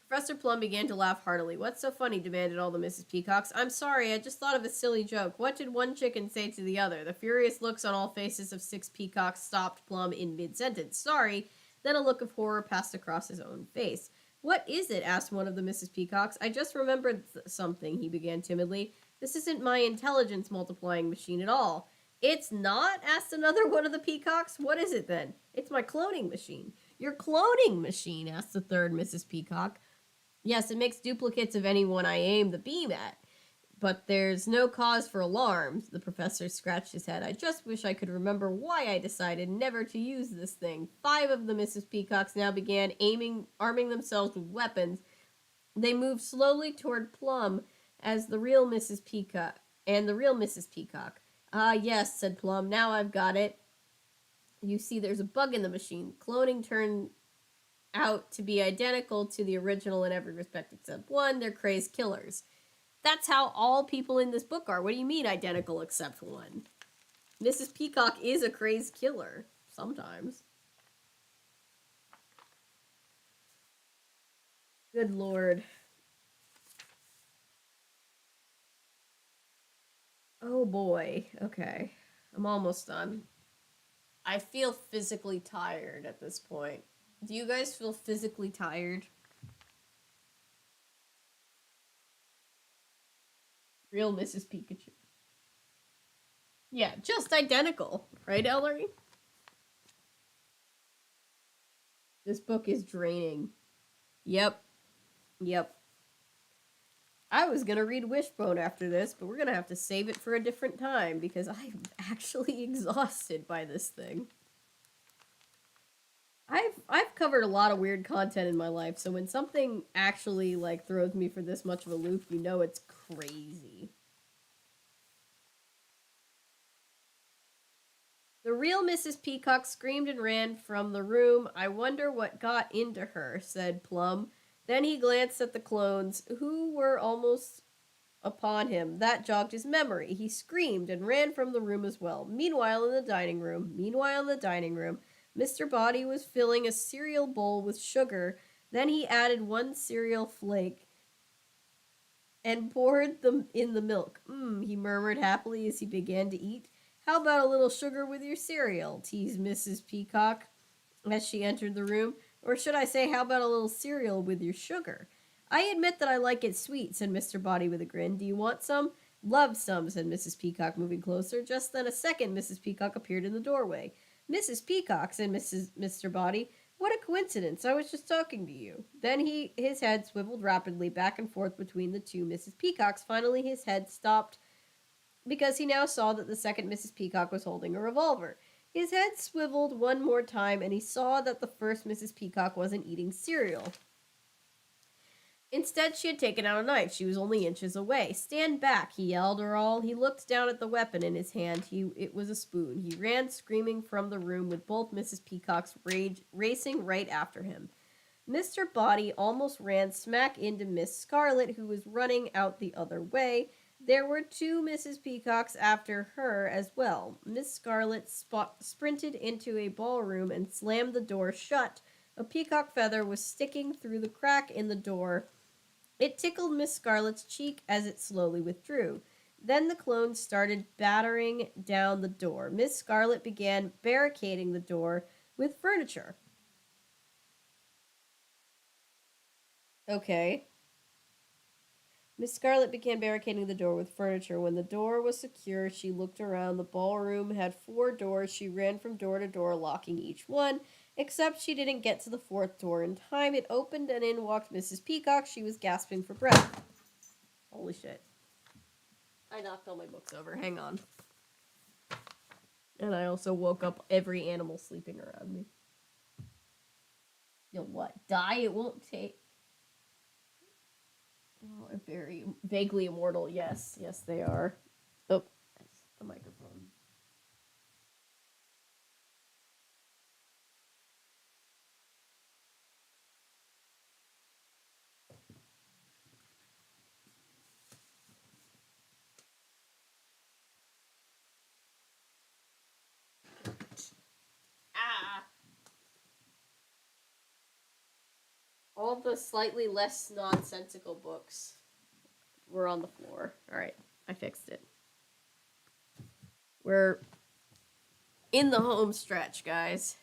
Professor Plum began to laugh heartily. "What's so funny?" demanded all the Mrs. Peacocks. "I'm sorry, I just thought of a silly joke. What did one chicken say to the other?" The furious looks on all faces of 6 peacocks stopped Plum in mid-sentence. "Sorry." Then a look of horror passed across his own face. "What is it?" asked one of the Mrs. Peacocks. "I just remembered something," he began timidly. "This isn't my intelligence multiplying machine at all." "It's not?" asked another one of the peacocks. "What is it then?" "It's my cloning machine. Your cloning machine, asked the third Mrs. Peacock. Yes, it makes duplicates of anyone I aim the beam at. But there's no cause for alarm. The professor scratched his head. I just wish I could remember why I decided never to use this thing. 5 of the Mrs. Peacocks now began arming themselves with weapons. They moved slowly toward Plum as the real Mrs. Peacock and the real Mrs. Peacock. Ah, yes, said Plum. Now I've got it. You see, there's a bug in the machine. Cloning turned out to be identical to the original in every respect except one. They're crazed killers. That's how all people in this book are. What do you mean identical except one? Mrs. Peacock is a crazed killer. Sometimes. Good lord. Oh boy. Okay. I'm almost done. I feel physically tired at this point. Do you guys feel physically tired? Real Mrs. Pikachu. Yeah, just identical. Right, Ellery? This book is draining. Yep. Yep. I was gonna read Wishbone after this, but we're gonna have to save it for a different time because I'm actually exhausted by this thing. I've covered a lot of weird content in my life, so when something actually like throws me for this much of a loop, you know it's crazy. The real Mrs. Peacock screamed and ran from the room. I wonder what got into her, said Plum. Then he glanced at the clones, who were almost upon him. That jogged his memory. He screamed and ran from the room as well. Meanwhile, in the dining room, Mr. Body was filling a cereal bowl with sugar. Then he added 1 cereal flake and poured them in the milk. He murmured happily as he began to eat. How about a little sugar with your cereal? Teased Mrs. Peacock as she entered the room. Or should I say, how about a little cereal with your sugar? I admit that I like it sweet, said Mr. Body with a grin. Do you want some? Love some, said Mrs. Peacock, moving closer. Just then a second Mrs. Peacock appeared in the doorway. Mrs. Peacock, said Mr. Body, what a coincidence. I was just talking to you. Then his head swiveled rapidly back and forth between the two Mrs. Peacocks. Finally, his head stopped because he now saw that the second Mrs. Peacock was holding a revolver. His head swiveled one more time, and he saw that the first Mrs. Peacock wasn't eating cereal. Instead, she had taken out a knife. She was only inches away. Stand back, he yelled, or all. He looked down at the weapon in his hand. It was a spoon. He ran screaming from the room with both Mrs. Peacock's racing right after him. Mr. Body almost ran smack into Miss Scarlet, who was running out the other way. There were 2 Mrs. Peacocks after her as well. Miss Scarlet sprinted into a ballroom and slammed the door shut. A peacock feather was sticking through the crack in the door. It tickled Miss Scarlet's cheek as it slowly withdrew. Then the clones started battering down the door. Miss Scarlet began barricading the door with furniture. Okay. Miss Scarlet began barricading the door with furniture. When the door was secure, she looked around. The ballroom had 4 doors. She ran from door to door, locking each one, except she didn't get to the 4th door in time. It opened, and in walked Mrs. Peacock. She was gasping for breath. Holy shit. I knocked all my books over. Hang on. And I also woke up every animal sleeping around me. You'll what? Die? It won't take... Oh, very vaguely immortal. Yes, yes, they are. Oh, that's the microphone. Ah! All the slightly less nonsensical books were on the floor. Alright, I fixed it. We're in the home stretch, guys.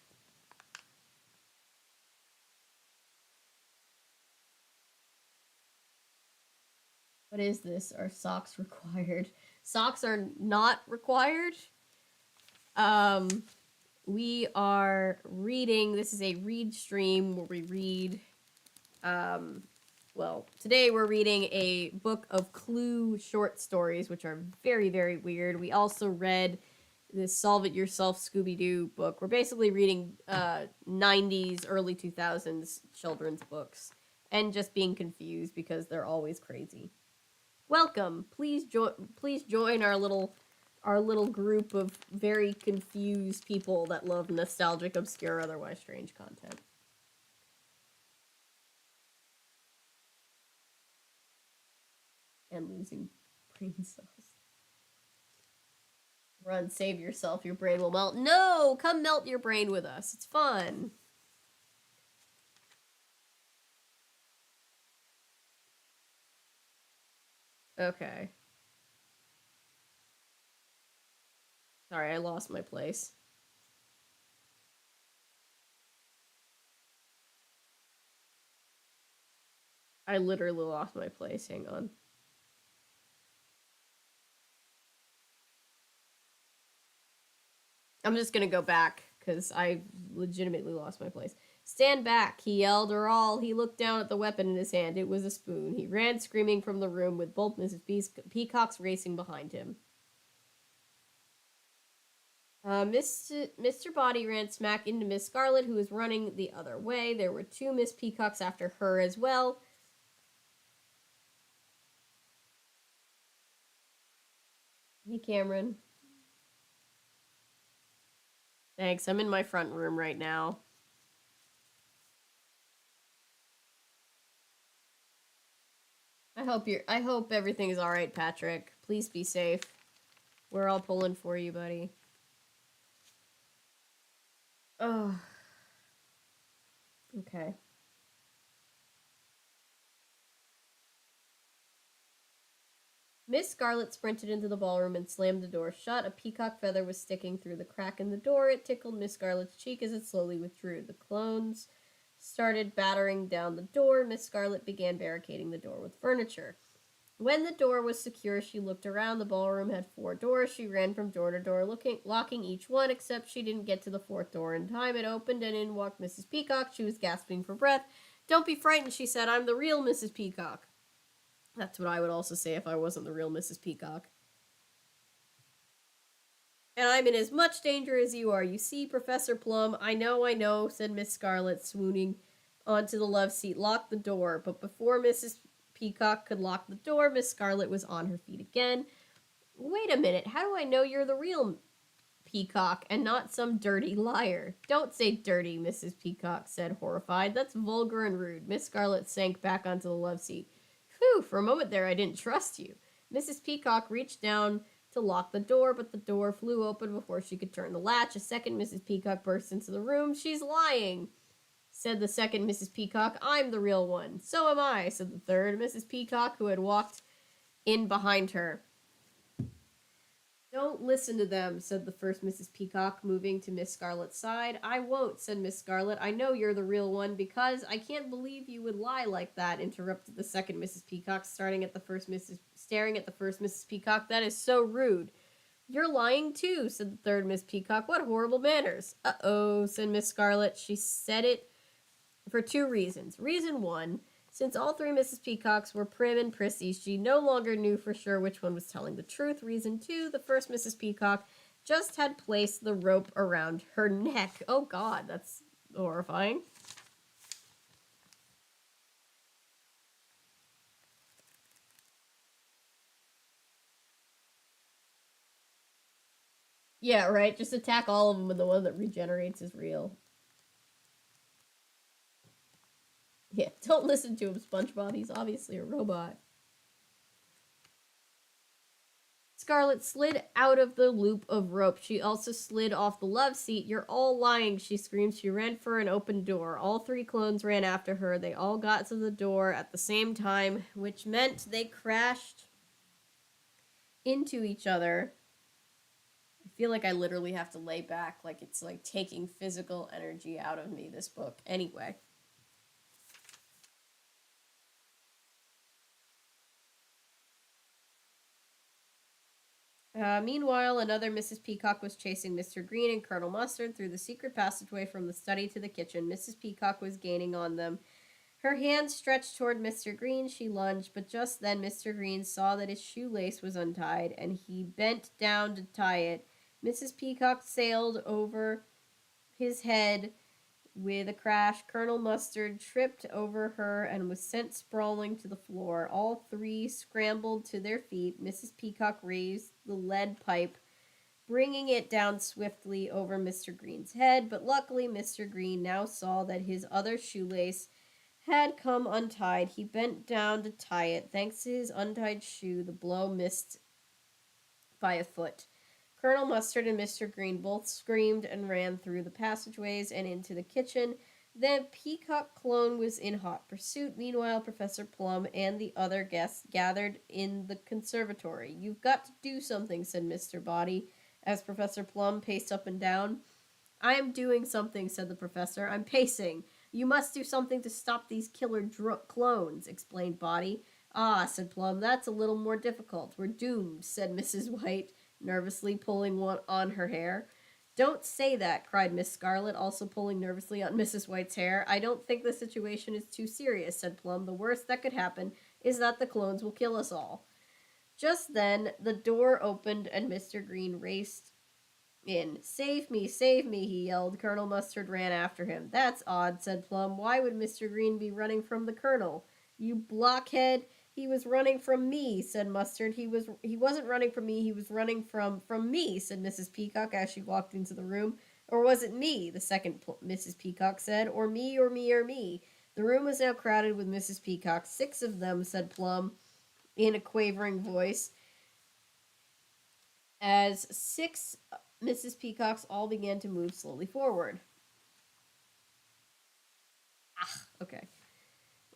What is this? Are socks required? Socks are not required. we are reading. This is a read stream where we read. Well, today we're reading a book of Clue short stories, which are very, very weird. We also read this Solve It Yourself Scooby-Doo book. We're basically reading 90s, early 2000s children's books and just being confused because they're always crazy. Welcome. Please join our little group of very confused people that love nostalgic, obscure, otherwise strange content. And losing brain cells. Run, save yourself, your brain will melt. No! Come melt your brain with us. It's fun. Okay. Sorry, I lost my place. I literally lost my place. Hang on. I'm just gonna go back, because I legitimately lost my place. Stand back, he yelled, or all. He looked down at the weapon in his hand. It was a spoon. He ran screaming from the room with both Mrs. Peacocks racing behind him. Mr. Body ran smack into Miss Scarlet, who was running the other way. There were two Miss Peacocks after her as well. Hey, Cameron. Thanks, I'm in my front room right now. I hope everything is alright, Patrick. Please be safe. We're all pulling for you, buddy. Oh. Okay. Miss Scarlet sprinted into the ballroom and slammed the door shut. A peacock feather was sticking through the crack in the door. It tickled Miss Scarlet's cheek as it slowly withdrew. The clones started battering down the door. Miss Scarlet began barricading the door with furniture. When the door was secure, she looked around. The ballroom had 4 doors. She ran from door to door, locking each one, except she didn't get to the 4th door in time. It opened, and in walked Mrs. Peacock. She was gasping for breath. "Don't be frightened," she said. "I'm the real Mrs. Peacock." That's what I would also say if I wasn't the real Mrs. Peacock. "And I'm in as much danger as you are. You see, Professor Plum." I know," said Miss Scarlet, swooning onto the love seat. "Lock the door." But before Mrs. Peacock could lock the door, Miss Scarlet was on her feet again. "Wait a minute. How do I know you're the real Peacock and not some dirty liar?" "Don't say dirty," Mrs. Peacock said, horrified. "That's vulgar and rude." Miss Scarlet sank back onto the love seat. "Phew, for a moment there I didn't trust you." Mrs. Peacock reached down to lock the door, but the door flew open before she could turn the latch. A second Mrs. Peacock burst into the room. "She's lying," said the second Mrs. Peacock. "I'm the real one." "So am I," said the third Mrs. Peacock, who had walked in behind her. "Don't listen to them," said the first Mrs. Peacock, moving to Miss Scarlet's side. "I won't," said Miss Scarlet. "I know you're the real one, because—" "I can't believe you would lie like that," interrupted the second Mrs. Peacock, staring at the first Mrs. Peacock. "That is so rude." "You're lying too," said the third Miss Peacock. "What horrible manners." "Uh-oh," said Miss Scarlet. She said it for 2 reasons. Reason 1, since all 3 Mrs. Peacocks were prim and prissy, she no longer knew for sure which one was telling the truth. Reason 2, the first Mrs. Peacock just had placed the rope around her neck. Oh god, that's horrifying. Yeah, right, just attack all of them and the one that regenerates is real. Yeah, don't listen to him, SpongeBob. He's obviously a robot. Scarlet slid out of the loop of rope. She also slid off the love seat. "You're all lying," she screamed. She ran for an open door. All 3 clones ran after her. They all got to the door at the same time, which meant they crashed into each other. I feel like I literally have to lay back, like it's like taking physical energy out of me, this book. Anyway. Meanwhile, another Mrs. Peacock was chasing Mr. Green and Colonel Mustard through the secret passageway from the study to the kitchen. Mrs. Peacock was gaining on them. Her hand stretched toward Mr. Green. She lunged, but just then Mr. Green saw that his shoelace was untied, and he bent down to tie it. Mrs. Peacock sailed over his head with a crash. Colonel Mustard tripped over her and was sent sprawling to the floor. All three scrambled to their feet. Mrs. Peacock raised the lead pipe, bringing it down swiftly over Mr. Green's head, but luckily Mr. Green now saw that his other shoelace had come untied. He bent down to tie it. Thanks to his untied shoe, the blow missed by a foot. Colonel Mustard and Mr. Green both screamed and ran through the passageways and into the kitchen. The peacock clone was in hot pursuit. Meanwhile, Professor Plum and the other guests gathered in the conservatory. "You've got to do something," said Mr. Body, as Professor Plum paced up and down. "I am doing something," said the professor. "I'm pacing. You must do something to stop these killer clones," explained Body. "Ah," said Plum, "that's a little more difficult. We're doomed," said Mrs. White, nervously pulling one on her hair. "Don't say that," cried Miss Scarlet, also pulling nervously on Mrs. White's hair. "I don't think the situation is too serious," said Plum. "The worst that could happen is that the clones will kill us all." Just then, the door opened and Mr. Green raced in. "Save me, he yelled. Colonel Mustard ran after him. "That's odd," said Plum. "Why would Mr. Green be running from the colonel?" "You blockhead. He was running from me," said Mustard. He wasn't running from me, he was running from me," said Mrs. Peacock as she walked into the room. "Or was it me?" the second Mrs. Peacock said. "Or me, or me, or me." The room was now crowded with Mrs. Peacocks. "6 of them," said Plum in a quavering voice, as 6 Mrs. Peacocks all began to move slowly forward. Okay.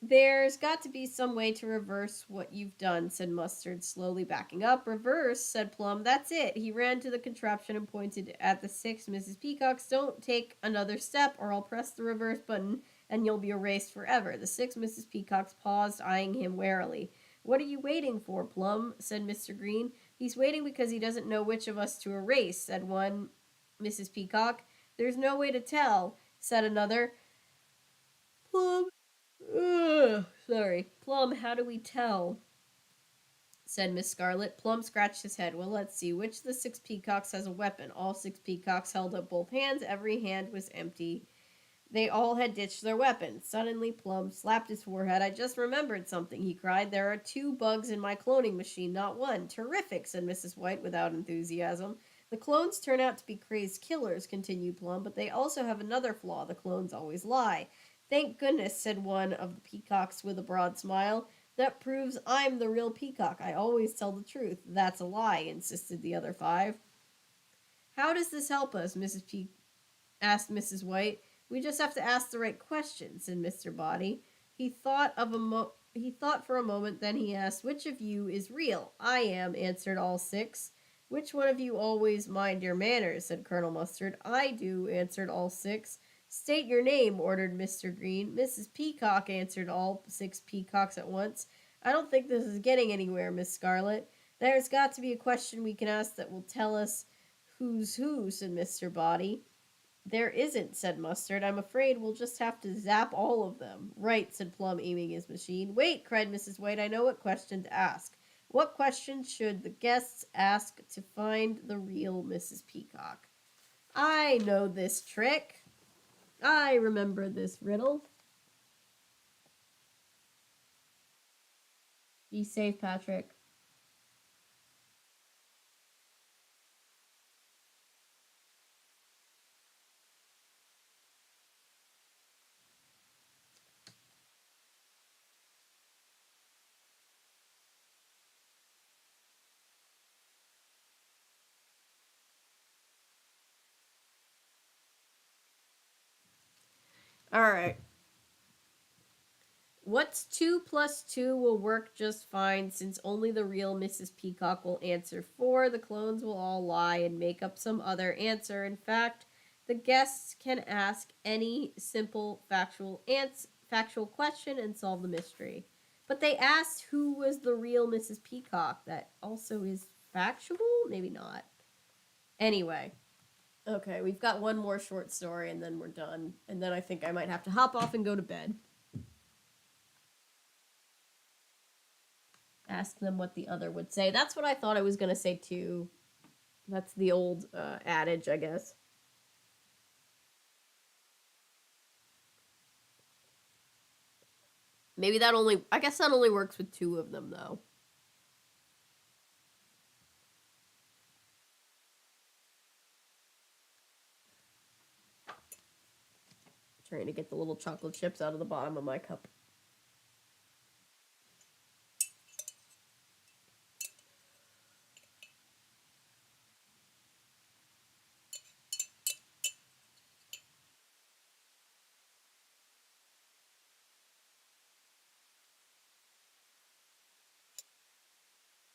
"There's got to be some way to reverse what you've done," said Mustard, slowly backing up. "Reverse," said Plum. "That's it." He ran to the contraption and pointed at the 6 Mrs. Peacocks. "Don't take another step, or I'll press the reverse button, and you'll be erased forever." The 6 Mrs. Peacocks paused, eyeing him warily. "What are you waiting for, Plum?" said Mr. Green. "He's waiting because he doesn't know which of us to erase," said one Mrs. Peacock. "There's no way to tell," said another. "Plum, Plum, how do we tell?" said Miss Scarlet. Plum scratched his head. "Well, let's see. Which of the 6 peacocks has a weapon?" All 6 peacocks held up both hands. Every hand was empty. They all had ditched their weapons. Suddenly, Plum slapped his forehead. "I just remembered something," he cried. "There are 2 bugs in my cloning machine, not 1. "Terrific," said Mrs. White without enthusiasm. "The clones turn out to be crazed killers," continued Plum, "but they also have another flaw. The clones always lie." "Thank goodness," said one of the peacocks with a broad smile. "That proves I'm the real peacock. I always tell the truth." "That's a lie," insisted the other 5. "How does this help us?" asked Mrs. White. "We just have to ask the right questions," said Mr. Body. He thought for a moment, then he asked, "Which of you is real?" "I am," answered all 6. "Which one of you always mind your manners?" said Colonel Mustard. "I do," answered all 6. "State your name," ordered Mr. Green. "Mrs. Peacock," answered all 6 peacocks at once. "I don't think this is getting anywhere, Miss Scarlet." "There's got to be a question we can ask that will tell us who's who," said Mr. Body. "There isn't," said Mustard. "I'm afraid we'll just have to zap all of them." "Right," said Plum, aiming his machine. "Wait," cried Mrs. White. "I know what question to ask." "What question should the guests ask to find the real Mrs. Peacock?" "I know this trick. I remember this riddle." Be safe, Patrick. All right. What's 2 plus 2 will work just fine since only the real Mrs. Peacock will answer 4. The clones will all lie and make up some other answer. In fact, the guests can ask any simple factual question and solve the mystery. But they asked who was the real Mrs. Peacock. That also is factual? Maybe not. Anyway. Okay, we've got one more short story and then we're done. And then I think I might have to hop off and go to bed. Ask them what the other would say. That's what I thought I was going to say too. That's the old adage, I guess. Maybe that only, I guess that only works with two of them though. Trying to get the little chocolate chips out of the bottom of my cup.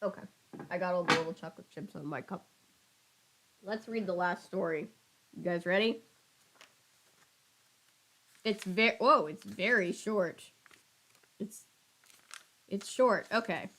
Okay, I got all the little chocolate chips on my cup. Let's read the last story. You guys ready? It's very short. It's short. Okay.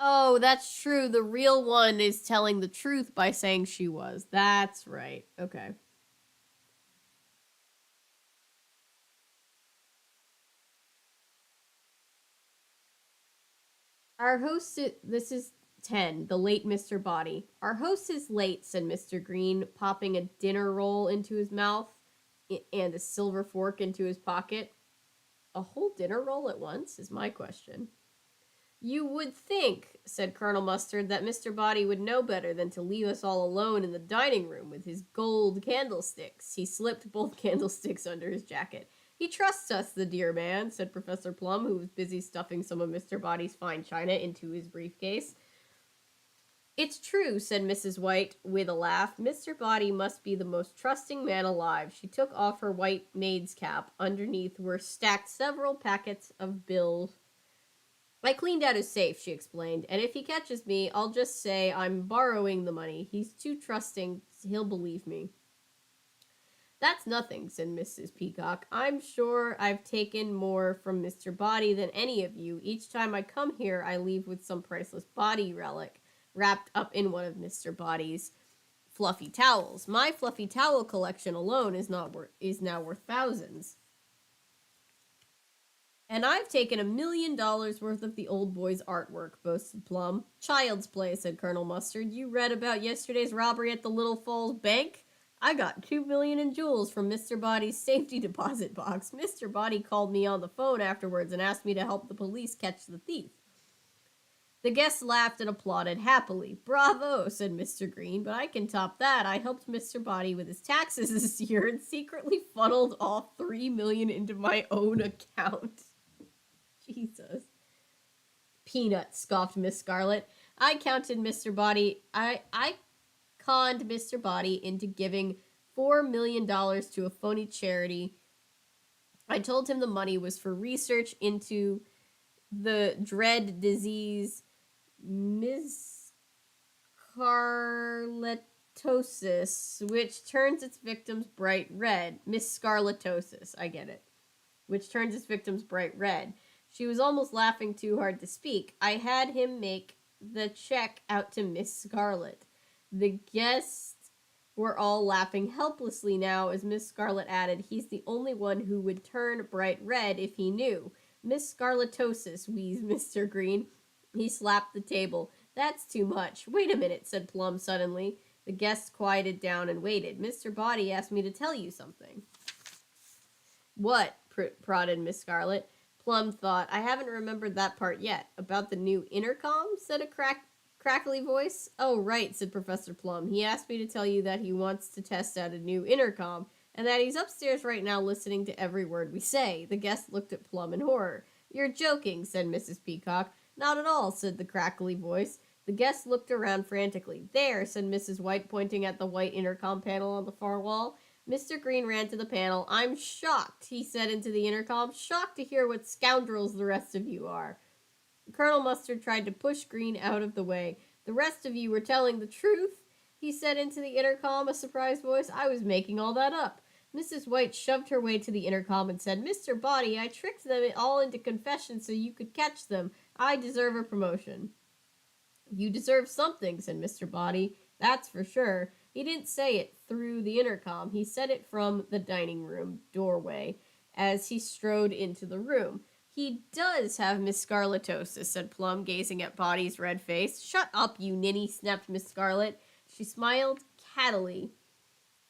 Oh, that's true. The real one is telling the truth by saying she was. That's right. Okay. Our host, this is 10, the late Mr. Body. Our host is late, said Mr. Green, popping a dinner roll into his mouth and a silver fork into his pocket. A whole dinner roll at once is my question. You would think, said Colonel Mustard, that Mr. Body would know better than to leave us all alone in the dining room with his gold candlesticks. He slipped both candlesticks under his jacket. He trusts us, the dear man, said Professor Plum, who was busy stuffing some of Mr. Body's fine china into his briefcase. It's true, said Mrs. White with a laugh. Mr. Body must be the most trusting man alive. She took off her white maid's cap. Underneath were stacked several packets of bills. I cleaned out his safe, she explained, and if he catches me, I'll just say I'm borrowing the money. He's too trusting. He'll believe me. That's nothing, said Mrs. Peacock. I'm sure I've taken more from Mr. Body than any of you. Each time I come here, I leave with some priceless body relic wrapped up in one of Mr. Body's fluffy towels. My fluffy towel collection alone is now worth thousands. And I've taken $1 million worth of the old boy's artwork, boasted Plum. Child's play, said Colonel Mustard. You read about yesterday's robbery at the Little Falls Bank? I got $2 million in jewels from Mr. Body's safety deposit box. Mr. Body called me on the phone afterwards and asked me to help the police catch the thief. The guests laughed and applauded happily. Bravo, said Mr. Green, but I can top that. I helped Mr. Body with his taxes this year and secretly funneled off $3 million into my own account. Jesus. Peanuts, scoffed Miss Scarlet. I conned Mr. Body into giving $4 million to a phony charity. I told him the money was for research into the dread disease miscarlatosis, which turns its victims bright red. Miscarlatosis, I get it. Which turns its victims bright red. She was almost laughing too hard to speak. I had him make the check out to Miss Scarlet. The guests were all laughing helplessly now as Miss Scarlet added, he's the only one who would turn bright red if he knew. Miss Scarlatosis, wheezed Mr. Green. He slapped the table. That's too much. Wait a minute, said Plum suddenly. The guests quieted down and waited. Mr. Body asked me to tell you something. What? Prodded Miss Scarlet. Plum thought, I haven't remembered that part yet. About the new intercom? Said a crackly voice. Oh, right, said Professor Plum. He asked me to tell you that he wants to test out a new intercom, and that he's upstairs right now listening to every word we say. The guest looked at Plum in horror. You're joking, said Mrs. Peacock. Not at all, said the crackly voice. The guest looked around frantically. There, said Mrs. White, pointing at the white intercom panel on the far wall. Mr. Green ran to the panel. I'm shocked, he said into the intercom. Shocked to hear what scoundrels the rest of you are. Colonel Mustard tried to push Green out of the way. The rest of you were telling the truth, he said into the intercom, a surprised voice. I was making all that up. Mrs. White shoved her way to the intercom and said, Mr. Body, I tricked them all into confession so you could catch them. I deserve a promotion. You deserve something, said Mr. Body. That's for sure. He didn't say it through the intercom. He said it from the dining room doorway as he strode into the room. He does have Miss Scarlatosis, said Plum, gazing at Body's red face. Shut up, you ninny, snapped Miss Scarlet. She smiled cattily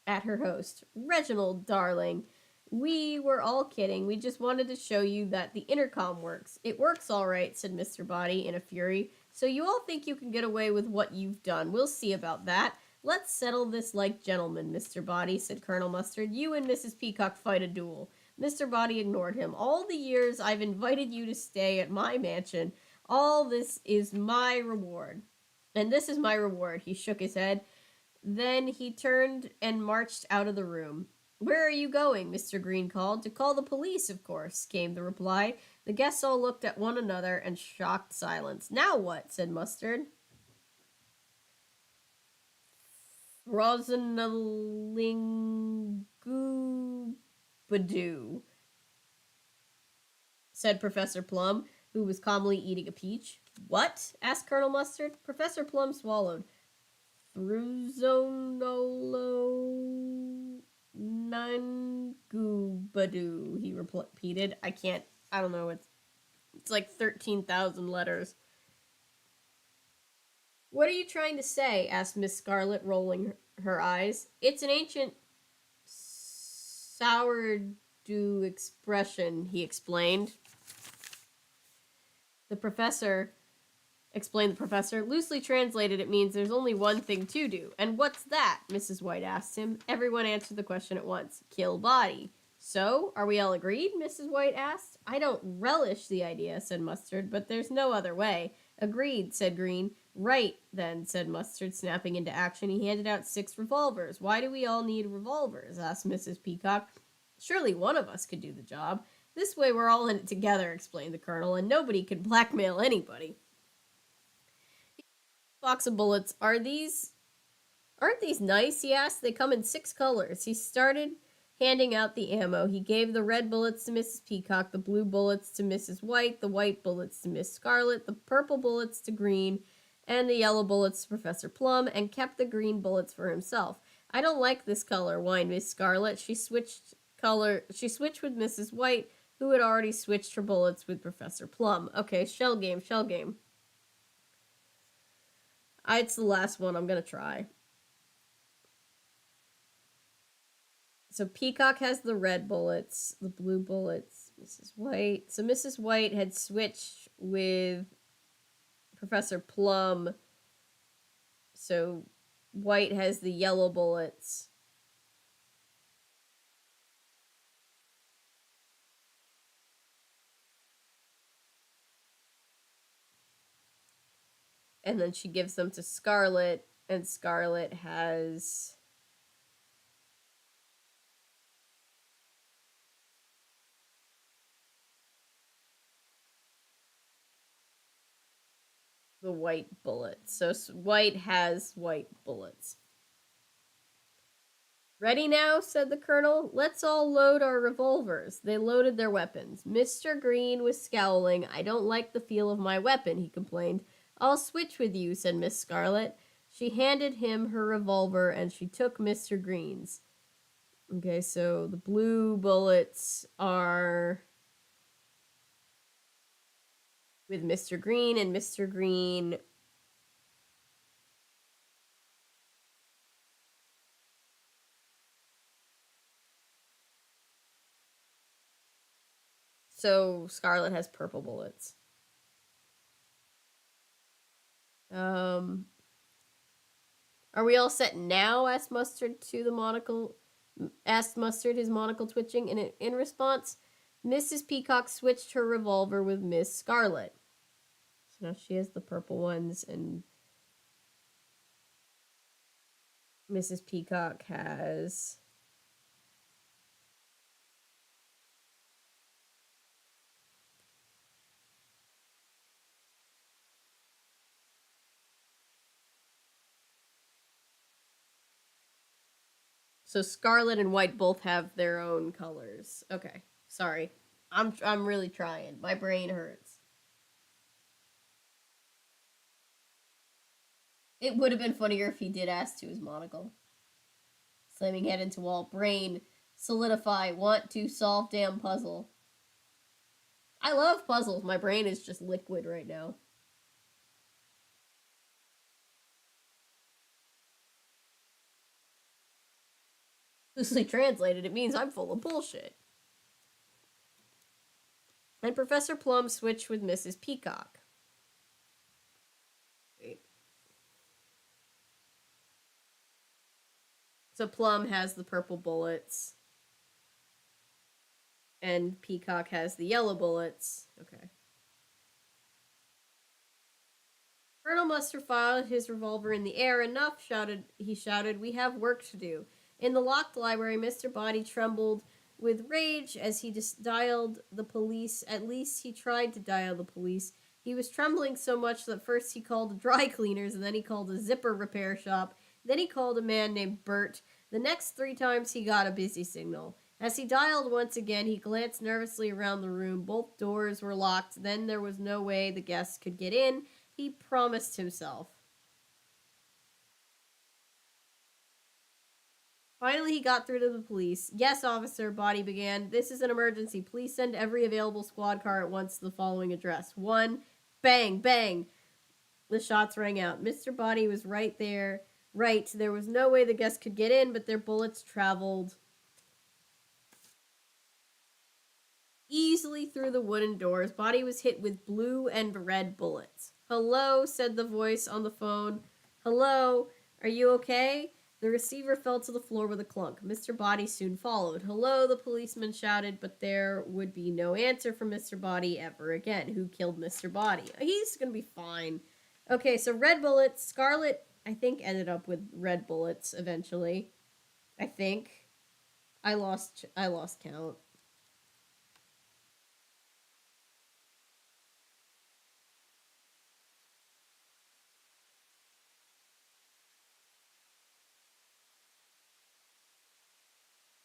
at her host. Reginald, darling, we were all kidding. We just wanted to show you that the intercom works. It works all right, said Mr. Body in a fury. So you all think you can get away with what you've done. We'll see about that. Let's settle this like gentlemen, Mr. Body, said Colonel Mustard. You and Mrs. Peacock fight a duel. Mr. Body ignored him. All the years I've invited you to stay at my mansion, all this is my reward. And this is my reward. He shook his head. Then he turned and marched out of the room. Where are you going? Mr. Green called. To call the police, of course, came the reply. The guests all looked at one another in shocked silence. Now what? Said Mustard. Rosinalingubadoo, said Professor Plum, who was calmly eating a peach. What? Asked Colonel Mustard. Professor Plum swallowed. Fruzonolo Nangubadoo, he repeated. I don't know, it's like 13,000 letters. What are you trying to say? Asked Miss Scarlet, rolling her eyes. It's an ancient sourdough expression, he explained. The professor Loosely translated, it means there's only one thing to do. And what's that? Mrs. White asked him. Everyone answered the question at once. Kill Body. So, are we all agreed? Mrs. White asked. I don't relish the idea, said Mustard, but there's no other way. Agreed, said Green. Right, then, said Mustard, snapping into action. He handed out 6 revolvers. Why do we all need revolvers? Asked Mrs. Peacock. Surely one of us could do the job. This way we're all in it together, explained the Colonel, and nobody could blackmail anybody. Box of bullets. Aren't these nice? He asked. They come in 6 colors. He started handing out the ammo. He gave the red bullets to Mrs. Peacock, the blue bullets to Mrs. White, the white bullets to Miss Scarlet, the purple bullets to Green, and the yellow bullets to Professor Plum, and kept the green bullets for himself. I don't like this color, whined Miss Scarlet. She switched with Mrs. White, who had already switched her bullets with Professor Plum. Okay, shell game. It's the last one I'm going to try. So Peacock has the red bullets, the blue bullets, Mrs. White. So Mrs. White had switched with Professor Plum. So White has the yellow bullets. And then she gives them to Scarlet, and Scarlet has the white bullets. So White has white bullets. Ready now, said the Colonel. Let's all load our revolvers. They loaded their weapons. Mr. Green was scowling. I don't like the feel of my weapon, he complained. I'll switch with you, said Miss Scarlet. She handed him her revolver, and she took Mr. Green's. Okay, so the blue bullets are with Mr. Green, and Mr. Green so Scarlet has purple bullets. Are we all set now? Asked Mustard, his monocle twitching. And in response, Mrs. Peacock switched her revolver with Miss Scarlet. So now she has the purple ones, and Mrs. Peacock has So Scarlet and White both have their own colors. Okay. Sorry. I'm really trying. My brain hurts. It would have been funnier if he did ask to his monocle. Slamming head into wall. Brain. Solidify. Want to solve damn puzzle. I love puzzles. My brain is just liquid right now. Loosely translated, it means I'm full of bullshit. And Professor Plum switched with Mrs. Peacock. Wait. So Plum has the purple bullets, and Peacock has the yellow bullets. Okay. Colonel Mustard fired his revolver in the air. Enough, he shouted. We have work to do. In the locked library, Mr. Body trembled with rage as he dialed the police. At least he tried to dial the police. He was trembling so much that first he called the dry cleaners, and then he called a zipper repair shop. Then he called a man named Bert. The next 3 times he got a busy signal. As he dialed once again, he glanced nervously around the room. Both doors were locked. Then there was no way the guests could get in. He promised himself. Finally, he got through to the police. Yes, officer, Body began. This is an emergency. Please send every available squad car at once to the following address. 1. Bang, bang. The shots rang out. Mr. Body was right there. Right. There was no way the guests could get in, but their bullets traveled easily through the wooden doors. Body was hit with blue and red bullets. Hello, said the voice on the phone. Hello, are you okay? The receiver fell to the floor with a clunk. Mr. Body soon followed. Hello, the policeman shouted, but there would be no answer from Mr. Body ever again. Who killed Mr. Body? He's gonna be fine. Okay, so red bullets. Scarlet, I think, ended up with red bullets eventually. I think. I lost count.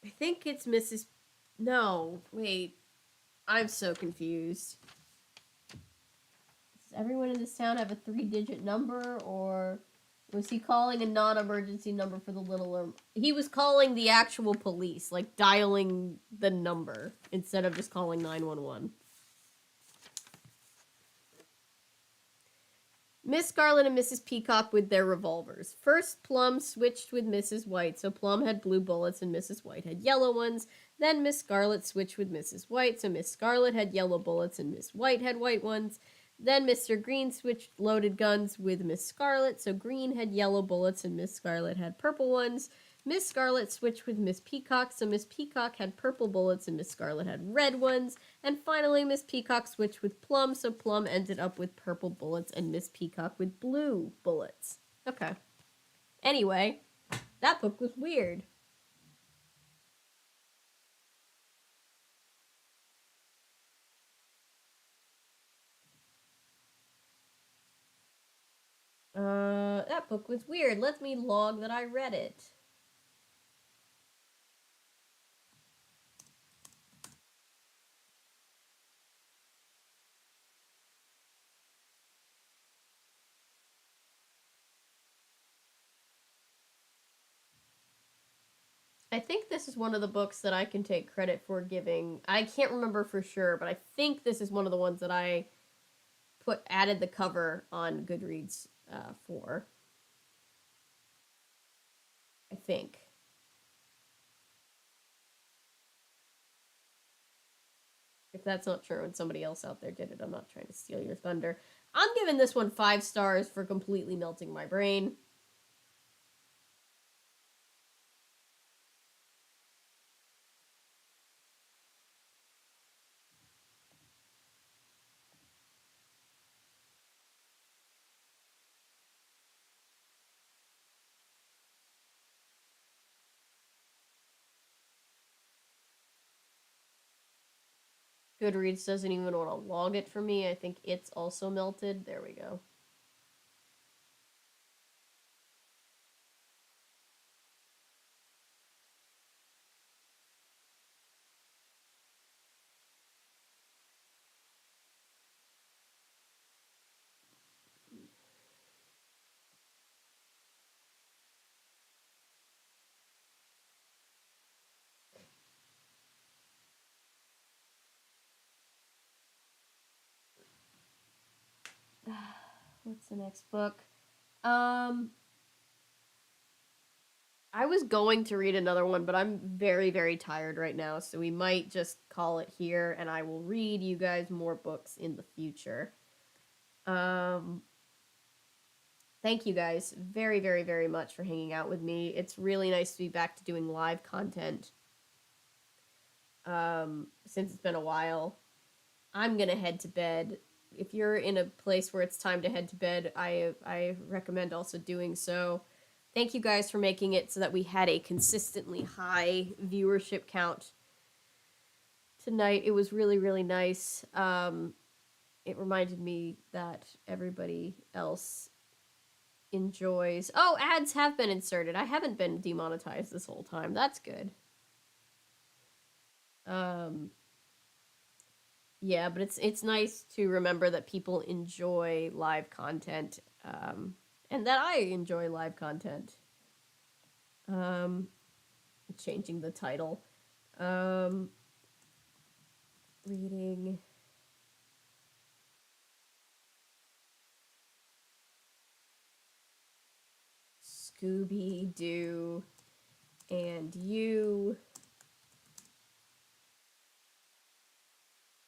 I think it's Mrs. No, wait. I'm so confused. Does everyone in this town have a 3-digit number, or was he calling a non-emergency number for the little? He was calling the actual police, like dialing the number instead of just calling 911. Miss Scarlet and Mrs. Peacock with their revolvers. First, Plum switched with Mrs. White, so Plum had blue bullets and Mrs. White had yellow ones. Then Miss Scarlet switched with Mrs. White, so Miss Scarlet had yellow bullets and Miss White had white ones. Then Mr. Green switched loaded guns with Miss Scarlet, so Green had yellow bullets and Miss Scarlet had purple ones. Miss Scarlet switched with Miss Peacock, so Miss Peacock had purple bullets and Miss Scarlet had red ones. And finally, Miss Peacock switched with Plum, so Plum ended up with purple bullets and Miss Peacock with blue bullets. Okay. Anyway, that book was weird. That book was weird. Let me log that I read it. I think this is one of the books that I can take credit for giving. I can't remember for sure, but I think this is one of the ones that I added the cover on Goodreads for. I think. If that's not true and somebody else out there did it, I'm not trying to steal your thunder. I'm giving this one 5 stars for completely melting my brain. Goodreads doesn't even want to log it for me. I think it's also melted. There we go. what's the next book? Um, I was going to read another one, but I'm very, very tired right now, so we might just call it here, and I will read you guys more books in the future. Um, Thank you guys very, very, very much for hanging out with me. It's really nice to be back to doing live content. Since it's been a while. I'm gonna head to bed. If you're in a place where it's time to head to bed, I recommend also doing so. Thank you guys for making it so that we had a consistently high viewership count tonight. It was really, really nice. It reminded me that everybody else enjoys. Oh, ads have been inserted. I haven't been demonetized this whole time. That's good. Um, yeah, but it's nice to remember that people enjoy live content, and that I enjoy live content. Um, Changing the title. Um, Reading Scooby Doo and You.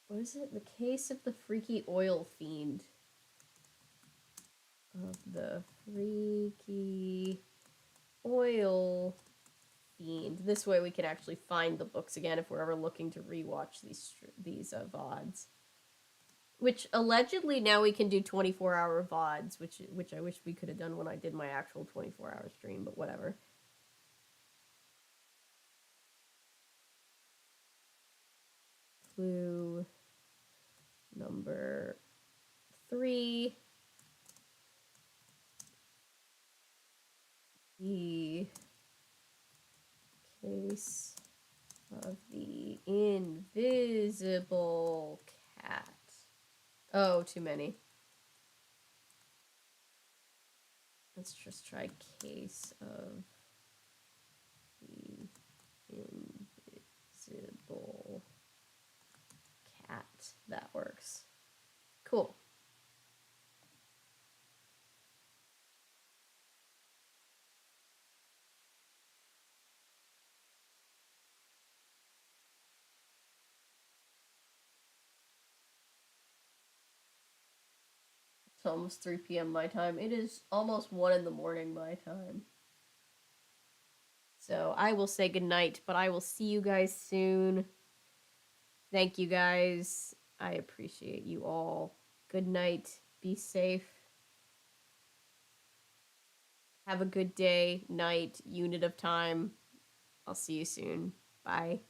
What is it? The Case of the Freaky Oil Fiend. Of the Freaky Oil Fiend. This way we can actually find the books again if we're ever looking to rewatch these VODs. Which allegedly now we can do 24-hour VODs, which I wish we could have done when I did my actual 24-hour stream, but whatever. Clue number 3. The Case of the Invisible Cat. Oh, too many. Let's just try Case of the Invisible Cat. That works. Cool. It's almost 3 p.m. my time. It is almost 1 in the morning my time. So I will say goodnight, but I will see you guys soon. Thank you guys. I appreciate you all. Good night. Be safe. Have a good day, night, unit of time. I'll see you soon. Bye.